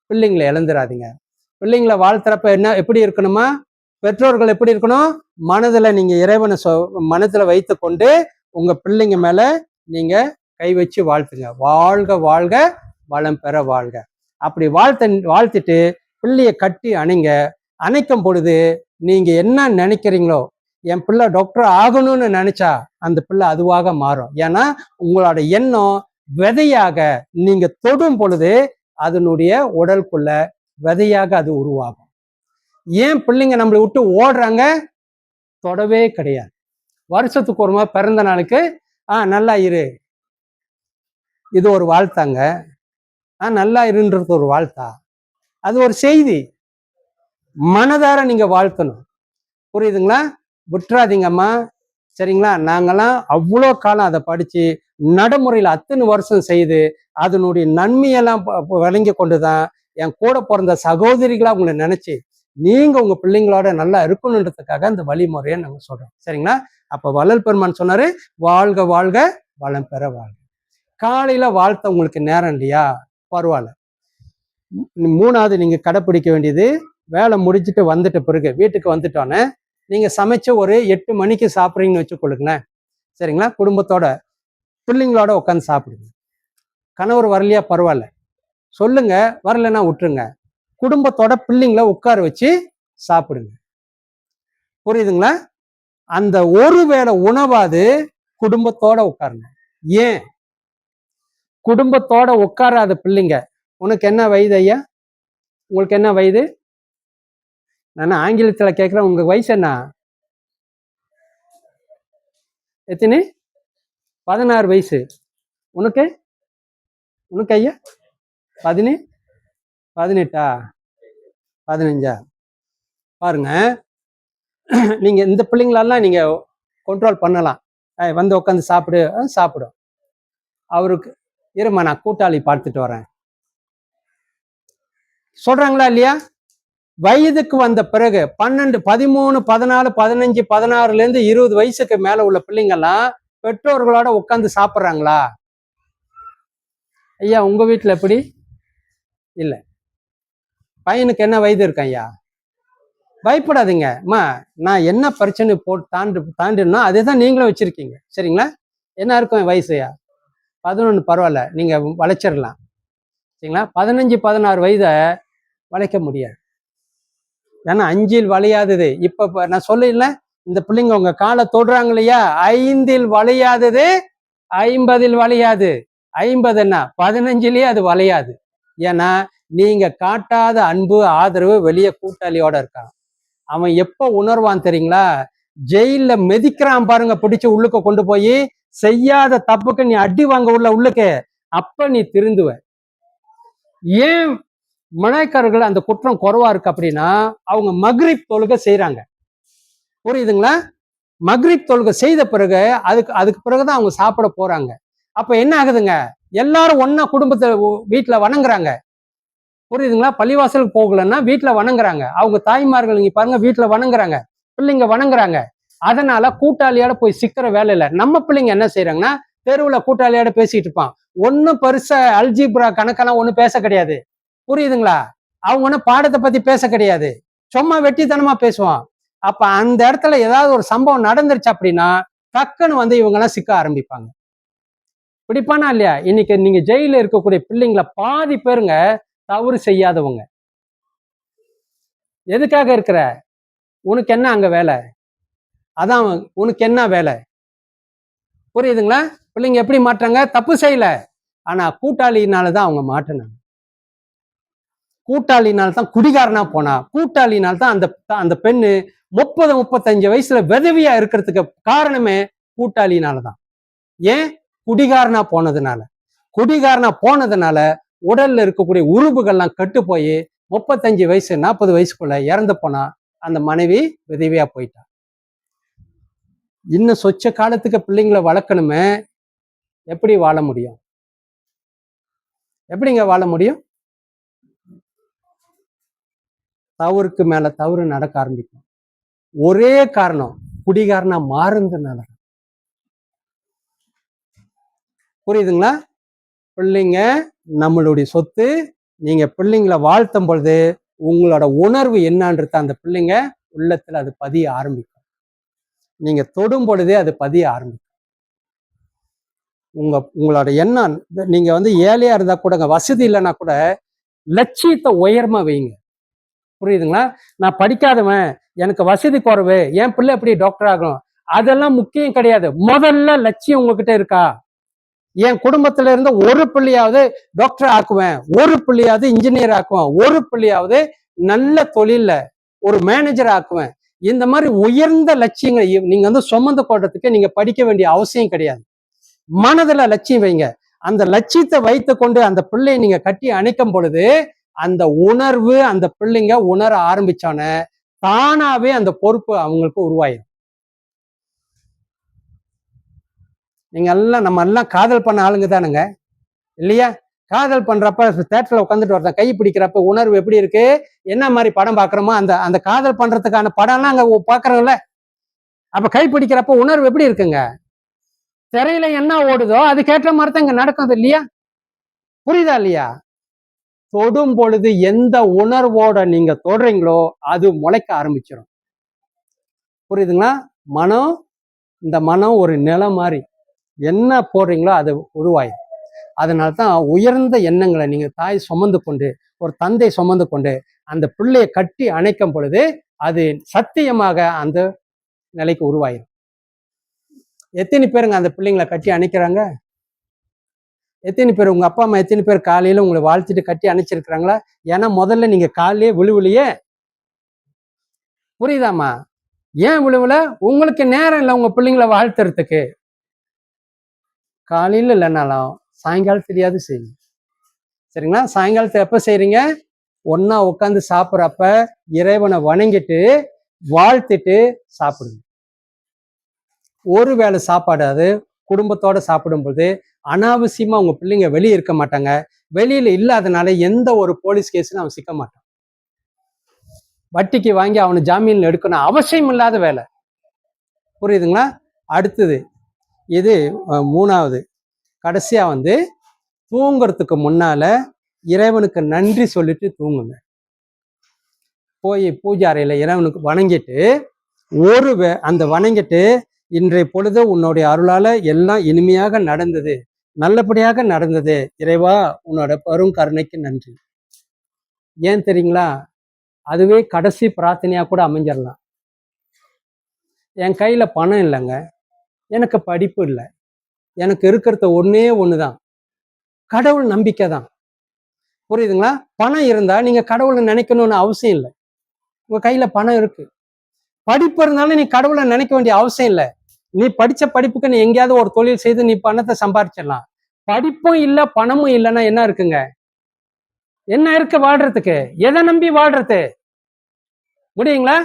பிள்ளைங்களை இழந்துடாதீங்க. பிள்ளைங்களை வாழ்த்துறப்ப எப்படி இருக்கணுமா? பெற்றோர்கள் எப்படி இருக்கணும்? மனதுல நீங்க இறைவனை மனதுல வைத்து கொண்டு உங்க பிள்ளைங்க மேல நீங்க கை வச்சு வாழ்த்துங்க. வாழ்க வாழ்க வளம் பெற வாழ்க. அப்படி வாழ்த்திட்டு பிள்ளைய கட்டி அணைக்கும் பொழுது நீங்க என்ன நினைக்கிறீங்களோ, என் பிள்ளை டாக்டர் ஆகணும்னு நினைச்சா அந்த பிள்ளை அதுவாக மாறும். ஏன்னா உங்களோட எண்ணம் விதையாக நீங்க தொடும் பொழுது அதனுடைய உடலுக்குள்ள விதையாக அது உருவாகும். ஏன் பிள்ளைங்க நம்மளை விட்டு ஓடுறாங்க? தொடவே கிடையாது. வருஷத்துக்கு ஒரு முறை பிறந்த நாளுக்கு நல்லா இரு, இது ஒரு வாழ்த்தாங்க. நல்லா இருன்றது ஒரு வாழ்த்தா? அது ஒரு செய்தி. மனதார நீங்க வாழ்த்தணும். புரியுதுங்களா? விட்டுறாதீங்கம்மா. சரிங்களா? நாங்கெல்லாம் அவ்வளோ காலம் அதை படிச்சு நடைமுறையில் அத்தனை வருஷம் செய்து அதனுடைய நன்மையெல்லாம் விளங்கி கொண்டுதான் என் கூட பிறந்த சகோதரிகளா உங்களை நினைச்சு நீங்க உங்க பிள்ளைங்களோட நல்லா இருக்கணுன்றதுக்காக இந்த வழிமுறையை நாங்க சொல்றோம். சரிங்களா? அப்ப வள்ளல் பெருமான் சொன்னாரு, வாழ்க வாழ்க வளம் பெற வாழ்க. காலையில வாழ்த்த உங்களுக்கு நேரம் இல்லையா? பரவாயில்ல. 3வது நீங்க கடைப்பிடிக்க வேண்டியது, வேலை முடிச்சுட்டு வந்துட்ட பிறகு வீட்டுக்கு வந்துட்டோன்னே நீங்க சமைச்சு ஒரு 8 மணிக்கு சாப்பிட்றீங்கன்னு வச்சுக்கொள்ளுங்களேன். சரிங்களா? குடும்பத்தோட பிள்ளைங்களோட உட்காந்து சாப்பிடுங்க. கணவர் வரலையா? பரவாயில்ல, சொல்லுங்க. வரலைன்னா விட்டுருங்க. குடும்பத்தோட பிள்ளைங்களை உட்கார வச்சு சாப்பிடுங்க. புரியுதுங்களா? அந்த ஒரு வேளை உணவாது குடும்பத்தோட உட்காருங்க. ஏன் குடும்பத்தோட உட்காராத பிள்ளைங்க? உனக்கு என்ன வயது ஐயா? உங்களுக்கு என்ன வயது? நான் ஆங்கிலத்துல கேட்கிறேன், உங்க வயசு என்ன? எத்தனை? 16 வயசு. உனக்கு ஐயா 18? 15? பாருங்க, நீங்க இந்த பிள்ளைங்களெல்லாம் நீங்க கண்ட்ரோல் பண்ணலாம். வந்து உட்காந்து சாப்பிடும். அவருக்கு இருமா நான் கூட்டாளி பார்த்துட்டு வரேன் சொல்றாங்களா இல்லையா? வயதுக்கு வந்த பிறகு 12, 13, 14, 15, 16ல இருந்து 20 வயசுக்கு மேல உள்ள பிள்ளைங்கெல்லாம் பெற்றோர்களோட உட்காந்து சாப்பிட்றாங்களா? ஐயா உங்க வீட்டுல எப்படி? இல்ல. பையனுக்கு என்ன வயது இருக்கு ஐயா? பயப்படாதீங்க அம்மா, நான் என்ன பிரச்சனை போட்டு தாண்டினா அதே தான் நீங்களும் வச்சிருக்கீங்க. சரிங்களா? என்ன இருக்கும் வயசுயா? 11 பரவாயில்ல, நீங்க வளைச்சிடலாம். சரிங்களா? 15, 16 வயதை வளைக்க முடியாது. ஏன்னா 5ல் வளையாதது. இப்ப நான் சொல்லல, இந்த பிள்ளைங்க உங்க காலை தொடுறாங்க இல்லையா? 5ல் வளையாதது 50ல் வளையாது. 50 என்ன 15லயே அது வளையாது. ஏன்னா நீங்க காட்டாத அன்பு ஆதரவு வெளியே கூட்டாளியோட இருக்கான். அவன் எப்ப உணர்வான் தெரியுங்களா? ஜெயில மெதிக்கிறான் பாருங்க, பிடிச்சு உள்ளுக்க கொண்டு போய், செய்யாத தப்புக்கு நீ அடி வாங்க உள்ளுக்கு, அப்ப நீ திருந்துவ. ஏன் மலாய்க்காரர்கள் அந்த குற்றம் குறைவா இருக்கு அப்படின்னா, அவங்க மக்ரிப் தொழுகை செய்யறாங்க. புரியுதுங்களா? மக்ரிப் தொழுகை செய்த பிறகு அதுக்கு பிறகுதான் அவங்க சாப்பிட போறாங்க. அப்ப என்ன ஆகுதுங்க? எல்லாரும் ஒன்னா குடும்பத்தை வீட்டுல வணங்குறாங்க. புரியுதுங்களா? பள்ளிவாசலுக்கு போகலன்னா வீட்டுல வணங்குறாங்க. அவங்க தாய்மார்கள் இங்க பாருங்க வீட்டுல வணங்குறாங்க, பிள்ளைங்க வணங்குறாங்க. அதனால கூட்டாளியோட போய் சிக்கிற வேலை இல்லை. நம்ம பிள்ளைங்க என்ன செய்யறாங்கன்னா, தெருவுல கூட்டாளியோட பேசிட்டு இருப்பான். ஒன்னும் பெருசா அல்ஜிப்ரா கணக்கெல்லாம் ஒண்ணும் பேச கிடையாது. புரியுதுங்களா? அவங்க ஒன்னும் பாடத்தை பத்தி பேச கிடையாது, சும்மா வெட்டித்தனமா பேசுவான். அப்ப அந்த இடத்துல ஏதாவது ஒரு சம்பவம் நடந்துருச்சு அப்படின்னா டக்குன்னு வந்து இவங்க எல்லாம் சிக்க ஆரம்பிப்பாங்க. பிடிப்பானா இல்லையா? இன்னைக்கு நீங்க ஜெயில இருக்கக்கூடிய பிள்ளைங்களை பாதி பேருங்க தவறு செய்யாதவங்க. எதுக்காக இருக்கிற? உனக்கு என்ன அங்க வேலை? அதான் உனக்கு என்ன வேலை? புரியுதுங்களா? பிள்ளைங்க எப்படி மாற்றாங்க? தப்பு செய்யல, ஆனா கூட்டாளினாலதான் அவங்க மாற்றினாங்க. கூட்டாளினால்தான் குடிகாரனா போனா. கூட்டாளினால்தான் அந்த பெண்ணு 30, 35 வயசுல விதவியா இருக்கிறதுக்கு காரணமே கூட்டாளினாலதான். ஏன்? குடிகாரனா போனதுனால. குடிகாரனா போனதுனால உடல்ல இருக்கக்கூடிய உறுப்புகள்லாம் கட்டு போய் 35 வயசு 40 வயசுக்குள்ள இறந்து போனா அந்த மனைவி விதவியா போயிட்டா. இன்னும் சொச்ச காலத்துக்கு பிள்ளைங்களை வளர்க்கணுமே, எப்படி வாழ முடியும்? எப்படிங்க வாழ முடியும்? தவறுக்கு மேல தவறு நடக்க ஆரம்பிக்கும். ஒரே காரணம், குடிகாரனா மாறுனதுனால. புரியுதுங்களா? பிள்ளைங்க நம்மளுடைய சொத்து. நீங்க பிள்ளைங்களை வாழ்த்தும் பொழுது உங்களோட உணர்வு என்னன்றது அந்த பிள்ளைங்க உள்ளத்துல அது பதிய ஆரம்பிக்கும். நீங்க தொடும் பொழுதே அது பதிய ஆரம்பிக்கும். உங்களோட எண்ணம், நீங்க வந்து ஏழையா இருந்தா கூட, வசதி இல்லைன்னா கூட லட்சியத்தை உயர்மா வைங்க. புரியுதுங்களா? நான் படிக்காதவன், எனக்கு வசதி குறைவு, என் பிள்ளை எப்படி டாக்டர் ஆகும், அதெல்லாம் முக்கியம் கிடையாது. முதல்ல லட்சியம் உங்ககிட்ட இருக்கா? என் குடும்பத்துல இருந்து ஒரு பிள்ளையாவது டாக்டர் ஆக்குவேன், ஒரு பிள்ளையாவது இன்ஜினியர் ஆக்குவேன், ஒரு பிள்ளையாவது நல்ல தொழில்ல ஒரு மேனேஜர் ஆக்குவேன். இந்த மாதிரி உயர்ந்த லட்சியங்களை நீங்க வந்து சுமந்து கொள்றதுக்கு நீங்க படிக்க வேண்டிய அவசியம் கிடையாது. மனதுல லட்சியம் வைங்க. அந்த லட்சியத்தை வைத்து கொண்டு அந்த பிள்ளையை நீங்க கட்டி அணைக்கும் பொழுது அந்த உணர்வு அந்த பிள்ளைங்க உணர ஆரம்பிச்சான தானாவே அந்த பொறுப்பு அவங்களுக்கு உருவாயிடும். நீங்க எல்லாம் நம்ம எல்லாம் காதல் பண்ண ஆளுங்க தானுங்க இல்லையா? காதல் பண்றப்ப தேட்டர்ல உட்காந்துட்டு ஒருத்தன் கை பிடிக்கிறப்ப உணர்வு எப்படி இருக்கு? என்ன மாதிரி படம் பாக்குறோமோ அந்த காதல் பண்றதுக்கான படம்லாம் அங்க பாக்குறோம்ல. அப்ப கை பிடிக்கிறப்ப உணர்வு எப்படி இருக்குங்க? திரையில என்ன ஓடுதோ அதுக்கேற்ற மாதிரி தான் இங்க நடக்குது இல்லையா? புரியுதா இல்லையா? தொடும் பொழுது எந்த உணர்வோட நீங்க தொடுறீங்களோ அது முளைக்க ஆரம்பிச்சிடும். புரியுதுங்களா? மனம், இந்த மனம் ஒரு நிலம் மாதிரி, என்ன போடுறீங்களோ அது உருவாயிடும். அதனால்தான் உயர்ந்த எண்ணங்களை நீங்க தாய் சுமந்து கொண்டு, ஒரு தந்தை சுமந்து கொண்டு அந்த பிள்ளையை கட்டி அணைக்கும் பொழுது அது சத்தியமாக அந்த நிலைக்கு உருவாயிடும். எத்தனை பேருங்க அந்த பிள்ளைங்களை கட்டி அணைக்கிறாங்க? எத்தனை பேர் உங்க அப்பா அம்மா எத்தனை பேர் காலையில உங்களை வாழ்த்திட்டு கட்டி அணைச்சிருக்கிறாங்களா? ஏன்னா முதல்ல நீங்க காலையே விழுவிலையே. புரியுதாமா? ஏன் விழுவல? உங்களுக்கு நேரம் இல்லை உங்க பிள்ளைங்களை வாழ்த்துறதுக்கு. காலையில இல்லைனாலும் சாயங்காலம் தெரியாது செய்யுங்க. சரிங்களா? சாயங்காலத்தை எப்ப செய்றீங்க? ஒன்னா உட்காந்து சாப்பிட்றப்ப இறைவனை வணங்கிட்டு வாழ்த்திட்டு சாப்பிடுங்க. ஒரு வேளை சாப்பாடு அது குடும்பத்தோட சாப்பிடும்போது அனாவசியமா உங்க பிள்ளைங்க வெளியே இருக்க மாட்டாங்க. வெளியில இல்லாதனால எந்த ஒரு போலீஸ் கேஸ்ன்னு அவன் சிக்க மாட்டான். வட்டிக்கு வாங்கி அவனை ஜாமீன்ல எடுக்கணும் அவசியம் இல்லாத வேலை. புரியுதுங்களா? அடுத்தது இது 3வது, கடைசியா தூங்குறதுக்கு முன்னால இறைவனுக்கு நன்றி சொல்லிட்டு தூங்குங்க. போய் பூஜை அறையில இறைவனுக்கு வணங்கிட்டு அந்த வணங்கிட்டு இன்றைய பொழுது உன்னுடைய அருளால எல்லாம் இனிமையாக நடந்தது, நல்லபடியாக நடந்தது, இறைவா உன்னோட பெரும் கருணைக்கு நன்றி. ஏன் தெரியுங்களா? அதுவே கடைசி பிரார்த்தனையா கூட அமைஞ்சிடலாம். என் கையில பணம் இல்லைங்க, எனக்கு படிப்பு இல்லை, எனக்கு இருக்கிறது ஒன்னே ஒண்ணுதான், கடவுள் நம்பிக்கை தான். புரியுதுங்களா? பணம் இருந்தா நீங்க கடவுளை நினைக்கணும்னு அவசியம் இல்லை. உங்க கையில பணம் இருக்கு. படிப்பு இருந்தாலும் நீ கடவுளை நினைக்க வேண்டிய அவசியம் இல்லை. நீ படிச்ச படிப்புக்கு நீ எங்கேயாவது ஒரு தொழில் செய்து நீ பணத்தை சம்பாரிச்சிடலாம். படிப்பும் இல்லை பணமும் இல்லைன்னா என்ன இருக்குங்க? என்ன இருக்கு வாழ்றதுக்கு? எதை நம்பி வாழ்றது? முடியுங்களா?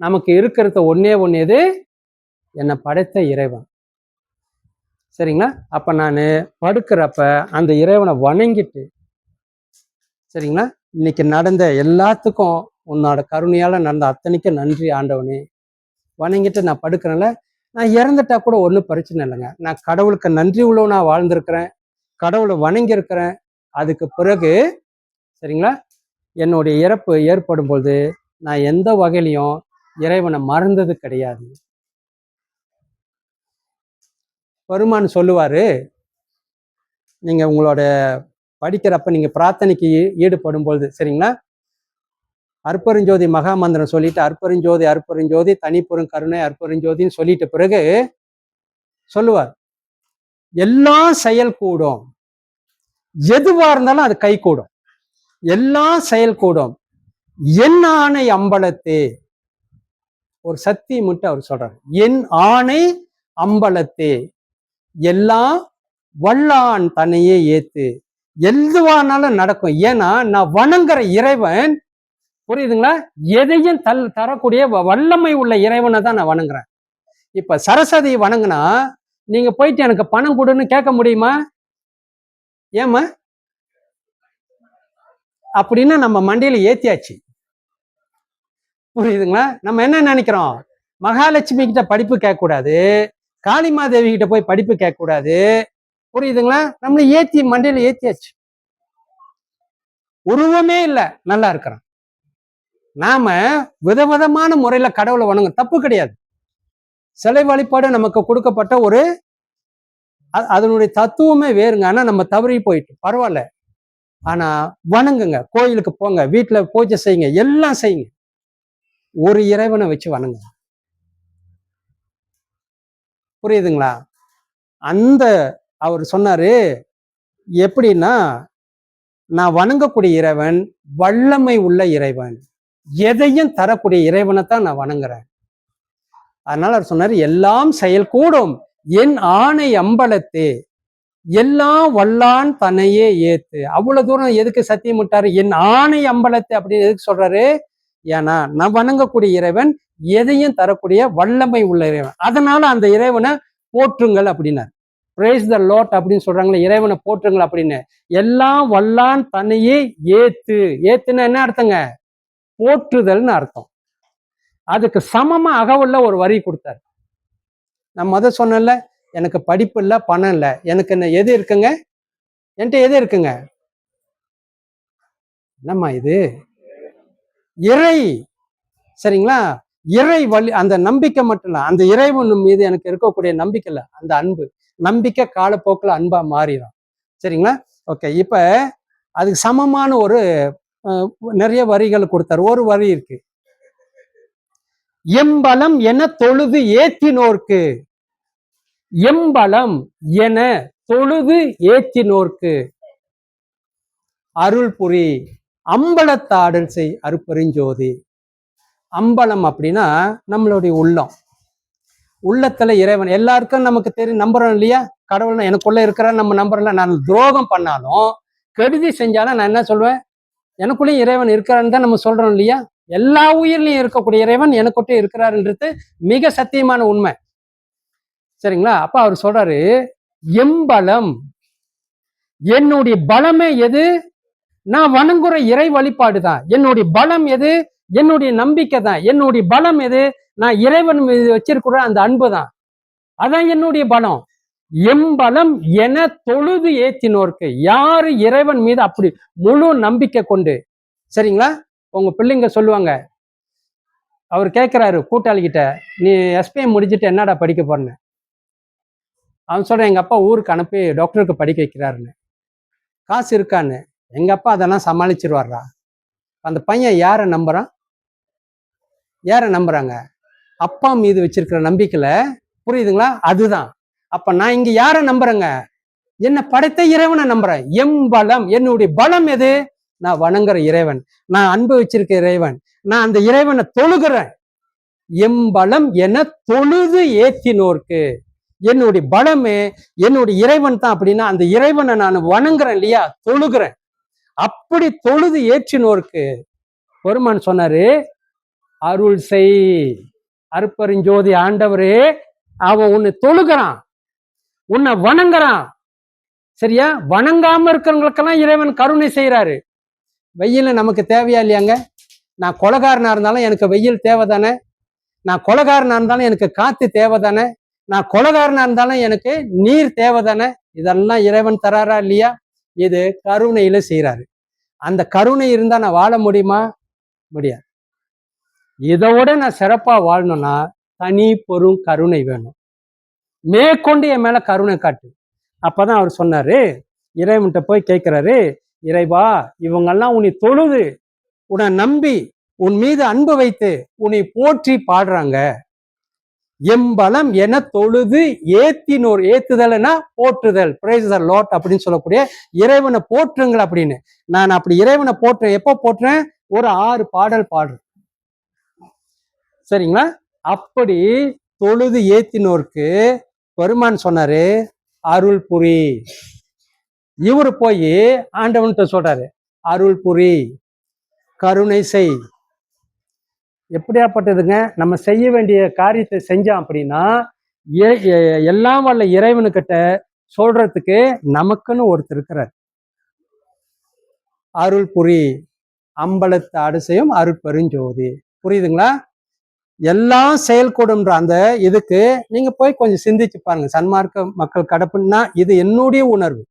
நமக்கு இருக்கிறது ஒன்னே ஒண்ணு எது? என்னை படைத்த இறைவன். சரிங்களா? அப்ப நான் படுக்கிறப்ப அந்த இறைவனை வணங்கிட்டு, சரிங்களா, இன்னைக்கு நடந்த எல்லாத்துக்கும் உன்னோட கருணையால நடந்த அத்தனைக்கும் நன்றி ஆண்டவனே, வணங்கிட்டு நான் படுக்கிறேன்ல, நான் இறந்துட்டா கூட ஒன்றும் பிரச்சனை இல்லைங்க. நான் கடவுளுக்கு நன்றி உள்ளவ நான் வாழ்ந்திருக்கிறேன், கடவுளை வணங்கி இருக்கிறேன். அதுக்கு பிறகு சரிங்களா, என்னுடைய இறப்பு ஏற்படும் போது நான் எந்த வகையிலையும் இறைவனை மறந்தது கிடையாது. பெருமான் சொல்லுவாரு, நீங்க உங்களோட படிக்கிறப்ப நீங்க பிரார்த்தனைக்கு ஈடுபடும் பொழுது சரிங்களா, அற்பெருஞ்சோதி மகாமந்திரம் சொல்லிட்டு அற்பெருஞ்சோதி அற்பெருஞ்சோதி தனிப்பெரும் கருணை அற்பெருஞ்சோதின்னு சொல்லிட்ட பிறகு சொல்லுவார், எல்லா செயல் கூடும், எதுவா இருந்தாலும் அது கை கூடும், எல்லா செயல் கூடும், என் ஆணை அம்பலத்தே. ஒரு சக்தி மட்டும் அவர் சொல்றாரு, என் ஆணை அம்பலத்தே எல்லாம் வல்லான் தன்னையே ஏத்து, எதுவானாலும் நடக்கும். ஏன்னா நான் வணங்குற இறைவன், புரியுதுங்களா, எதையும் தரக்கூடிய வல்லமை உள்ள இறைவனை தான் நான் வணங்குறேன். இப்ப சரஸ்வதி வணங்குனா நீங்க போயிட்டு எனக்கு பணம் கொடுன்னு கேட்க முடியுமா? ஏமா? அப்படின்னு நம்ம மண்டியில ஏத்தியாச்சு. புரியுதுங்களா? நம்ம என்ன நினைக்கிறோம், மகாலட்சுமி கிட்ட படிப்பு கேட்க கூடாது, காளிமாதேவி கிட்ட போய் படிப்பு கேட்க கூடாது. புரியுதுங்களா? நம்மள ஏத்தி மண்டியில ஏத்தியாச்சு. உருவமே இல்லை, நல்லா இருக்கிறோம். நாம விதவிதமான முறையில கடவுளை வணங்க தப்பு கிடையாது. சிலை வழிபாடு நமக்கு கொடுக்கப்பட்ட ஒரு அதனுடைய தத்துவமே வேறுங்க. ஆனா நம்ம தவறி போயிட்டு பரவாயில்ல, ஆனா வணங்குங்க, கோயிலுக்கு போங்க, வீட்டுல பூஜை செய்யுங்க, எல்லாம் செய்யுங்க, ஒரு இறைவனை வச்சு வணங்குங்க. புரியுதுங்களா? அந்த அவர் சொன்னாரு எப்படின்னா, நான் வணங்கக்கூடிய இறைவன் வல்லமை உள்ள இறைவன், எதையும் தரக்கூடிய இறைவனை தான் நான் வணங்குறேன். அதனால அவர் சொன்னாரு, எல்லாம் செயல் கூடும் என் ஆணை அம்பலத்தே எல்லாம் வல்லான் தன்னையே ஏத்து. அவ்வளவு தூரம் எதுக்கு சத்தியம் விட்டாரு? என் ஆணை அம்பலத்தை அப்படின்னு எதுக்கு சொல்றாரு? ஏன்னா நான் வணங்கக்கூடிய இறைவன் எதையும் தரக்கூடிய வல்லமை உள்ள இறைவன், அதனால அந்த இறைவனை போற்றுங்கள் அப்படின்னாரு. பிரைஸ் த லார்ட் அப்படின்னு சொல்றாங்களே, இறைவனை போற்றுங்கள் அப்படின்னு. எல்லாம் வல்லான் தன்னையே ஏத்து. ஏத்துன்னா என்ன அர்த்தங்க? போற்றுதல்னு அர்த்தம். அதுக்கு சமமா அகவுள்ள ஒரு வரி கொடுத்தாரு. நான் சொன்னேன்ல, எனக்கு படிப்பு இல்லை பணம் இல்லை, எனக்கு எது இருக்குங்க? என்கிட்ட எது இருக்குங்க? என்னம்மா இது? இறை. சரிங்களா? இறை வழி, அந்த நம்பிக்கை மட்டும் இல்லை, அந்த இறைவன் மீது எனக்கு இருக்கக்கூடிய நம்பிக்கை இல்லை, அந்த அன்பு, நம்பிக்கை காலப்போக்கில் அன்பா மாறிடும். சரிங்களா? ஓகே, இப்ப அதுக்கு சமமான ஒரு நிறைய வரிகள் கொடுத்தாரு. ஒரு வரி இருக்கு, எம்பலம் என தொழுது ஏத்தினோர்க்கு. எம்பலம் என தொழுது ஏத்தினோர்க்கு அருள் புரி அம்பலத்தாடல் செய் அருப்பெருஞ்சோதி. அம்பலம் அப்படின்னா நம்மளுடைய உள்ளம். உள்ளத்துல இறைவன் எல்லாருக்கும் நமக்கு தெரியும், நம்புறோம் இல்லையா? கடவுள் எனக்குள்ள இருக்கிற நம்ம நம்புறோம்ல. நான் துரோகம் பண்ணாலும் கெடுதி செஞ்சாலும் நான் என்ன சொல்வேன்? எனக்குள்ளேயும் இறைவன் இருக்கிறான்னு தான் நம்ம சொல்றோம் இல்லையா? எல்லா உயிர்லையும் இருக்கக்கூடிய இறைவன் எனக்குள்ளே இருக்கிறாருன்றது மிக சத்தியமான உண்மை. சரிங்களா? அப்ப அவர் சொல்றாரு, எம்பலம். என்னுடைய பலமே எது? நான் வணங்குற இறை வழிபாடு தான். என்னுடைய பலம் எது? என்னுடைய நம்பிக்கை தான். என்னுடைய பலம் எது? நான் இறைவன் மீது வச்சிருக்கிற அந்த அன்பு தான். அதான் என்னுடைய பலம். எம்பலம் என தொழுது ஏத்தினோர்க்கு. யாரு இறைவன் மீது அப்படி முழு நம்பிக்கை கொண்டு, சரிங்களா? உங்க பிள்ளைங்க சொல்லுவாங்க, அவர் கேட்கிறாரு கூட்டாளி கிட்ட, நீ எஸ்பிஎம் முடிச்சுட்டு என்னடா படிக்க போறேன்னு. அவன் சொல்றேன், எங்க அப்பா ஊருக்கு அனுப்பி டாக்டருக்கு படிக்க வைக்கிறாருன்னு. காசு இருக்கான்னு. எங்க அப்பா அதெல்லாம் சமாளிச்சிருவாரா? அந்த பையன் யாரை நம்புறான்? யாரை நம்புறாங்க? அப்பா மீது வச்சிருக்கிற நம்பிக்கையில, புரியுதுங்களா? அதுதான். அப்ப நான் இங்க யாரை நம்புறேங்க? என்ன படைத்த இறைவனை நம்புறேன். எம்பலம். என்னுடைய பலம் எது? நான் வணங்குற இறைவன், நான் அன்பு வச்சிருக்க இறைவன், நான் அந்த இறைவனை தொழுகிறேன். எம்பலம் என தொழுது ஏத்தினோர்க்கு. என்னுடைய பலமே என்னுடைய இறைவன் தான். அப்படின்னா அந்த இறைவனை நான் வணங்குறேன் இல்லையா, தொழுகிறேன். அப்படி தொழுது ஏற்றினோர்க்கு பெருமான் சொன்னாரு, அருள் செய். அருட்பெருஞ்சோதி ஆண்டவரே, அவன் உன்னை தொழுகிறான், உன்னை வணங்குறான். சரியா? வணங்காம இருக்கிறவங்களுக்கெல்லாம் இறைவன் கருணை செய்யறாரு. வெயில் நமக்கு தேவையா இல்லையாங்க? நான் கொலைகாரனா இருந்தாலும் எனக்கு வெயில் தேவை தானே? நான் கொலைகாரனா இருந்தாலும் எனக்கு காத்து தேவை தானே? நான் கொலைகாரனா இருந்தாலும் எனக்கு நீர் தேவை தானே? இதெல்லாம் இறைவன் தராரா இல்லையா? இது கருணையில செய்யறாரு. அந்த கருணை இருந்தா நான் வாழ முடியுமா? முடியாது. இதோட நான் சிறப்பா வாழணும்னா தனி பொறும் கருணை வேணும். மேற்கொண்டு என் மேல கருணை காட்டு. அப்பதான் அவர் சொன்னாரு, இறைவன்கிட்ட போய் கேட்கிறாரு, இறைவா, இவங்கெல்லாம் உன்னை தொழுது, உன்னை நம்பி, உன் மீது அன்பு வைத்து உன்னை போற்றி பாடுறாங்க. எம்பலம் என தொழுது ஏத்தினோர். ஏத்துதல்னா போற்றுதல், பிரைஸ் தி லார்ட் அப்படின்னு சொல்லக்கூடிய இறைவனை போற்றுங்கள் அப்படின்னு. நான் அப்படி இறைவனை போற்றேன். எப்போ போற்றேன்? ஒரு 6 பாடல் பாடுறேன். சரிங்களா? அப்படி தொழுது ஏத்தினோர்க்கு பெருமான் சொன்னாரு, அருள் புரி. இவரு போய் ஆண்டவன்கிட்ட சொல்றாரு, அருள் புரி, கருணை செய். எப்படியாப்பட்டதுங்க? நம்ம செய்ய வேண்டிய காரியத்தை செஞ்சோம் அப்படின்னா எல்லாம் வல்ல இறைவனுக்கிட்ட சொல்றதுக்கு நமக்குன்னு ஒருத்தர் இருக்கிறார். அருள் புரி, அம்பலத்து அடிசையும் அருட்பெருஞ்சோதி. புரியுதுங்களா? எல்லாம் செயல்கூடும்ன்ற அந்த இதுக்கு நீங்க போய் கொஞ்சம் சிந்திச்சு பாருங்க. சன்மார்க்க மக்கள் கடப்புன்னா இது என்னுடைய உணர்வு.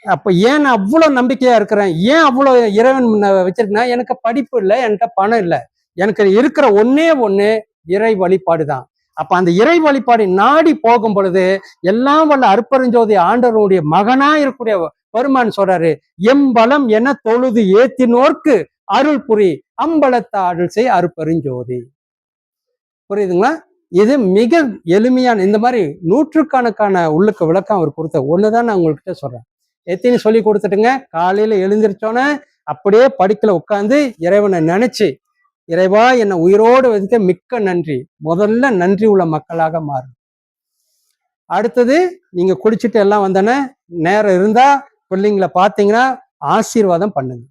அப்ப ஏன் நான் அவ்வளவு நம்பிக்கையா இருக்கிறேன்? ஏன் அவ்வளவு இறைவன் வச்சிருக்கேன்னா, எனக்கு படிப்பு இல்லை, என்கிட்ட பணம் இல்லை, எனக்கு இருக்கிற ஒன்னே ஒண்ணு இறை வழிபாடு தான். அப்ப அந்த இறை வழிபாடு நாடி போகும் பொழுது எல்லாம் வல்ல அருட்பெருஞ்சோதி ஆண்டவருடைய மகனா இருக்கக்கூடிய பெருமான் சொல்றாரு, எம்பலம் என தொழுது ஏத்தினோர்க்கு அருள் புரி, அம்பலத்த அருள் செய் அருட்பெருஞ்சோதி. புரியுதுங்களா? இது மிக எளிமையான, இந்த மாதிரி நூற்றுக்கணக்கான உள்ளுக்கு விளக்கம் அவர் கொடுத்த ஒண்ணுதான் நான் உங்கள்கிட்ட சொல்றேன். எத்தனை சொல்லி கொடுத்துட்டுங்க. காலையில எழுந்திரிச்சோன்னே அப்படியே படிக்கல உட்காந்து இறைவனை நினைச்சு, இறைவா என்னை உயிரோடு வைக்க மிக்க நன்றி. முதல்ல நன்றி உள்ள மக்களாக மாறும். அடுத்தது நீங்க குடிச்சிட்டு எல்லாம் வந்தோன்னே நேரம் இருந்தா பிள்ளைங்களை பார்த்தீங்கன்னா ஆசீர்வாதம் பண்ணுங்க.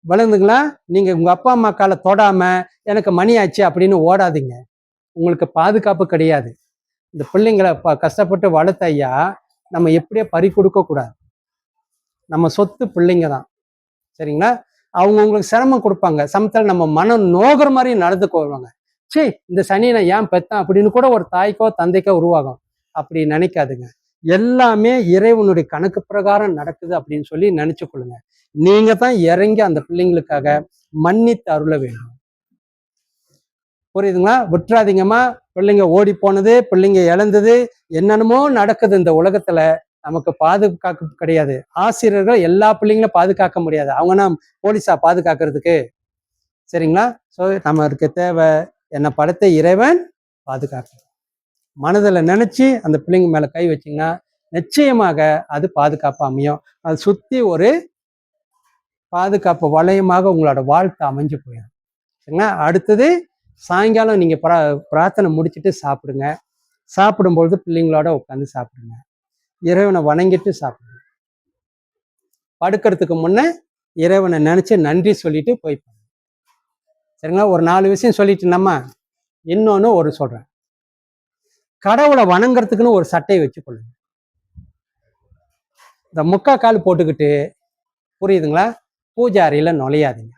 வளர்ந்துங்களா? நீங்க உங்க அப்பா அம்மா காலை தொடாம எனக்கு மணி ஆச்சு அப்படின்னு ஓடாதீங்க. உங்களுக்கு பாதுகாப்பு கிடையாது. இந்த பிள்ளைங்களை கஷ்டப்பட்டு வளர்த்த ஐயா நம்ம எப்படியே பறி கொடுக்க கூடாது. நம்ம சொத்து பிள்ளைங்க தான். சரிங்களா? அவங்க உங்களுக்கு சிரமம் கொடுப்பாங்க. சமயத்தில் நம்ம மனம் நோகிற மாதிரி நடந்துக்கு வருவாங்க. சரி, இந்த சனியை நான் ஏன் பெத்தேன் அப்படின்னு கூட ஒரு தாய்க்கோ தந்தைக்கோ உருவாகும். அப்படி நினைக்காதுங்க. எல்லாமே இறைவனுடைய கணக்கு பிரகாரம் நடக்குது அப்படின்னு சொல்லி நினைச்சு கொள்ளுங்க. நீங்க தான் இறங்கி அந்த பிள்ளைங்களுக்காக மன்னித்து அருள வேண்டும். புரியுதுங்களா? விட்டுறாதீங்கம்மா. பிள்ளைங்க ஓடி போனது, பிள்ளைங்க இழந்தது, என்னென்னமோ நடக்குது இந்த உலகத்துல. நமக்கு பாதுகாப்பு கிடையாது. ஆசிரியர்கள் எல்லா பிள்ளைங்களும் பாதுகாக்க முடியாது. அவங்கன்னா போலீஸா பாதுகாக்கிறதுக்கு? சரிங்களா? ஸோ நமக்கு தேவை, என்னை படைத்த இறைவன் பாதுகாக்க. மனதில் நினைச்சு அந்த பிள்ளைங்க மேல கை வச்சிங்கன்னா நிச்சயமாக அது பாதுகாப்பு அமையும். அது சுத்தி ஒரு பாதுகாப்பு வளையமாக உங்களோட வாழ்க்கை அமைஞ்சு போயிடும். சரிங்களா? அடுத்தது சாயங்காலம் நீங்க பிரார்த்தனை முடிச்சுட்டு சாப்பிடுங்க. சாப்பிடும்பொழுது பிள்ளைங்களோட உட்காந்து சாப்பிடுங்க. இறைவனை வணங்கிட்டு சாப்பிடுங்க. படுக்கிறதுக்கு முன்ன இறைவனை நினைச்சு நன்றி சொல்லிட்டு போய் பாருங்க. சரிங்களா? ஒரு 4 விஷயம் சொல்லிட்டு நம்ம இன்னொன்னு ஒரு சொல்றேன். கடவுளை வணங்குறதுக்குன்னு ஒரு சட்டையை வச்சுக்கொள்ளுங்க. இந்த முக்கா கால் போட்டுக்கிட்டு, புரியுதுங்களா, பூஜை அறையில நுழையாதீங்க.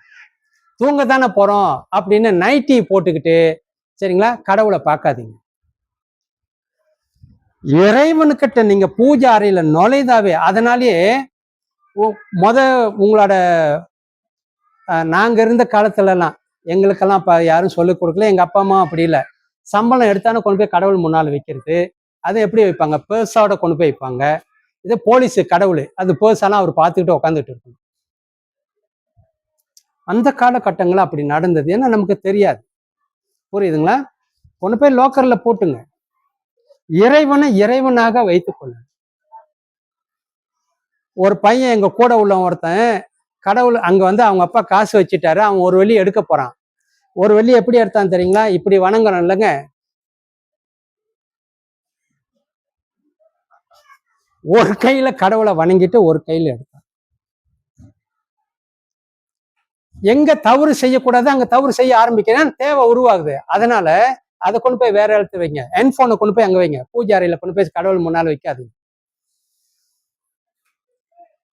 தூங்க தானே போறோம் அப்படின்னு நைட்டி போட்டுக்கிட்டு, சரிங்களா, கடவுளை பார்க்காதீங்க. இறைவனுக்கிட்ட நீங்க பூஜை அறையில நுழைதாவே, அதனாலேயே உங்களோட நாங்க இருந்த காலத்துல எல்லாம் எங்களுக்கெல்லாம் இப்ப யாரும் சொல்லிக் கொடுக்கல. எங்க அப்பா அம்மா அப்படி இல்லை. சம்பளம் எடுத்தானே கொண்டு போய் கடவுள் முன்னால் வைக்கிறது. அதை எப்படி வைப்பாங்க? பேர்ஸோட கொண்டு போய் வைப்பாங்க. இது போலீஸ் கடவுள், அது பேர்ஸெல்லாம் அவர் பார்த்துக்கிட்டு உட்காந்துட்டு இருக்கணும். அந்த காலகட்டங்கள் அப்படி நடந்தது. ஏன்னா நமக்கு தெரியாது. புரியுதுங்களா? கொண்டு போய் லோக்கர்ல போட்டுங்க. இறைவனை இறைவனாக வைத்துக் கொள்ள. ஒரு பையன் எங்க கூட உள்ள ஒருத்தன் கடவுள் அங்க அவங்க அப்பா காசு வச்சுட்டாரு. அவன் ஒரு வெள்ளி எடுக்க போறான். ஒரு வெள்ளி எப்படி எடுத்தான் தெரியுங்களா? இப்படி வணங்கணும் இல்லைங்க, ஒரு கையில கடவுளை வணங்கிட்டு ஒரு கையில எடுத்தான். எங்க தவறு செய்யக்கூடாது அங்க தவறு செய்ய ஆரம்பிக்கிறேன், தேவை உருவாகுது. அதனால அதை கொண்டு போய் வேற இடத்துல வைங்க. ஹெட்போனை கொண்டு போய் அங்க வைங்க. பூஜை அறையில கொண்டு போய் கடவுள் முன்னால் வைக்காதீங்க.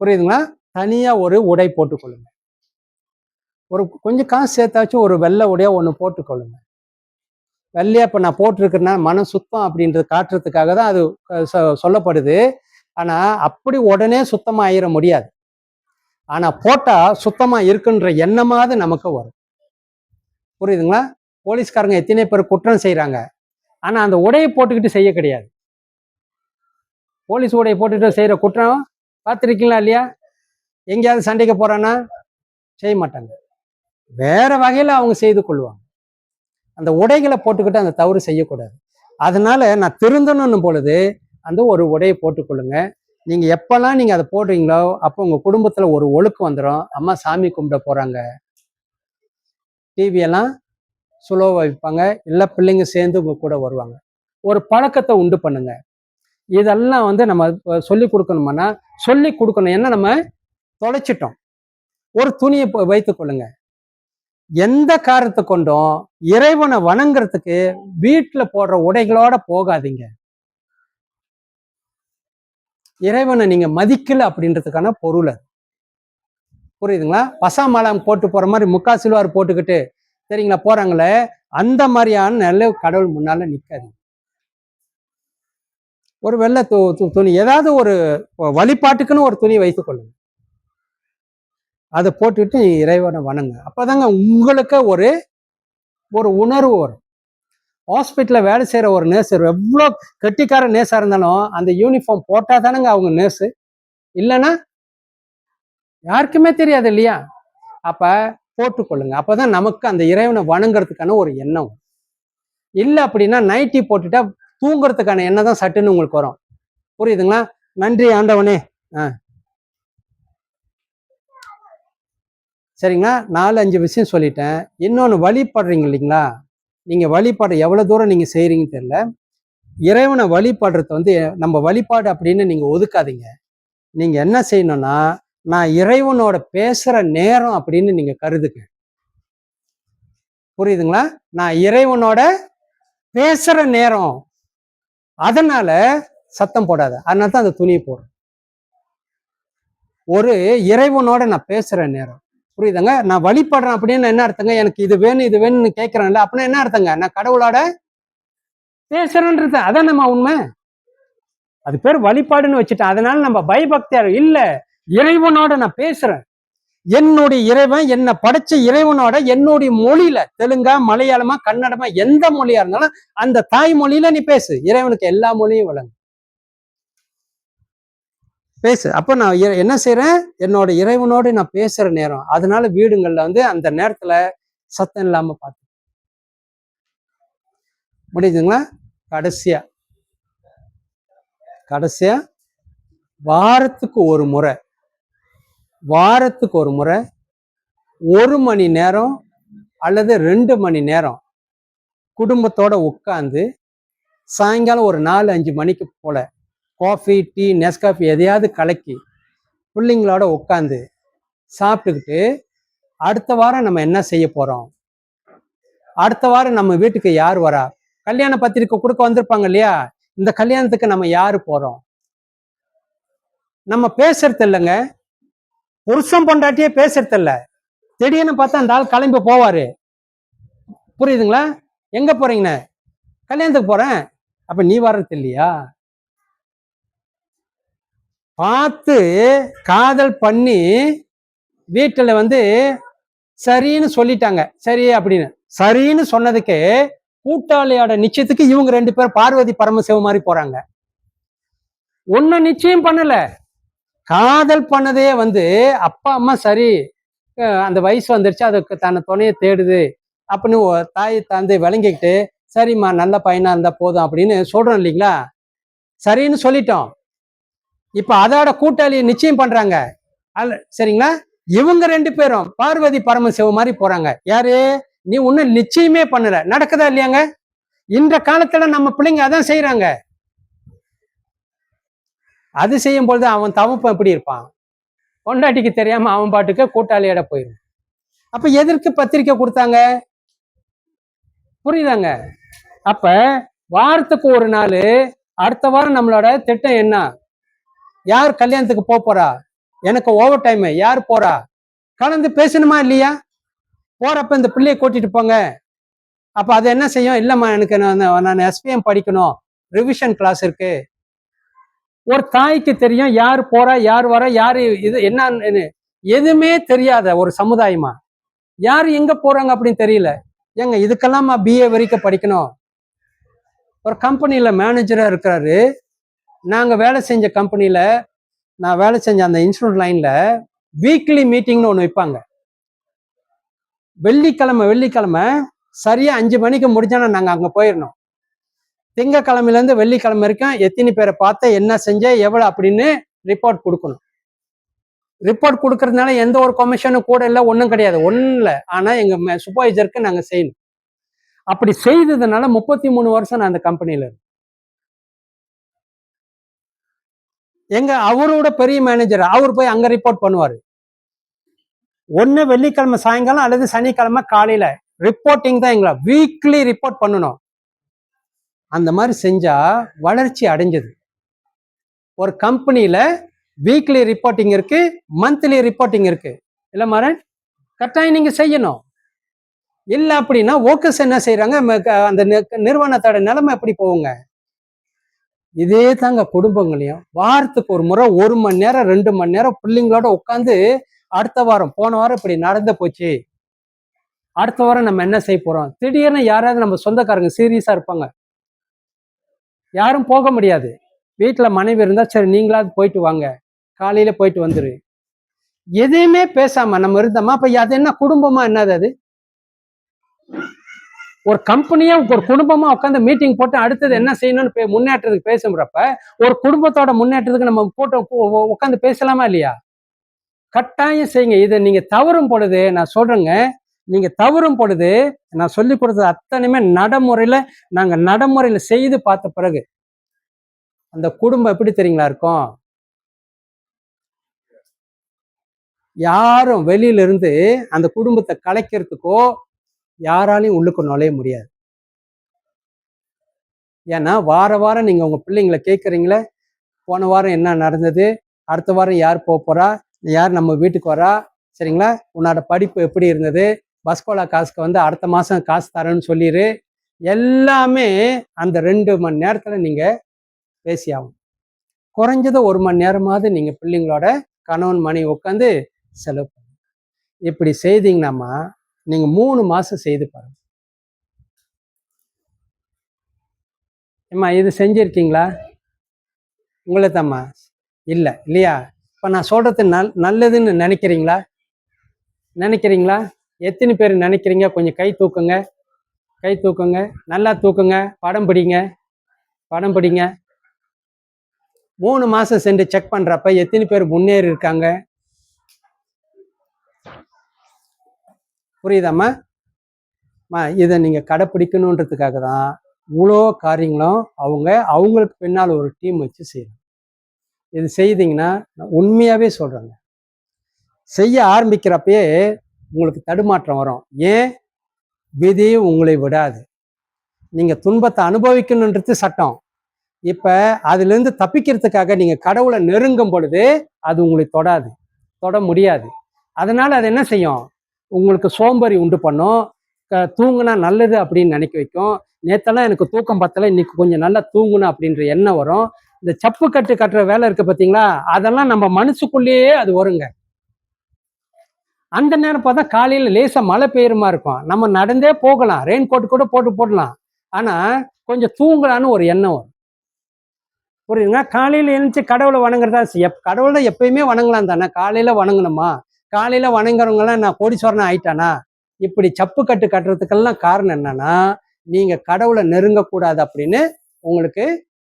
புரியுதுங்களா? தனியா ஒரு உடை போட்டுக்கொள்ளுங்க. ஒரு கொஞ்சம் காசு சேர்த்தாச்சும் ஒரு வெள்ளை உடையா ஒண்ணு போட்டுக்கொள்ளுங்க. வெள்ளையா இப்ப நான் போட்டிருக்கிறேன்னா மனம் சுத்தம் அப்படின்றது காட்டுறதுக்காக தான் அது சொல்லப்படுது. ஆனா அப்படி உடனே சுத்தமா ஆயிட முடியாது. ஆனா போட்டா சுத்தமா இருக்குன்ற எண்ணமாவது நமக்கு வரும். புரியுதுங்களா? போலீஸ்காரங்க எத்தனை பேர் குற்றம் செய்யறாங்க, ஆனா அந்த உடையை போட்டுக்கிட்டு செய்ய கிடையாது. போலீஸ் உடையை போட்டுக்கிட்டு செய்யற குற்றம் பார்த்துருக்கீங்களா இல்லையா? எங்கேயாவது சண்டைக்கு போறான்னா செய்ய மாட்டாங்க. வேற வகையில அவங்க செய்து கொள்வாங்க. அந்த உடைகளை போட்டுக்கிட்டு அந்த தவறு செய்யக்கூடாது. அதனால நான் திருந்தணும் பொழுது அந்த ஒரு உடையை போட்டுக்கொள்ளுங்க. நீங்க எப்பெல்லாம் நீங்க அதை போடுறீங்களோ அப்போ உங்க குடும்பத்துல ஒரு ஒழுக்கம் வந்துடும். அம்மா சாமி கும்பிட போறாங்க, டிவியெல்லாம் சுலோவா வைப்பாங்க, இல்லை பிள்ளைங்க சேர்ந்து உங்க கூட வருவாங்க. ஒரு பழக்கத்தை உண்டு பண்ணுங்க. இதெல்லாம் நம்ம சொல்லி கொடுக்கணுமானா சொல்லி கொடுக்கணும். ஏன்னா நம்ம தொலைச்சிட்டோம். ஒரு துணியை வைத்துக் கொள்ளுங்க. எந்த காரணத்தை கொண்டும் இறைவனை வணங்குறதுக்கு வீட்டுல போடுற உடைகளோட போகாதீங்க. இறைவனை நீங்க மதிக்கல அப்படின்றதுக்கான பொருள் அது. புரியுதுங்களா? பசாமலாம் போட்டு போற மாதிரி முக்கா சிலுவார் போட்டுக்கிட்டு சரிங்களா போறாங்களே, அந்த மாதிரியான நல்ல கடவுள் முன்னால நிக்காது. ஒரு வெள்ளை துணி, ஏதாவது ஒரு வழிபாட்டுக்குன்னு ஒரு துணி வைத்துக் கொள்ளுங்க. அதை போட்டுக்கிட்டு இறைவனை வணங்க. அப்பதாங்க உங்களுக்கு ஒரு ஒரு உணர்வு வரும். ஹாஸ்பிட்டல்ல வேலை செய்யற ஒரு நர்ஸ் எவ்வளோ கெட்டிக்கார நேர்ஸா இருந்தாலும் அந்த யூனிஃபார்ம் போட்டா தானங்க அவங்க நர்ஸு, இல்லைன்னா யாருக்குமே தெரியாது இல்லையா? அப்ப போட்டுக்கொள்ளுங்க. அப்பதான் நமக்கு அந்த இறைவனை வணங்குறதுக்கான ஒரு எண்ணம். இல்லை அப்படின்னா நைட்டி போட்டுட்டா தூங்குறதுக்கான எண்ணம் தான் சட்டுன்னு உங்களுக்கு வரும். புரியுதுங்களா? நன்றி ஆண்டவனே. சரிங்களா? 4-5 விஷயம் சொல்லிட்டேன். இன்னொன்று வழிபடுறீங்க இல்லைங்களா? நீங்க வழிபாடு எவ்வளவு தூரம் நீங்க செய்யறீங்கன்னு தெரியல. இறைவனை வழிபாடுறது நம்ம வழிபாடு அப்படின்னு நீங்க ஒதுக்காதீங்க. நீங்க என்ன செய்யணும்னா, நான் இறைவனோட பேசுற நேரம் அப்படின்னு நீங்க கருதுங்க. புரியுதுங்களா? நான் இறைவனோட பேசுற நேரம், அதனால சத்தம் போடாத. அதனால தான் அந்த துணியை போடுறேன். ஒரு இறைவனோட நான் பேசுற நேரம். புரியுதுங்க? நான் வழிபடுறேன் அப்படின்னு என்ன அர்த்தங்க? எனக்கு இது வேணும் இது வேணும்னு கேட்கறேன்ல, அப்படின்னா என்ன அர்த்தங்க? நான் கடவுளோட பேசுறேன்றது அதான் நம்ம உண்மை. அது பேர் வழிபாடுன்னு வச்சுட்டேன். அதனால நம்ம பயபக்தியா இல்ல, இறைவனோட நான் பேசுறேன். என்னுடைய இறைவன் என்னை படைச்ச இறைவனோட என்னுடைய மொழியில, தெலுங்கா மலையாளமா கன்னடமா எந்த மொழியா இருந்தாலும் அந்த தாய்மொழியில நீ பேசு. இறைவனுக்கு எல்லா மொழியும் வழங்கு, பேசு. அப்ப நான் என்ன செய்யறேன்? என்னோட இறைவனோடு நான் பேசுற நேரம். அதனால வீடுகள்ல அந்த நேரத்துல சத்தம் இல்லாம பார்த்து முடியுதுங்களா? கடைசியா வாரத்துக்கு ஒரு முறை 1 மணி நேரம் அல்லது 2 மணி நேரம் குடும்பத்தோட உட்கார்ந்து சாயங்காலம் ஒரு 4-5 மணிக்கு போல காஃபி டீ நெஸ்காஃபி எதையாவது கலக்கி பிள்ளைங்களோட உட்காந்து சாப்பிட்டுக்கிட்டு அடுத்த வாரம் நம்ம என்ன செய்ய போறோம், அடுத்த வாரம் நம்ம வீட்டுக்கு யார் வரா, கல்யாண பத்திரிக்கை கொடுக்க வந்திருப்பாங்க இல்லையா, இந்த கல்யாணத்துக்கு நம்ம யாரு போறோம்? நம்ம பேசுறது இல்லைங்க, புருஷன் பொண்டாட்டியே பேசுறது இல்ல. திடீர்னு பார்த்தா அந்த ஆள் கிளம்பி போவாரு. புரியுதுங்களா? எங்க போறீங்கன்னு, கல்யாணத்துக்கு போறேன். அப்ப நீ வர்றது இல்லையா? பார்த்து காதல் பண்ணி வீட்டுல சரின்னு சொல்லிட்டாங்க. சரி அப்படின்னு சரின்னு சொன்னதுக்கு கூட்டாளியோட நிச்சயத்துக்கு இவங்க 2 பேரும் பார்வதி பரமசிவம் மாதிரி போறாங்க. ஒன்னும் நிச்சயம் பண்ணல, காதல் பண்ணதே அப்பா அம்மா சரி அந்த வயசு வந்துருச்சு, அதுக்கு தன்னை துணையை தேடுது அப்படின்னு தாய் தந்தை விளங்கிக்கிட்டு சரிம்மா நல்ல பையனா இருந்தா போதும் அப்படின்னு சொல்றோம் இல்லைங்களா? சரின்னு சொல்லிட்டோம். இப்ப அதோட கூட்டாளியை நிச்சயம் பண்றாங்க. சரிங்களா? இவங்க 2 பேரும் பார்வதி பரமசிவம் மாதிரி போறாங்க. யாரு? நீ ஒன்னும் நிச்சயமே பண்ணல, நடக்குதா இல்லையாங்க? இந்த காலத்துல நம்ம பிள்ளைங்க அதான் செய்யறாங்க. அது செய்யும் பொழுது அவன் தவப்ப எப்படி இருப்பான்? பொண்டாட்டிக்கு தெரியாம அவன் பாட்டுக்கு கூட்டாளியோட போயிடும். அப்ப எதற்கு பத்திரிக்கை கொடுத்தாங்க? புரியுதாங்க? அப்ப வாரத்துக்கு ஒரு நாள், அடுத்த வாரம் நம்மளோட திட்டம் என்ன? யார் கல்யாணத்துக்கு போறா? எனக்கு ஓவர் டைம் யார் போறா? கலந்து பேசணுமா இல்லையா? போறப்ப இந்த பிள்ளைய கூட்டிட்டு போங்க. அப்ப அது என்ன செய்யும்? இல்லம்மா எனக்கு நான் எஸ்பிஎம் படிக்கணும், ரிவிஷன் கிளாஸ் இருக்கு. ஒரு தாய்க்கு தெரியும் யார் போறா யார் வர யாரு இது என்னன்னு எதுவுமே தெரியாத ஒரு சமுதாயமா யாரு எங்க போறாங்க அப்படின்னு தெரியல. ஏங்க இதுக்கெல்லாம் பிஏ வரைக்கும் படிக்கணும்? ஒரு கம்பெனியில மேனேஜரா இருக்கிறாரு. நாங்க வேலை செஞ்ச கம்பெனியில, நான் வேலை செஞ்ச அந்த இன்ஸ்டியூட் லைன்ல வீக்லி மீட்டிங்னு ஒன்று வைப்பாங்க. வெள்ளிக்கிழமை சரியா 5 மணிக்கு முடிஞ்சானா நாங்க அங்க போயிடணும். திங்கக்கிழமையில இருந்து வெள்ளிக்கிழமை வரைக்கும் எத்தனை பேரை பார்த்த, என்ன செஞ்ச, எவ்வளவு அப்படின்னு ரிப்போர்ட் கொடுக்கணும். ரிப்போர்ட் கொடுக்கறதுனால எந்த ஒரு கமிஷனும் கூட இல்லை, ஒன்றும் கிடையாது, ஒன்றும் இல்லை. ஆனா எங்க சூப்பர்வைசருக்கு நாங்க செய்யணும். அப்படி செய்ததுனால 33 வருஷம் நான் அந்த கம்பெனியில இருக்கேன். எங்க அவரோட பெரிய மேனேஜர் அவர் போய் அங்க ரிப்போர்ட் பண்ணுவாரு. ஒன்னு வெள்ளிக்கிழமை சாயங்காலம் அல்லது சனிக்கிழமை காலையில ரிப்போர்ட்டிங் தான். எங்களை வீக்லி ரிப்போர்ட் பண்ணணும். அந்த மாதிரி செஞ்சா வளர்ச்சி அடைஞ்சது. ஒரு கம்பெனியில வீக்லி ரிப்போர்ட்டிங் இருக்கு, மந்த்லி ரிப்போர்ட்டிங் இருக்கு. இல்ல மாறன், கட்டாயம் நீங்க செய்யணும். இல்ல அப்படின்னா ஒர்க்கர்ஸ் என்ன செய்யறாங்க, அந்த நிறுவனத்தோட நிலைமை எப்படி போகுங்க? இதே தாங்க குடும்பங்களையும். வாரத்துக்கு ஒரு முறை 1 மணி நேரம் 2 மணி நேரம் பிள்ளைங்களோட உட்காந்து அடுத்த வாரம், போன வாரம் இப்படி நடந்து போச்சு, அடுத்த வாரம் நம்ம என்ன செய்ய போறோம். திடீர்னு யாராவது நம்ம சொந்தக்காரங்க சீரியஸா இருப்பாங்க, யாரும் போக முடியாது. வீட்டுல மனைவி இருந்தா சரி நீங்களாவது போயிட்டு வாங்க, காலையில போயிட்டு வந்துரு. எதையுமே பேசாம நம்ம இருந்தோமா? அப்ப அது என்ன குடும்பமா? என்னது அது? ஒரு கம்பெனியா ஒரு குடும்பமா உட்காந்து மீட்டிங் போட்டு அடுத்தது என்ன செய்யணும்னு முன்னேற்றத்துக்கு பேசுறப்ப ஒரு குடும்பத்தோட முன்னேற்றத்துக்கு நம்ம போட்டு உட்காந்து பேசலாமா இல்லையா? கட்டாயம் செய்யுங்க. இதை நீங்க தவறும் பொழுது நான் சொல்றேங்க, நீங்க தவறும் பொழுது நான் சொல்லி கொடுத்தது அத்தனையுமே நடைமுறையில செய்து பார்த்த பிறகு அந்த குடும்பம் எப்படி தெரியுங்களா இருக்கும்? யாரும் வெளியில இருந்து அந்த குடும்பத்தை கலைக்கிறதுக்கோ யாராலையும் உள்ளுக்கு நுழைய முடியாது. ஏன்னா வாரம் நீங்க உங்க பிள்ளைங்களை கேட்குறீங்களே, போன வாரம் என்ன நடந்தது, அடுத்த வாரம் யார் போறா, யார் நம்ம வீட்டுக்கு வரா, சரிங்களா, உன்னோட படிப்பு எப்படி இருந்தது, பஸ்கோலா காசுக்கு அடுத்த மாசம் காசு தரேன்னு சொல்லிடு. எல்லாமே அந்த 2 மணி நேரத்துல நீங்க பேசி ஆகும். குறைஞ்சது 1 மணி நேரமாவது நீங்க பிள்ளைங்களோட கணவன் மனைவி உட்காந்து செலவு பண்ணுங்க. இப்படி செய்தீங்கன்னாமா நீங்க 3 மாசம் செய்து பாருங்க. ஏம்மா இது செஞ்சிருக்கீங்களா? உங்களை தாம்மா இல்லை இல்லையா? இப்போ நான் சொல்றது நல்லதுன்னு நினைக்கிறீங்களா? எத்தனை பேர் நினைக்கிறீங்க? கொஞ்சம் கை தூக்குங்க, நல்லா தூக்குங்க. படம் பிடிங்க. 3 மாசம் சென்று செக் பண்றப்ப எத்தனை பேர் முன்னேறி இருக்காங்க? புரியுதாம்மா? இதை நீங்க கடைப்பிடிக்கணுன்றதுக்காக தான் இவ்வளோ காரியங்களும் அவங்களுக்கு பின்னால் ஒரு டீம் வச்சு செய்யணும். இது செய்தீங்கன்னா உண்மையாவே சொல்றாங்க, செய்ய ஆரம்பிக்கிறப்பயே உங்களுக்கு தடுமாற்றம் வரும். ஏன்? விதி உங்களை விடாது. நீங்க துன்பத்தை அனுபவிக்கணுன்றது சட்டம். இப்ப அதுல இருந்து தப்பிக்கிறதுக்காக நீங்க கடவுளை நெருங்கும் பொழுது அது உங்களை தொடாது, தொட முடியாது. அதனால அது என்ன செய்யும், உங்களுக்கு சோம்பேறி உண்டு பண்ணும். தூங்குனா நல்லது அப்படின்னு நினைக்க வைக்கும். நேத்தெல்லாம் எனக்கு தூக்கம் பத்தல, இன்னைக்கு கொஞ்சம் நல்லா தூங்கணும் அப்படின்ற எண்ணம் வரும். இந்த சப்பு கட்டு கட்டுற வேலை இருக்கு பார்த்தீங்களா, அதெல்லாம் நம்ம மனசுக்குள்ளேயே அது வருங்க. அந்த நேரம் பார்த்தா காலையில லேசா மழை பெய்யுறமா இருக்கும், நம்ம நடந்தே போகலாம், ரெயின் கோட் கூட போட்டு போடலாம். ஆனா கொஞ்சம் தூங்கலான்னு ஒரு எண்ணம் வரும். புரியுதுங்க? காலையில எழுந்துச்சு கடவுளை வணங்குறதா, கடவுளை எப்பயுமே வணங்கலாம் தானே, காலையில வணங்கணுமா? காலையில வணங்குறவங்க எல்லாம் நான் கோடீஸ்வரனா ஆயிட்டானா? இப்படி சப்பு கட்டு கட்டுறதுக்கெல்லாம் காரணம் என்னன்னா, நீங்க கடவுளை நெருங்கக்கூடாது அப்படின்னு உங்களுக்கு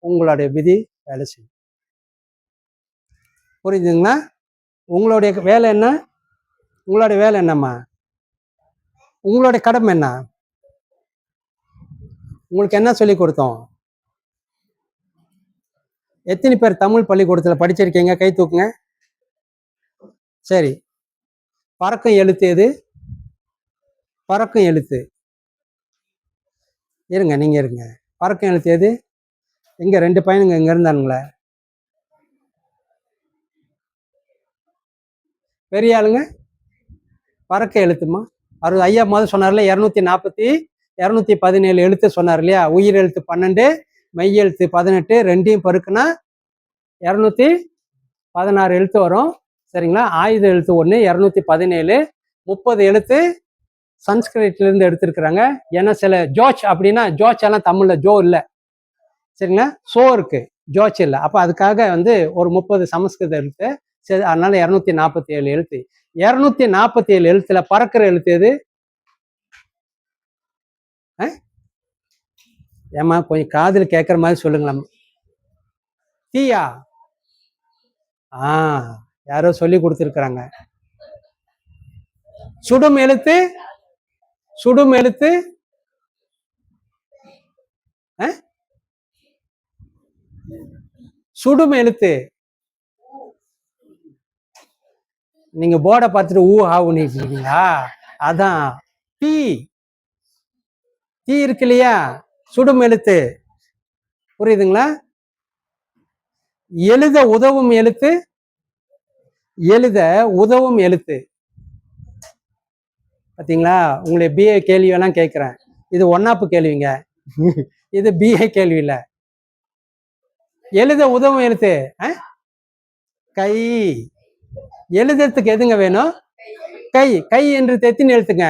உங்களுடைய விதி வேலை செய்யும். புரியுதுங்களா? உங்களுடைய வேலை என்ன? உங்களுடைய வேலை என்னம்மா? உங்களுடைய கடமை என்ன? உங்களுக்கு என்ன சொல்லி கொடுத்தோம்? எத்தனை பேர் தமிழ் பள்ளிக்கூடத்தில் படிச்சிருக்கீங்க? கை தூக்குங்க. சரி, பறக்கும் எழுத்து எது? பறக்கும் எழுத்து இருங்க, நீங்க இருங்க. பறக்கும் எழுத்து எது? எங்க ரெண்டு பையனுங்க இங்க இருந்தானுங்களே, பெரிய ஆளுங்க. பறக்க எழுத்துமா? அவர் ஐயா முதல் சொன்னார்ல, 217 எழுத்து சொன்னார் இல்லையா? உயிர் எழுத்து 12, மெய் எழுத்து 18, ரெண்டையும் பருக்குனா 216 எழுத்து வரும். சரிங்களா? ஆயுத எழுத்து 1, 217, 30 எழுத்து சன்ஸ்கிரிட்ல இருந்து எடுத்திருக்கிறாங்க. ஏன்னா சில ஜோச் அப்படின்னா, ஜோச் எல்லாம் தமிழ்ல ஜோ இல்லை, சரிங்களா? சோ இருக்கு, ஜோச் இல்லை. அப்ப அதுக்காக ஒரு 30 சமஸ்கிருத எழுத்து. சரி, அதனால 247 எழுத்து. 247 எழுத்துல பறக்கிற எழுத்து எது? ஏமா கொஞ்சம் காதில் கேட்கற மாதிரி சொல்லுங்களா. தீயா? யாரோ சொல்லி கொடுத்துருக்குறாங்க. சுடும் எழுத்து? சுடும் எழுத்து சுடும் எழுத்து. நீங்க போர்டை பார்த்துட்டு ஊ ஹாவுன்னு இருக்கீங்களா? அதான் தீ. தீ இருக்கு இல்லையா? சுடும் எழுத்து. புரியுதுங்களா? எழுத உதவும் எழுத்து? எழுத உதவும் எழுத்து. பாத்தீங்களா? உங்களுடைய பிஏ கேள்வி எல்லாம் கேட்கிறேன். இது ஒன்னாப்பு கேள்விங்க, இது பிஏ கேள்வி இல்ல. எழுத உதவும் எழுத்து கை. எழுதுறதுக்கு எதுங்க வேணும்? கை. கை என்று எத்தனை எழுத்துங்க?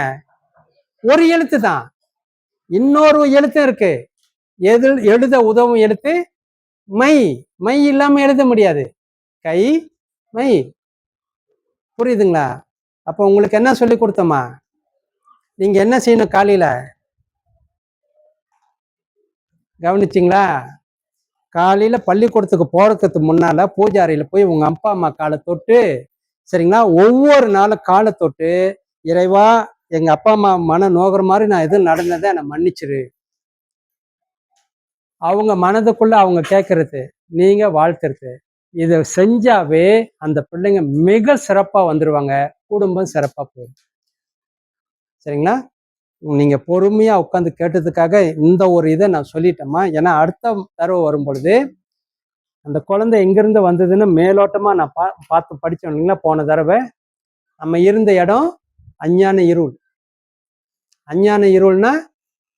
ஒரு எழுத்து தான். இன்னொரு எழுத்து இருக்கு. எழுத உதவும் எழுத்து மை. மை இல்லாம எழுத முடியாது. கை, மை. புரியுதுங்களா? அப்ப உங்களுக்கு என்ன சொல்லி கொடுத்தோமா? நீங்க என்ன செய்யணும் காலையில? கவனிச்சிங்களா? காலையில பள்ளிக்கூடத்துக்கு போறதுக்கு முன்னால பூஜை அறையில போய் உங்க அப்பா அம்மா காலை தொட்டு, சரிங்களா, ஒவ்வொரு நாளும் காலை தொட்டு, இறைவா எங்க அப்பா அம்மா மன நோகிற மாதிரி நான் எதுவும் நடந்ததை என்னை மன்னிச்சிரு. அவங்க மனதுக்குள்ள அவங்க கேட்கறது, நீங்க வாழ்த்துறது. இதை செஞ்சாவே அந்த பிள்ளைங்க மிக சிறப்பா வந்துருவாங்க, குடும்பம் சிறப்பா போயிடும். சரிங்களா? நீங்க பொறுமையா உட்காந்து கேட்டதுக்காக இந்த ஒரு இதை நான் சொல்லிட்டேம்மா. ஏன்னா அடுத்த தடவை வரும் பொழுது அந்த குழந்தை எங்கிருந்து வந்ததுன்னு மேலோட்டமா நான் பார்த்து படிச்சோம் இல்லைங்களா? போன தடவை நம்ம இருந்த இடம் அஞ்ஞான இருள். அஞ்ஞான இருள்னா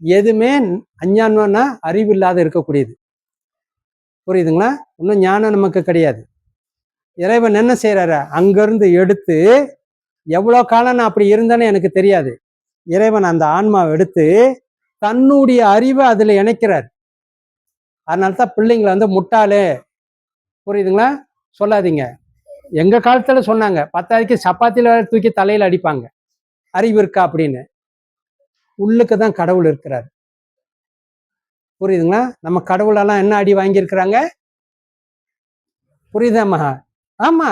எதுவுமே அஞ்ஞானம்னா அறிவு இல்லாத இருக்கக்கூடியது. புரியுதுங்களா? இன்னும் ஞானம் நமக்கு கிடையாது. இறைவன் என்ன செய்யறாரு? அங்கிருந்து எடுத்து, எவ்வளோ காலம் நான் அப்படி இருந்தேன்னு எனக்கு தெரியாது, இறைவன் அந்த ஆன்மாவை எடுத்து தன்னுடைய அறிவை அதுல இணைக்கிறார். அதனால்தான் பிள்ளைங்களை முட்டாளே, புரியுதுங்களா, சொல்லாதீங்க. எங்க காலத்துல சொன்னாங்க, 10க்கு சப்பாத்தில தூக்கி தலையில அடிப்பாங்க, அறிவு இருக்கா அப்படின்னு. உள்ளுக்கு தான் கடவுள் இருக்கிறார். புரியுதுங்களா? நம்ம கடவுளெல்லாம் என்ன அடி வாங்கியிருக்கிறாங்க? புரியுதாம்மா? ஆமா,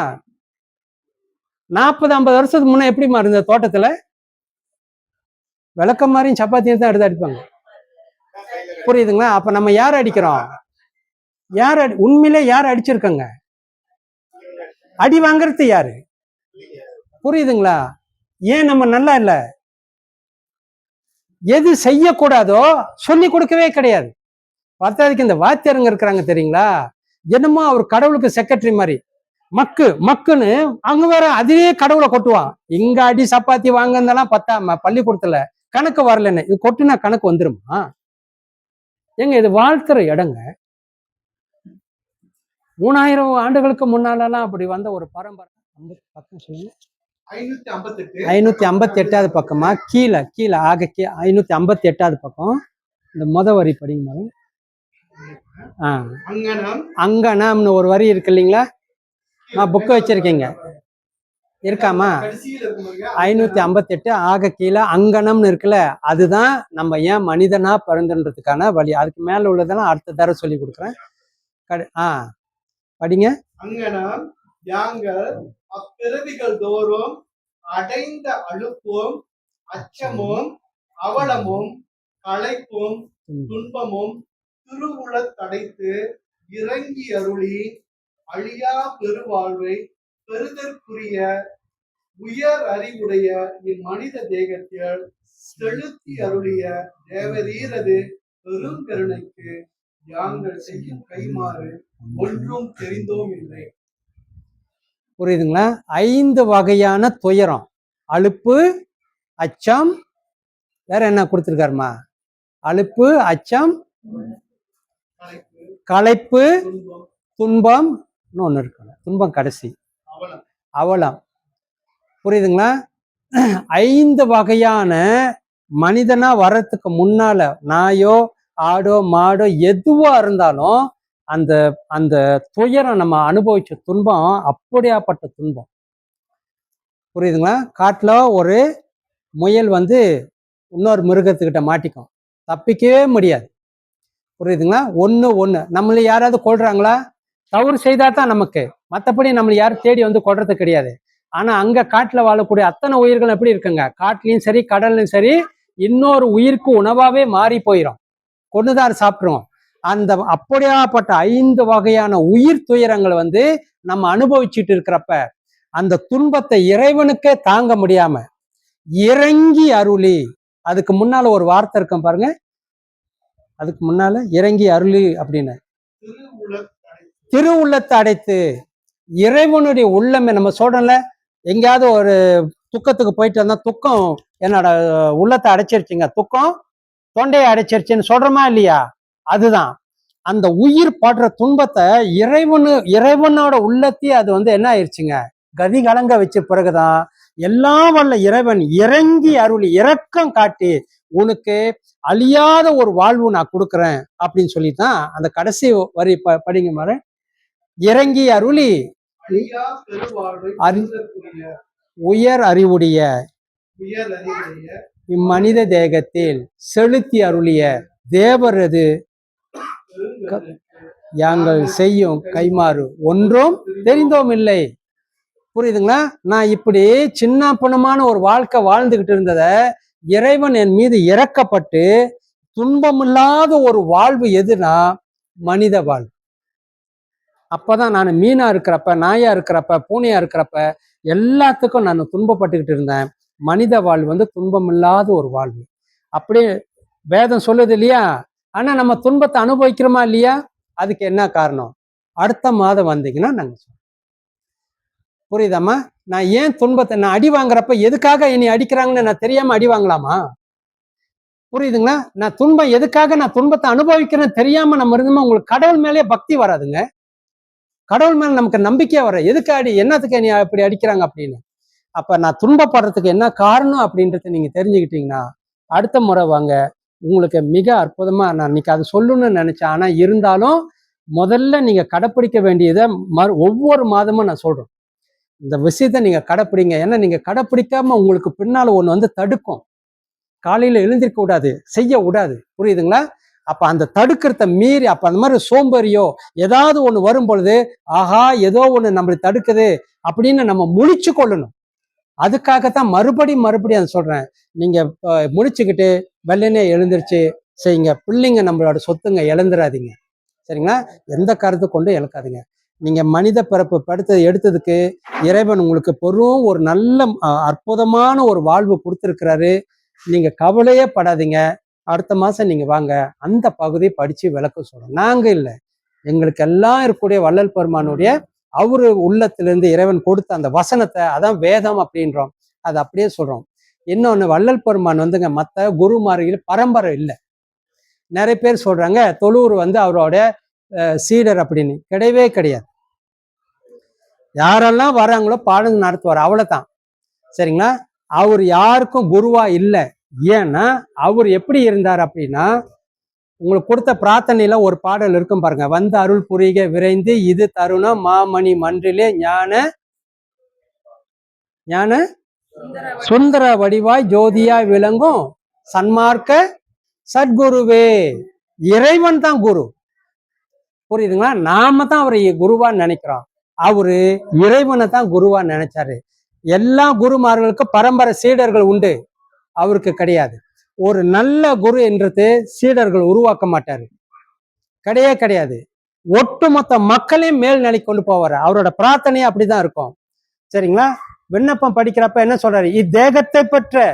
40-50 வருஷத்துக்கு முன்ன எப்படிமா இருந்த தோட்டத்துல? விளக்கம் மாதிரியும் சப்பாத்தியும் தான் எடுத்து அடிப்பாங்க. புரியுதுங்களா? அப்ப நம்ம யார் அடிக்கிறோம்? உண்மையிலே யார் அடிச்சிருக்கங்க? அடி வாங்கறது யாரு? புரியுதுங்களா? ஏன் நம்ம நல்லா இல்ல? எது செய்யக்கூடாதோ சொல்லி கொடுக்கவே கிடையாது. பத்தாவதுக்கு இந்த வாத்தியாருங்க இருக்கிறாங்க தெரியுங்களா, என்னமோ அவர் கடவுளுக்கு செக்ரட்டரி மாதிரி மக்குன்னு அங்க வேற அதுவே கடவுளை கொட்டுவான். இங்க அடி சப்பாத்தி வாங்கினதெல்லாம் பத்தாம பள்ளிக்கூடத்துல கணக்கு வரலன்னு இது கொட்டுனா கணக்கு வந்துருமா? எங்க இது வாழ்த்துற இடங்க. 3000 ஆண்டுகளுக்கு முன்னாலெல்லாம் அப்படி வந்த ஒரு பரம்பரை. பக்கம் சொல்லுங்க. 558வது பக்கமா? கீழே கீழே ஆக 558வது பக்கம். இந்த வரி படிங்க. அங்கனம்னு ஒரு வரி இருக்கு இல்லைங்களா? நான் புக்கு வச்சிருக்கீங்க இருக்காமா? 558 ஆக கீழே அங்கனம்னு இருக்குல்ல, அதுதான் நம்ம ஏன் மனிதனா பிறந்துன்றதுக்கான வழி. அதுக்கு மேல உள்ளதெல்லாம் அடுத்த தடவை சொல்லி கொடுக்குறேன். படிங்க. அங்கனம் யாங்கள் அப்பிறவிகள் தோறும் அடைந்த அழுப்பும் அச்சமும் அவலமும் களைப்பும் துன்பமும் திருவுளத்தடைத்து இறங்கி அருளி அழியா பெருவாழ்வை பெறுதற்குரிய உயர் அறிவுடைய இம்மனித தேகத்தில் செலுத்தி அருளிய தேவரீரது பெருங்கருணைக்கு யாங்கள் செய்யும் கைமாறு ஒன்றும் தெரிந்தோம் இல்லை. புரியுதுங்களா? 5 வகையான துயரம். அலுப்பு, அச்சம், வேற என்ன கொடுத்துருக்காருமா? அலுப்பு, அச்சம், களைப்பு, துன்பம், இன்னொன்னு இருக்கு. துன்பம் கடைசி, அவலம். புரியுதுங்களா? 5 வகையான மனிதனா வர்றதுக்கு முன்னால நாயோ ஆடோ மாடோ எதுவா இருந்தாலும் அந்த அந்த துயரம் நம்ம அனுபவிச்ச துன்பம் அப்படியாப்பட்ட துன்பம். புரியுதுங்களா? காட்டுல ஒரு முயல் இன்னொரு மிருகத்துக்கிட்ட மாட்டிக்கும், தப்பிக்கவே முடியாது. புரியுதுங்களா? ஒண்ணு நம்மள யாராவது கொல்றாங்களா? தவறு செய்தா தான் நமக்கு, மற்றபடி நம்மளை யாரும் தேடி கொல்றது கிடையாது. ஆனா அங்க காட்டுல வாழக்கூடிய அத்தனை உயிர்கள் எப்படி இருக்குங்க, காட்டுலயும் சரி கடல்லையும் சரி இன்னொரு உயிருக்கு உணவாவே மாறி போயிடும், கொண்டுதான் சாப்பிடுவோம். அந்த அப்படியாப்பட்ட 5 வகையான உயிர் துயரங்களை நம்ம அனுபவிச்சுட்டு இருக்கிறப்ப அந்த துன்பத்தை இறைவனுக்கே தாங்க முடியாம இறங்கி அருளி, அதுக்கு முன்னால ஒரு வார்த்தை இருக்கும் பாருங்க, அதுக்கு முன்னால இறங்கி அருளி அப்படின்னு திருவுள்ளத்தை அடைத்து. இறைவனுடைய உள்ளமே நம்ம சொல்றோம்ல, எங்கேயாவது ஒரு துக்கத்துக்கு போயிட்டு வந்தா துக்கம் என்னோட உள்ளத்தை அடைச்சிருச்சுங்க, துக்கம் தொண்டையை அடைச்சிருச்சுன்னு சொல்றோமா இல்லையா? அதுதான் அந்த உயிர் படுற துன்பத்தை இறைவனோட உள்ளத்தையே அது என்ன ஆயிடுச்சுங்க, கதி கலங்க வச்ச பிறகுதான் எல்லாம் வல்ல இறைவன் இறங்கி அருளி இரக்கம் காட்டி உனக்கு அழியாத ஒரு வாழ்வு நான் கொடுக்குறேன் அப்படின்னு சொல்லித்தான் அந்த கடைசி வரி படிங்க மாதிரி, இறங்கி அருளி உயர் அறிவுடைய இம்மனித தேகத்தில் செலுத்தி அருளிய தேவரது யாங்கள் செய்யும் கைமாறு ஒன்றும் தெரிந்தோம் இல்லை. புரியுதுங்களா? நான் இப்படி சின்ன பணமான ஒரு வாழ்க்கை வாழ்ந்துகிட்டு இருந்தத இறைவன் என் மீது இறக்கப்பட்டு துன்பமில்லாத ஒரு வாழ்வு எதுனா மனித வாழ்வு. அப்பதான் நான் மீனா இருக்கிறப்ப, நாயா இருக்கிறப்ப, பூனையா இருக்கிறப்ப எல்லாத்துக்கும் நான் துன்பப்பட்டுக்கிட்டு இருந்தேன். மனித வாழ்வு துன்பமில்லாத ஒரு வாழ்வு அப்படியே வேதம் சொல்லுது இல்லையா? ஆனா நம்ம துன்பத்தை அனுபவிக்கிறோமா இல்லையா? அதுக்கு என்ன காரணம்? அடுத்த மாதம் வந்தீங்கன்னா நாங்க சொல்றோம். புரியுதாம்மா? நான் ஏன் துன்பத்தை, நான் அடி வாங்குறப்ப எதுக்காக என்னை அடிக்கிறாங்கன்னு நான் தெரியாம அடி வாங்கலாமா? புரியுதுங்களா? நான் துன்பம் எதுக்காக, நான் துன்பத்தை அனுபவிக்கிறேன்னு தெரியாம நம்ம இருந்தோமா உங்களுக்கு கடவுள் மேலேயே பக்தி வராதுங்க. கடவுள் மேல நமக்கு நம்பிக்கையா வர, எதுக்கு அடி, என்னத்துக்கு என்னை அப்படி அடிக்கிறாங்க அப்படின்னு. அப்ப நான் துன்பப்படுறதுக்கு என்ன காரணம் அப்படின்றத நீங்க தெரிஞ்சுக்கிட்டீங்கன்னா அடுத்த முறை வாங்க, உங்களுக்கு மிக அற்புதமா. நான் இன்னைக்கு அதை சொல்லணும்னு நினைச்சேன், ஆனா இருந்தாலும் முதல்ல நீங்க கடைப்பிடிக்க வேண்டியதை ஒவ்வொரு மாதமும் நான் சொல்றேன், இந்த விஷயத்த நீங்க கடைப்பிடிங்க. ஏன்னா நீங்க கடைப்பிடிக்காம உங்களுக்கு பின்னால ஒண்ணு தடுக்கும், காலையில எழுந்திருக்க விடாது, செய்ய விடாது. புரியுதுங்களா? அப்ப அந்த தடுக்கிறத மீறி, அப்ப அந்த மாதிரி சோம்பேறியோ ஏதாவது ஒண்ணு வரும் பொழுது, ஆஹா ஏதோ ஒண்ணு நம்மளை தடுக்குது அப்படின்னு நம்ம முழிச்சு கொள்ளணும். அதுக்காகத்தான் மறுபடியும் அதை சொல்றேன். நீங்க முழிச்சுக்கிட்டு வெள்ளனே எழுந்திருச்சு செய்யுங்க. பிள்ளைங்க நம்மளோட சொத்துங்க, இழந்துடாதீங்க. சரிங்களா? எந்த கருத்து கொண்டு இழக்காதீங்க. நீங்க மனித பிறப்பு எடுத்ததுக்கு இறைவன் உங்களுக்கு பெரும் ஒரு நல்ல அற்புதமான ஒரு வாழ்வு கொடுத்துருக்கிறாரு. நீங்க கவலையே படாதீங்க, அடுத்த மாசம் நீங்க வாங்க, அந்த பகுதி படிச்சு விளக்க சொல்றோம். நாங்க இல்லை, எங்களுக்கு எல்லாம் இருக்கக்கூடிய வள்ளல் பெருமானுடைய அவரு உள்ளத்திலிருந்து இறைவன் கொடுத்த அந்த வசனத்தை, அதான் வேதம் அப்படின்றோம், அதை அப்படியே சொல்றோம். இன்னொன்னு, வள்ளல் பெருமான் வந்துங்க மற்ற குருமார்கள் பரம்பரை இல்லை. நிறைய பேர் சொல்றாங்க தொழூர் அவரோட சீடர் அப்படின்னு. கிடையவே கிடையாது. யாரெல்லாம் வராங்களோ பாடம் நடத்துவார், அவ்வளவுதான். சரிங்களா? அவர் யாருக்கும் குருவா இல்லை. ஏன்னா அவர் எப்படி இருந்தார் அப்படின்னா, உங்களுக்கு கொடுத்த பிரார்த்தனையில ஒரு பாடல் இருக்கும் பாருங்க, வந்து அருள் புரிக விரைந்து இது தருணம் மாமணி மன்றிலே ஞான ஞான சுந்தர வடிவாய் ஜோதியாய் விளங்கும் சன்மார்க்க சத்குருவே. இறைவன் தான் குரு. புரியுதுங்களா? நாம தான் அவரை குருவா நினைக்கிறோம், அவரு இறைவனை தான் குருவா நினைச்சாரு. எல்லா குருமார்களுக்கும் பரம்பரை சீடர்கள் உண்டு, அவருக்கு கிடையாது. ஒரு நல்ல குரு என்றது சீடர்கள் உருவாக்க மாட்டாரு, கிடையவே கிடையாது. ஒட்டுமொத்த மக்களையும் மேல் நிலை கொண்டு போவார். அவரோட பிரார்த்தனையே அப்படிதான் இருக்கும். சரிங்களா? விண்ணப்பம் படிக்கிறப்ப என்ன சொல்றாரு, இத்தேகத்தை பெற்ற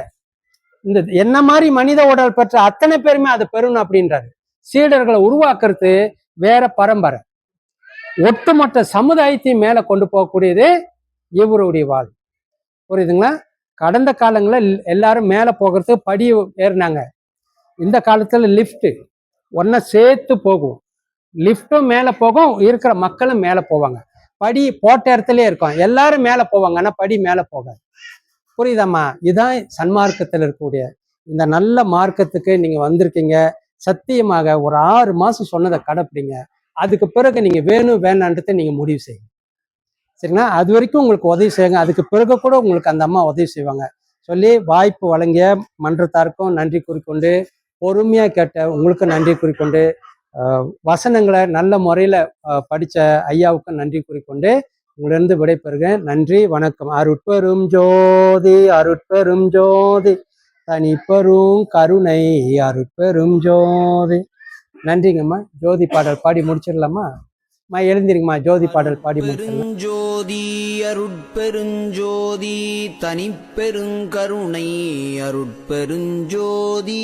இந்த என்ன மாதிரி மனித உடல் பெற்ற அத்தனை பேருமே அதை பெறணும் அப்படின்றாரு. சீடர்களை உருவாக்குறது வேற பரம்பரை. ஒட்டுமொத்த சமுதாயத்தையும் மேல கொண்டு போகக்கூடியது இவருடைய வாழ். புரியுதுங்களா? கடந்த காலங்களில் எல்லாரும் மேல போகிறதுக்கு படி ஏறினாங்க. இந்த காலத்துல லிஃப்ட் ஒன்ன சேர்த்து போகும், லிஃப்டும் மேல போகும், இருக்கிற மக்களும் மேல போவாங்க. படி போட்ட இடத்துலயே இருக்கும், எல்லாரும் மேல போவாங்க, ஆனா படி மேல போகாது. புரியுதாம்மா? இதுதான் சன்மார்க்கத்தில் இருக்கக்கூடிய இந்த நல்ல மார்க்கத்துக்கு நீங்க வந்திருக்கீங்க. சத்தியமாக ஒரு 6 மாசம் சொன்னதை கடைப்பிடிங்க. அதுக்கு பிறகு நீங்க வேணும் வேணான்றதை நீங்க முடிவு செய்யுங்க. சரிங்களா? அது வரைக்கும் உங்களுக்கு உதவி செய்யுங்க, அதுக்கு பிறகு கூட உங்களுக்கு அந்த அம்மா உதவி செய்வாங்க சொல்லி வாய்ப்பு வழங்கிய மன்றத்தாருக்கும் நன்றி கூறிக்கொண்டு, பொறுமையா கேட்ட உங்களுக்கு நன்றி கூறிக்கொண்டு, வசனங்களை நல்ல முறையில படிச்ச ஐயாவுக்கும் நன்றி கூறிக்கொண்டு உங்களிருந்து விடைபெறுகிறேன். நன்றி, வணக்கம். அருட்பெரும் ஜோதி அருட்பெரும் ஜோதி தனிப்பெரும் கருணை அருட்பெரும் ஜோதி. நன்றிங்கம்மா. ஜோதி பாடல் பாடி முடிச்சிடலாமா? எழுந்திருங்கம்மா, ஜோதி பாடல் பாடி முடிச்சிடலாம். ஜோதி அருட்பெருஞ்சோதி தனிப்பெருங்கருணை அருட்பெருஞ்சோதி.